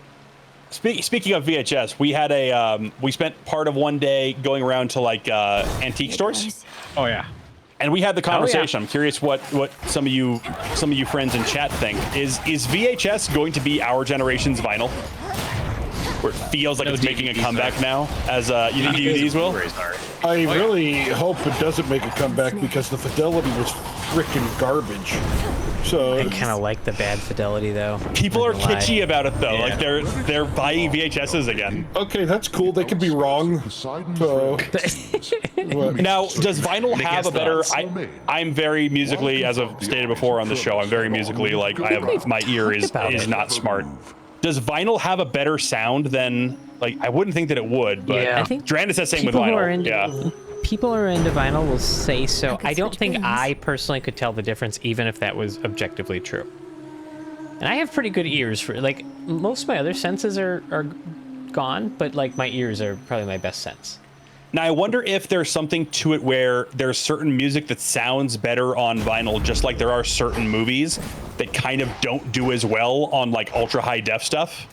Speaking of VHS, we had we spent part of one day going around to like antique stores. Oh, yeah. And we had the conversation. I'm curious what some of you friends in chat think. Is VHS going to be our generation's vinyl? where it feels like it's making a comeback now. As you think DVDs will? I really hope it doesn't make a comeback because the fidelity was freaking garbage. So I kind of like the bad fidelity though. People are kitschy about it though. Yeah. Like they're buying VHSs again. Okay, that's cool. They could be wrong. So now, does vinyl have a better? I'm very musically, as I've stated before on the show. I'm very musically like my ear is not smart. Does vinyl have a better sound than like? I wouldn't think that it would, but I think Drandis says same with vinyl. People who are into vinyl will say so. I don't think I personally could tell the difference, even if that was objectively true. And I have pretty good ears for like most of my other senses are gone, but like my ears are probably my best sense. Now I wonder if there's something to it where there's certain music that sounds better on vinyl, just like there are certain movies that kind of don't do as well on like ultra high def stuff.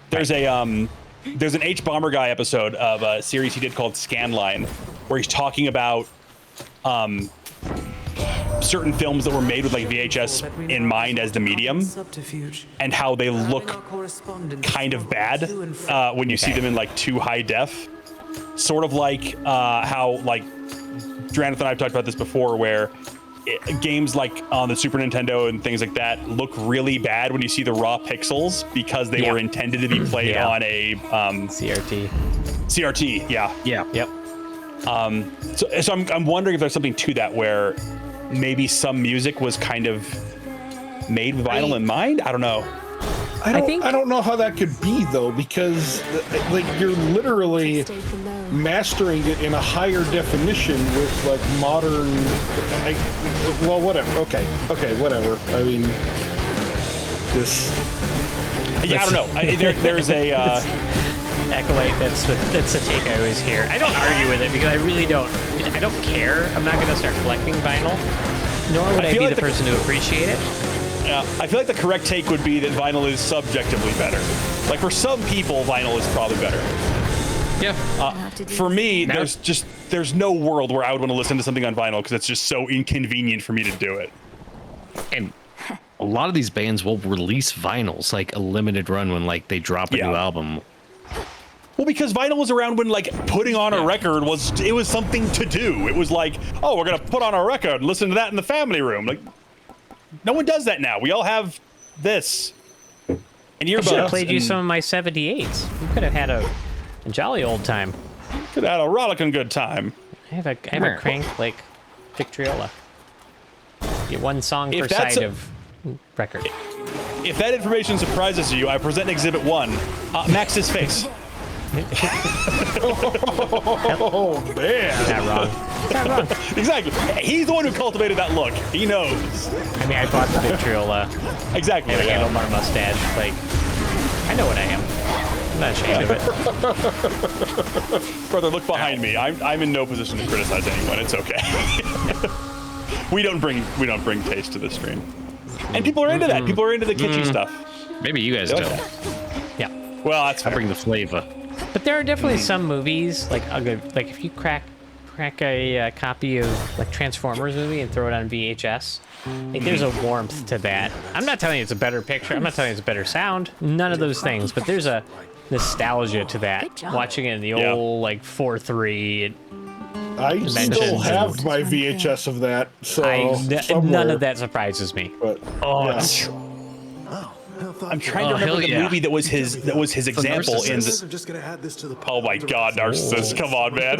There's an H Bomber Guy episode of a series he did called Scanline, where he's talking about certain films that were made with like VHS in mind as the medium, and how they look kind of bad when you see them in like too high def. Sort of like how like Drandith and I have talked about this before, where games like on the Super Nintendo and things like that look really bad when you see the raw pixels because they were intended to be played on a CRT. CRT, yeah. Yep. So I'm wondering if there's something to that where maybe some music was kind of made with vinyl in mind. I don't know. I don't know how that could be though, because like you're literally mastering it in a higher definition with like modern. Well, whatever. Okay, whatever. I mean, this. Yeah, I don't know. There's a Acolyte. That's a take I always hear. I don't argue with it because I really don't. I don't care. I'm not gonna start collecting vinyl. Nor would I be the person to appreciate it. Yeah, I feel like the correct take would be that vinyl is subjectively better. Like for some people, vinyl is probably better. Yeah. For me, there's no world where I would want to listen to something on vinyl because it's just so inconvenient for me to do it. And a lot of these bands will release vinyls like a limited run when like they drop a new album. Well, because vinyl was around when like putting on a record was something to do. It was like, oh, we're gonna put on a record and listen to that in the family room. Like, no one does that now. We all have this. And earbuds. I should have played you some of my 78s. You could have had a jolly old time. Could have had a rollicking good time. I have a crank like Victrola. Get one song per side of record. If that information surprises you, I present Exhibit 1. Max's face. Oh man! Not wrong. Exactly. He's the one who cultivated that look. He knows. I mean, I bought the Victrola. Exactly. I have a handlebar mustache. Like, I know what I am. I'm not ashamed of it. Brother, look behind me. I'm in no position to criticize anyone. It's okay. we don't bring taste to the stream. And people are into that. People are into the kitschy stuff. Maybe you guys don't. Yeah. Well, that's fair. I bring the flavor. But there are definitely some movies like if you crack a copy of like Transformers movie and throw it on VHS, like there's a warmth to that. I'm not telling you it's a better picture. I'm not telling you it's a better sound. None of those things. But there's a nostalgia to that. Watching it in the old like 4:3. I still have my VHS of that. So none of that surprises me. But, I'm trying to remember the movie that was his example in the. Oh my God, Narcissus! Come on, man!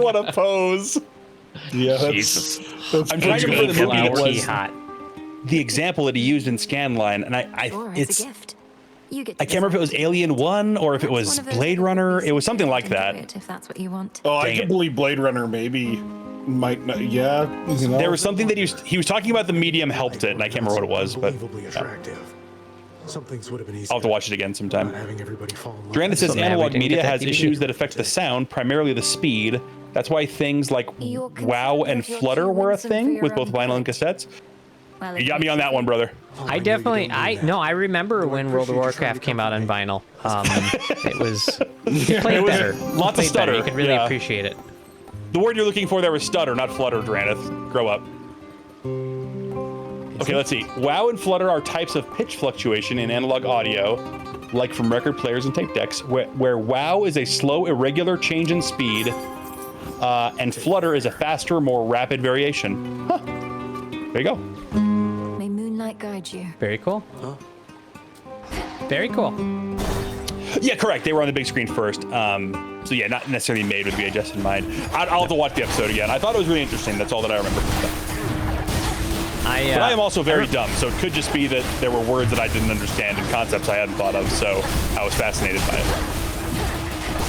What a pose! Yeah, Jesus. I'm trying to remember the movie that was the example that he used in Scanline, and I can't remember if it was Alien 1 or if it was Blade Runner. It was something like that. If that's what you want. Oh, I can believe Blade Runner maybe might not. Yeah, you know. There was something that he was talking about. The medium helped it, and I can't remember what it was, but. Some things would have been easy. I'll have to watch it again sometime. Having everybody fall in love. Brandon says analog media has issues that affect the sound, primarily the speed. That's why things like WoW and Flutter were a thing with both vinyl and cassettes. You got me on that one, brother. I remember when World of Warcraft came out on vinyl. It played better. Lots of stutter. You could really appreciate it. The word you're looking for there was stutter, not flutter, Drandith. Grow up. Okay, let's see. WoW and Flutter are types of pitch fluctuation in analog audio. like from record players and tape decks, where wow is a slow, irregular change in speed, and flutter is a faster, more rapid variation. Huh. There you go. May moonlight guide you. Very cool. Very cool. Yeah, correct. They were on the big screen first. So yeah, not necessarily made with VHS in mind. I'll have to watch the episode again. I thought it was really interesting. That's all that I remember. But I am also very dumb, so it could just be that there were words that I didn't understand and concepts I hadn't thought of, so I was fascinated by it.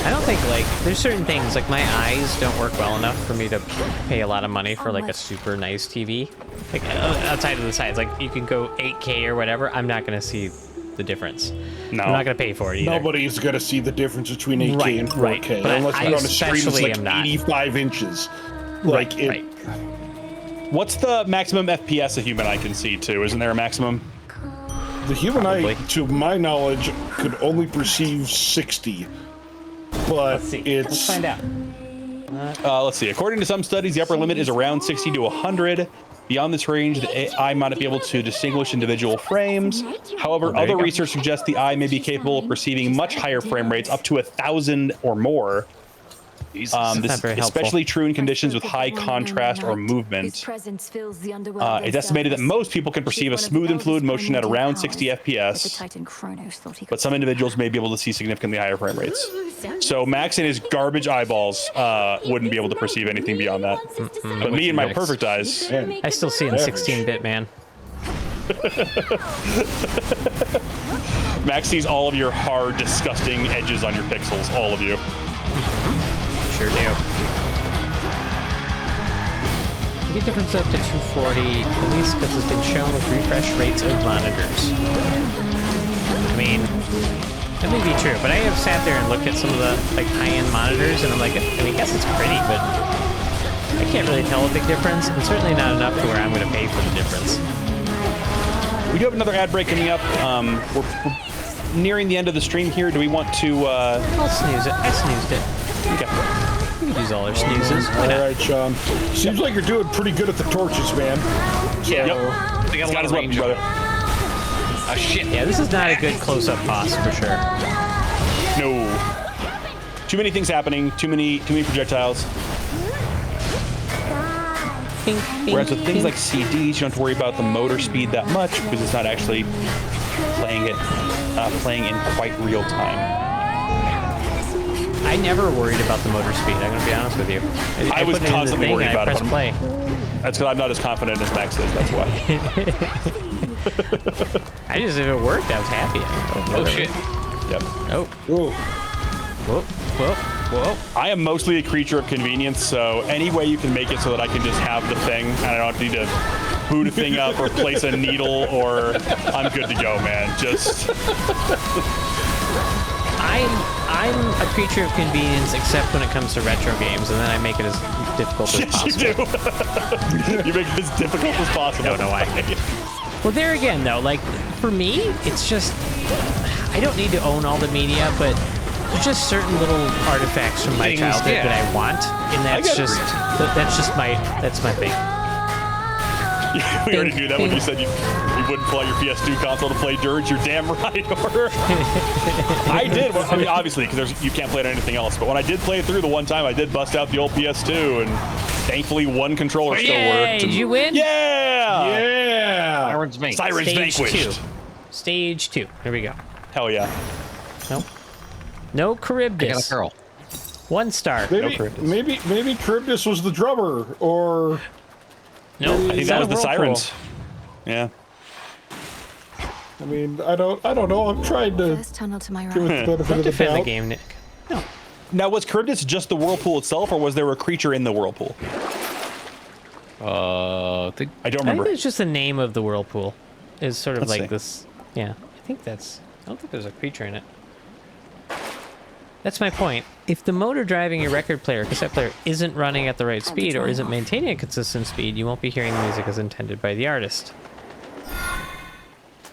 I don't think, like, there's certain things, like, my eyes don't work well enough for me to pay a lot of money for, like, a super nice TV. Like, outside of the sides, like, you can go 8K or whatever, I'm not going to see the difference. No. I'm not going to pay for it either. Nobody's going to see the difference between 8K and 4K. Right. Unless you're on a screen that's like 85 inches. Like right. What's the maximum FPS a human eye can see, too? Isn't there a maximum? The human eye, to my knowledge, could only perceive 60. But Let's find out. Let's see. According to some studies, the upper limit is around 60 to 100. Beyond this range, the eye might not be able to distinguish individual frames. However, other research suggests the eye may be capable of perceiving much higher frame rates, up to 1,000 or more. This is especially true in conditions with high contrast or movement. It's estimated that most people can perceive a smooth and fluid motion at around 60 FPS, but some individuals may be able to see significantly higher frame rates. So Max and his garbage eyeballs wouldn't be able to perceive anything beyond that. But me and my perfect eyes... I still see in 16-bit, man. Max sees all of your hard, disgusting edges on your pixels, all of you. Sure do. The difference up to 240, at least because it's been shown with refresh rates of monitors. I mean, that may be true, but I have sat there and looked at some of the like high-end monitors, and I'm like, I mean, I guess it's pretty, but I can't really tell a big difference, and certainly not enough to where I'm going to pay for the difference. We do have another ad break coming up. We're nearing the end of the stream here. Do we want to... I'll snooze it. I snoozed it. Okay. We can use all our snoozes. All right, Sean. Seems like you're doing pretty good at the torches, man. Yeah. Yep. They got a lot of range, brother. Oh, shit. Yeah, this is not a good close-up boss for sure. No. Too many things happening. Too many projectiles. Whereas with things like CDs, you don't have to worry about the motor speed that much because it's not actually playing in quite real time. I never worried about the motor speed. I'm going to be honest with you. I was constantly worried about it. Play. That's because I'm not as confident as Max is. That's why. If it worked, I was happy. Oh shit. Yep. Oh. Whoa. Whoa. Whoa. Whoa. I am mostly a creature of convenience, so any way you can make it so that I can just have the thing and I don't need to boot a thing up or place a needle, or I'm good to go, man. Just. I'm a creature of convenience, except when it comes to retro games, and then I make it as difficult as possible. You do. You make it as difficult as possible. I don't know why. Well, there again, though, like, for me, it's just, I don't need to own all the media, but there's just certain little artifacts from my childhood that I want, and that's my thing. We already knew that when you said you wouldn't pull out your PS2 console to play Dirge. You're damn right, or I did. Well, I mean, obviously, because you can't play it on anything else. But when I did play it through the one time, I did bust out the old PS2, and thankfully one controller still worked. Did you win? Yeah! Yeah! Sirens vanquished. Stage 2. Here we go. Hell yeah. Nope. No Charybdis. I got a girl. 1 star. Maybe, no Charybdis. maybe Charybdis was the drummer, or... No, I think that was the Sirens. Yeah. I mean, I don't know. I'm trying to tunnel to my right. give it the benefit of the Defend the doubt. game, Nick. No. Now, was Charybdis just the whirlpool itself, or was there a creature in the whirlpool? I don't remember. I think it's just the name of the whirlpool. Is sort of Let's like see. this. Yeah, I don't think there's a creature in it. That's my point. If the motor driving your record player, cassette player, isn't running at the right speed or isn't maintaining a consistent speed, you won't be hearing the music as intended by the artist.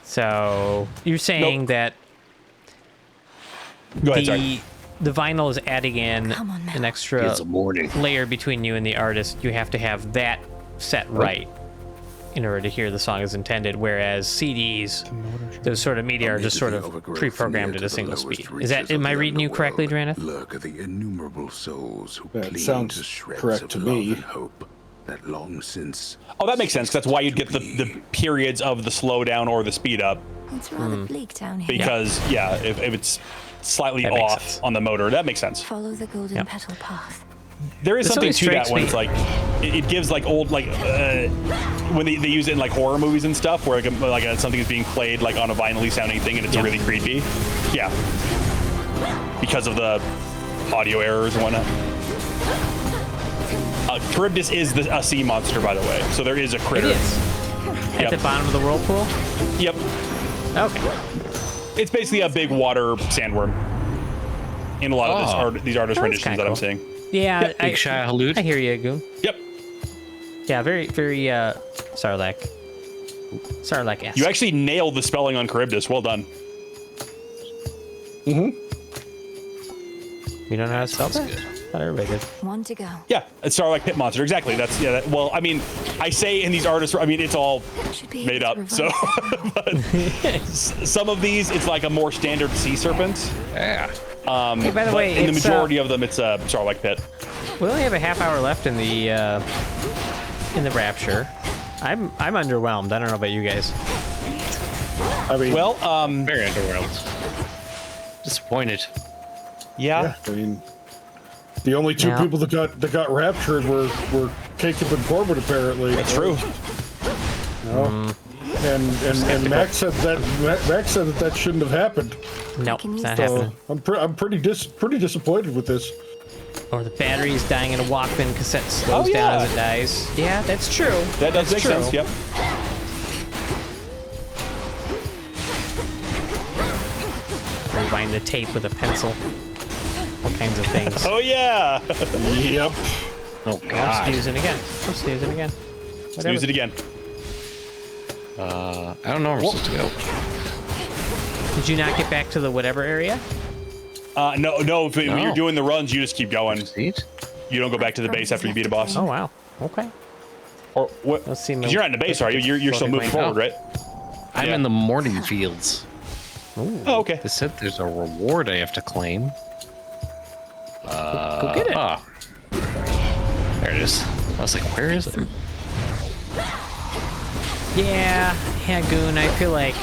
So you're saying that Go ahead, sorry. the vinyl is adding in an extra layer between you and the artist. You have to have that set right. in order to hear the song as intended, whereas CDs, those sort of media are just sort of pre-programmed at a single speed. Is that, am I reading you correctly, Draneth? Lurk the innumerable souls who That cling sounds to shreds correct of to love me. and hope that long since. Oh, that makes sense. That's why you'd get the periods of the slowdown or the speed up. It's rather bleak down here. Because, yeah, if it's slightly That makes off sense. on the motor, that makes sense. Follow the golden petal path. There is This something always to that strikes when me- it's like, it gives like old, like, when they use it in like horror movies and stuff, where something is being played like on a vinyl-y sounding thing and it's really creepy. Yeah. Because of the audio errors and whatnot. Charybdis is a sea monster, by the way, so there is a critter. It is. At the bottom of the whirlpool? Yep. Okay. It's basically a big water sandworm in a lot of these artist renditions that I'm seeing. Yeah, Big Shia Halud. I hear you, Goon. Yep. Yeah, very, very, Sarlacc. Sarlacc-esque. You actually nailed the spelling on Charybdis. Well done. You don't know how to spell that? Not everybody did. One to go. Yeah, it's Sarlacc pit monster. Exactly. That's well, I mean, I say in these artists, I mean, it's all made up. So, but some of these, it's like a more standard sea serpent. Yeah. Hey, by the but way, in the it's, majority of them, it's a Sarlacc pit. We only have a half hour left in the Rapture. I'm underwhelmed. I don't know about you guys. I mean, well, very underwhelmed. Disappointed. Yeah. I mean, the only two people that got raptured were Jacob and Corbin, apparently. That's true. And Max said that shouldn't have happened. Nope, it's not So happening. I'm pretty disappointed with this. Or the battery's dying in a Walkman cassette slows down as it dies. Yeah, that's true. That does make sense. Yep. Rewind the tape with a pencil. All kinds of things. Oh yeah. Yep. Oh I'm God. snoozing again. I'm snoozing again. Snooze it again. I don't know where we're supposed to go. Did you not get back to the whatever area? No. When you're doing the runs, you just keep going. You don't go back to the base after you beat a boss. Oh wow. Okay. Or what? Let's see. 'Cause you're not in the base, are you? You're still moving forward, right? I'm in the morning fields. Oh, okay. They said there's a reward I have to claim. Go get it. There it is. I was like, where is it? Yeah, Goon, I feel like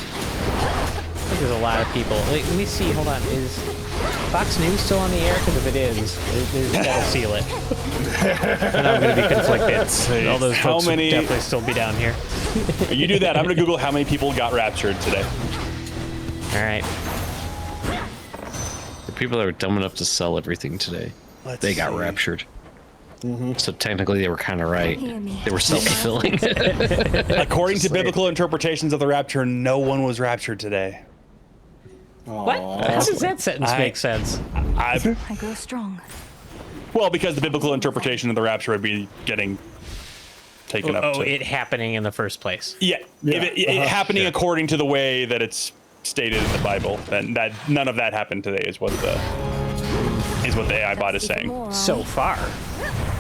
there's a lot of people. Wait, let me see. Hold on. Is Fox News still on the air? Because if it is, that'll seal it. And I'm going to be conflicted. All those folks would definitely still be down here. You do that. I'm going to Google how many people got raptured today. All right. The people that were dumb enough to sell everything today, they got raptured. So technically they were kind of right. They were self-fulfilling. According to biblical interpretations of the rapture, no one was raptured today. What? How does that sentence make sense? I grow strong. Well, because the biblical interpretation of the rapture would be getting taken up. Oh, it happening in the first place. Yeah. If it happening according to the way that it's stated in the Bible, then that none of that happened today is what the AI bot is saying. So far.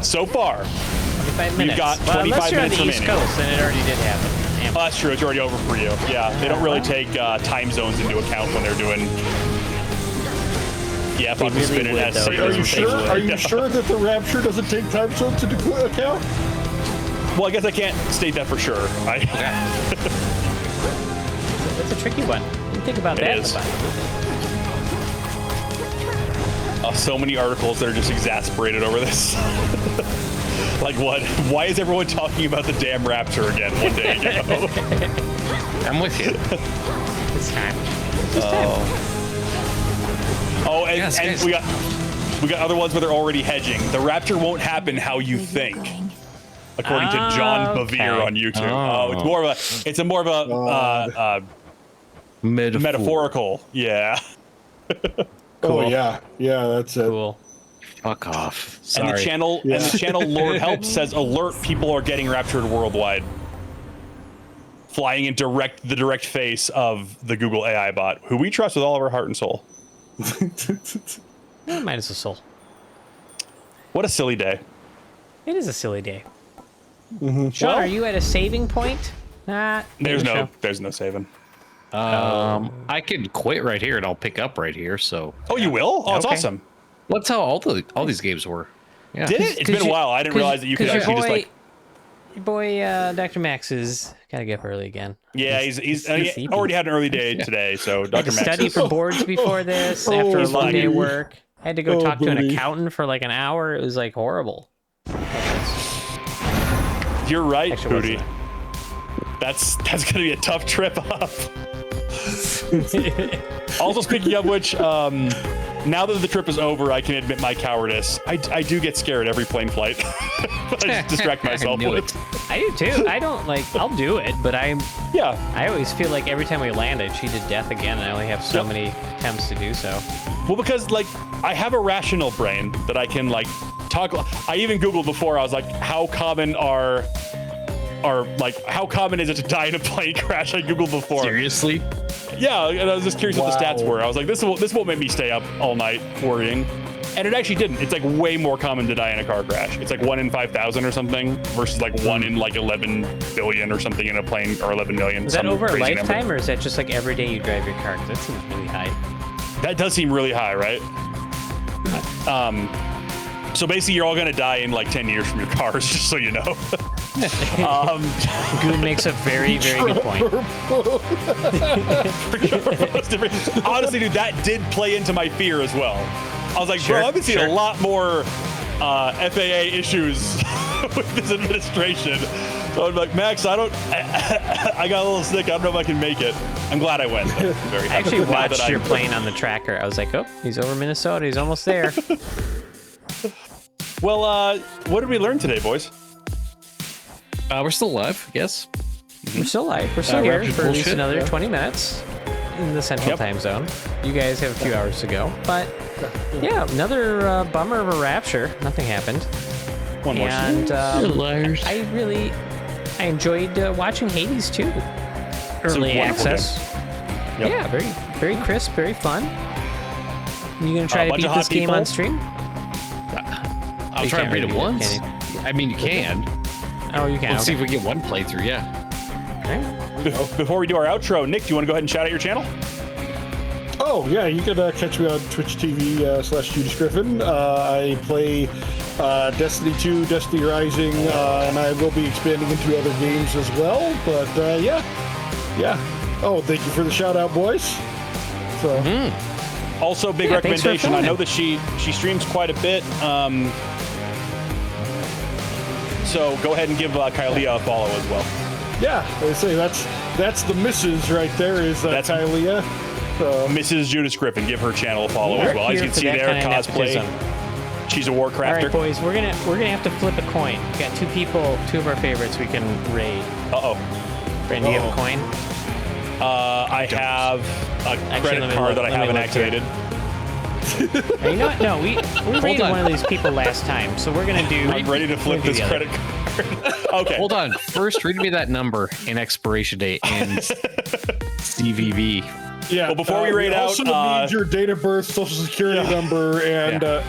So far. 25 minutes. We've got 25 unless you're minutes on the East remaining. Coast, then it already did happen. Damn. That's true. It's already over for you. Yeah, they don't really take time zones into account when they're doing. Yeah, if I'm really spinning would, that. though. signal Are you as sure? they Are would. you sure that the rapture doesn't take time zones into account? Well, I guess I can't state that for sure. That's a tricky one. You think about It that. is. So many articles that are just exasperated over this. Like what? Why is everyone talking about the damn Rapture again one day ago? I'm with you. It's time. Oh, and we got other ones where they're already hedging. The Rapture won't happen how you think, according to John Bevere on YouTube. Oh, it's more of a metaphorical. Yeah. Cool. Oh yeah, that's it. Cool. Fuck off. Sorry. And the channel Lord Help says alert, people are getting raptured worldwide. Flying in the direct face of the Google AI bot, who we trust with all of our heart and soul. Minus a soul. What a silly day. It is a silly day. Sean, are you at a saving point? There's no saving. I can quit right here and I'll pick up right here. So. Oh, you will? Oh, it's awesome. That's how all these games were. Yeah. Did it? It's been a while. I didn't realize that you could actually just like. Your boy, Dr. Max is gotta get up early again. Yeah, he's already had an early day today, so Dr. I had to Max study for boards before this after a long day of work. I had to go talk to an accountant for like an hour. It was like horrible. You're right, Booty. That's gonna be a tough trip up. Also, speaking of which, now that the trip is over, I can admit my cowardice. I do get scared every plane flight. I just distract myself with. I do too. I don't like. I'll do it, but I always feel like every time we land, I cheated death again, and I only have so many attempts to do so. Well, because like I have a rational brain that I can like talk. I even Googled before. I was like, how common how common is it to die in a plane crash? I Googled before. Seriously? Yeah, and I was just curious what the stats were. I was like, this won't make me stay up all night worrying. And it actually didn't. It's like way more common to die in a car crash. It's like 1 in 5,000 or something versus like 1 in like 11 billion or something in a plane, or 11 million. Is that over a lifetime, or is that just like every day you drive your car? That seems really high. That does seem really high, right? So basically, you're all gonna die in like 10 years from your cars, just so you know. Goon makes a very, very good point. Honestly, dude, that did play into my fear as well. I was like, bro, I've been seeing a lot more FAA issues with this administration. So I'm like, Max, I got a little sick. I don't know if I can make it. I'm glad I went. I actually watched your plane on the tracker. I was like, oh, he's over Minnesota. He's almost there. Well, what did we learn today, boys? We're still alive, yes. We're still alive. We're still here for at least another 20 minutes in the central time zone. You guys have a few hours to go. But yeah, another bummer of a rapture. Nothing happened. One more. And I enjoyed watching Hades too. Early access. Yep. Yeah, very, very crisp, very fun. You gonna try to beat this game on stream? I'll try to beat it once. I mean, you can. Oh, you can. Let's see if we get one playthrough. Yeah. Okay. Before we do our outro, Nick, do you want to go ahead and shout out your channel? Oh yeah, you can catch me on Twitch TV /Judas Griffin. I play Destiny 2, Destiny Rising, and I will be expanding into other games as well. But yeah. Oh, thank you for the shout out, boys. So. Also, big recommendation. I know that she streams quite a bit. So go ahead and give Kylia a follow as well. Yeah, I say that's the missus right there. Is that's Kylia. Mrs. Judas Griffin. Give her channel a follow as well. As you can see there, cosplay. She's a Warcrafter. All right, boys, we're gonna have to flip a coin. We got two people, two of our favorites we can raid. Brandon, do you have a coin? I have a credit card that I haven't activated. You know what? No, we raided one of these people last time, so we're gonna do. I'm ready to flip this credit card. Okay. Hold on. First, read me that number and expiration date and CVV. Yeah. Well, before we raid out, also need your date of birth, social security number, and.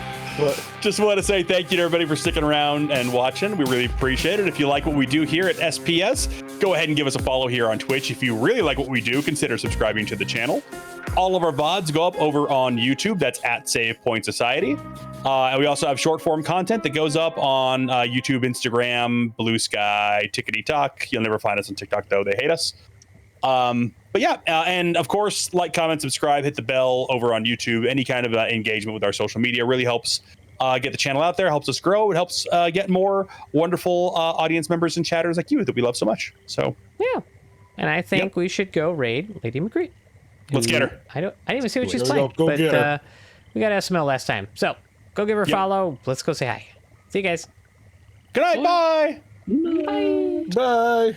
Just want to say thank you to everybody for sticking around and watching. We really appreciate it. If you like what we do here at SPS, go ahead and give us a follow here on Twitch. If you really like what we do, consider subscribing to the channel. All of our VODs go up over on YouTube. That's at Save Point Society. And we also have short form content that goes up on YouTube, Instagram, Blue Sky, Tickety Talk. You'll never find us on TikTok, though. They hate us. But yeah, and of course, like, comment, subscribe, hit the bell over on YouTube. Any kind of engagement with our social media really helps get the channel out there, helps us grow. It helps get more wonderful audience members and chatters like you that we love so much. So yeah, and I think we should go raid Lady McCree. Let's get her. I didn't even see what she's playing, but we got SML last time, so go give her a follow. Let's go say hi. See you guys. Good night. Bye. Bye. Bye.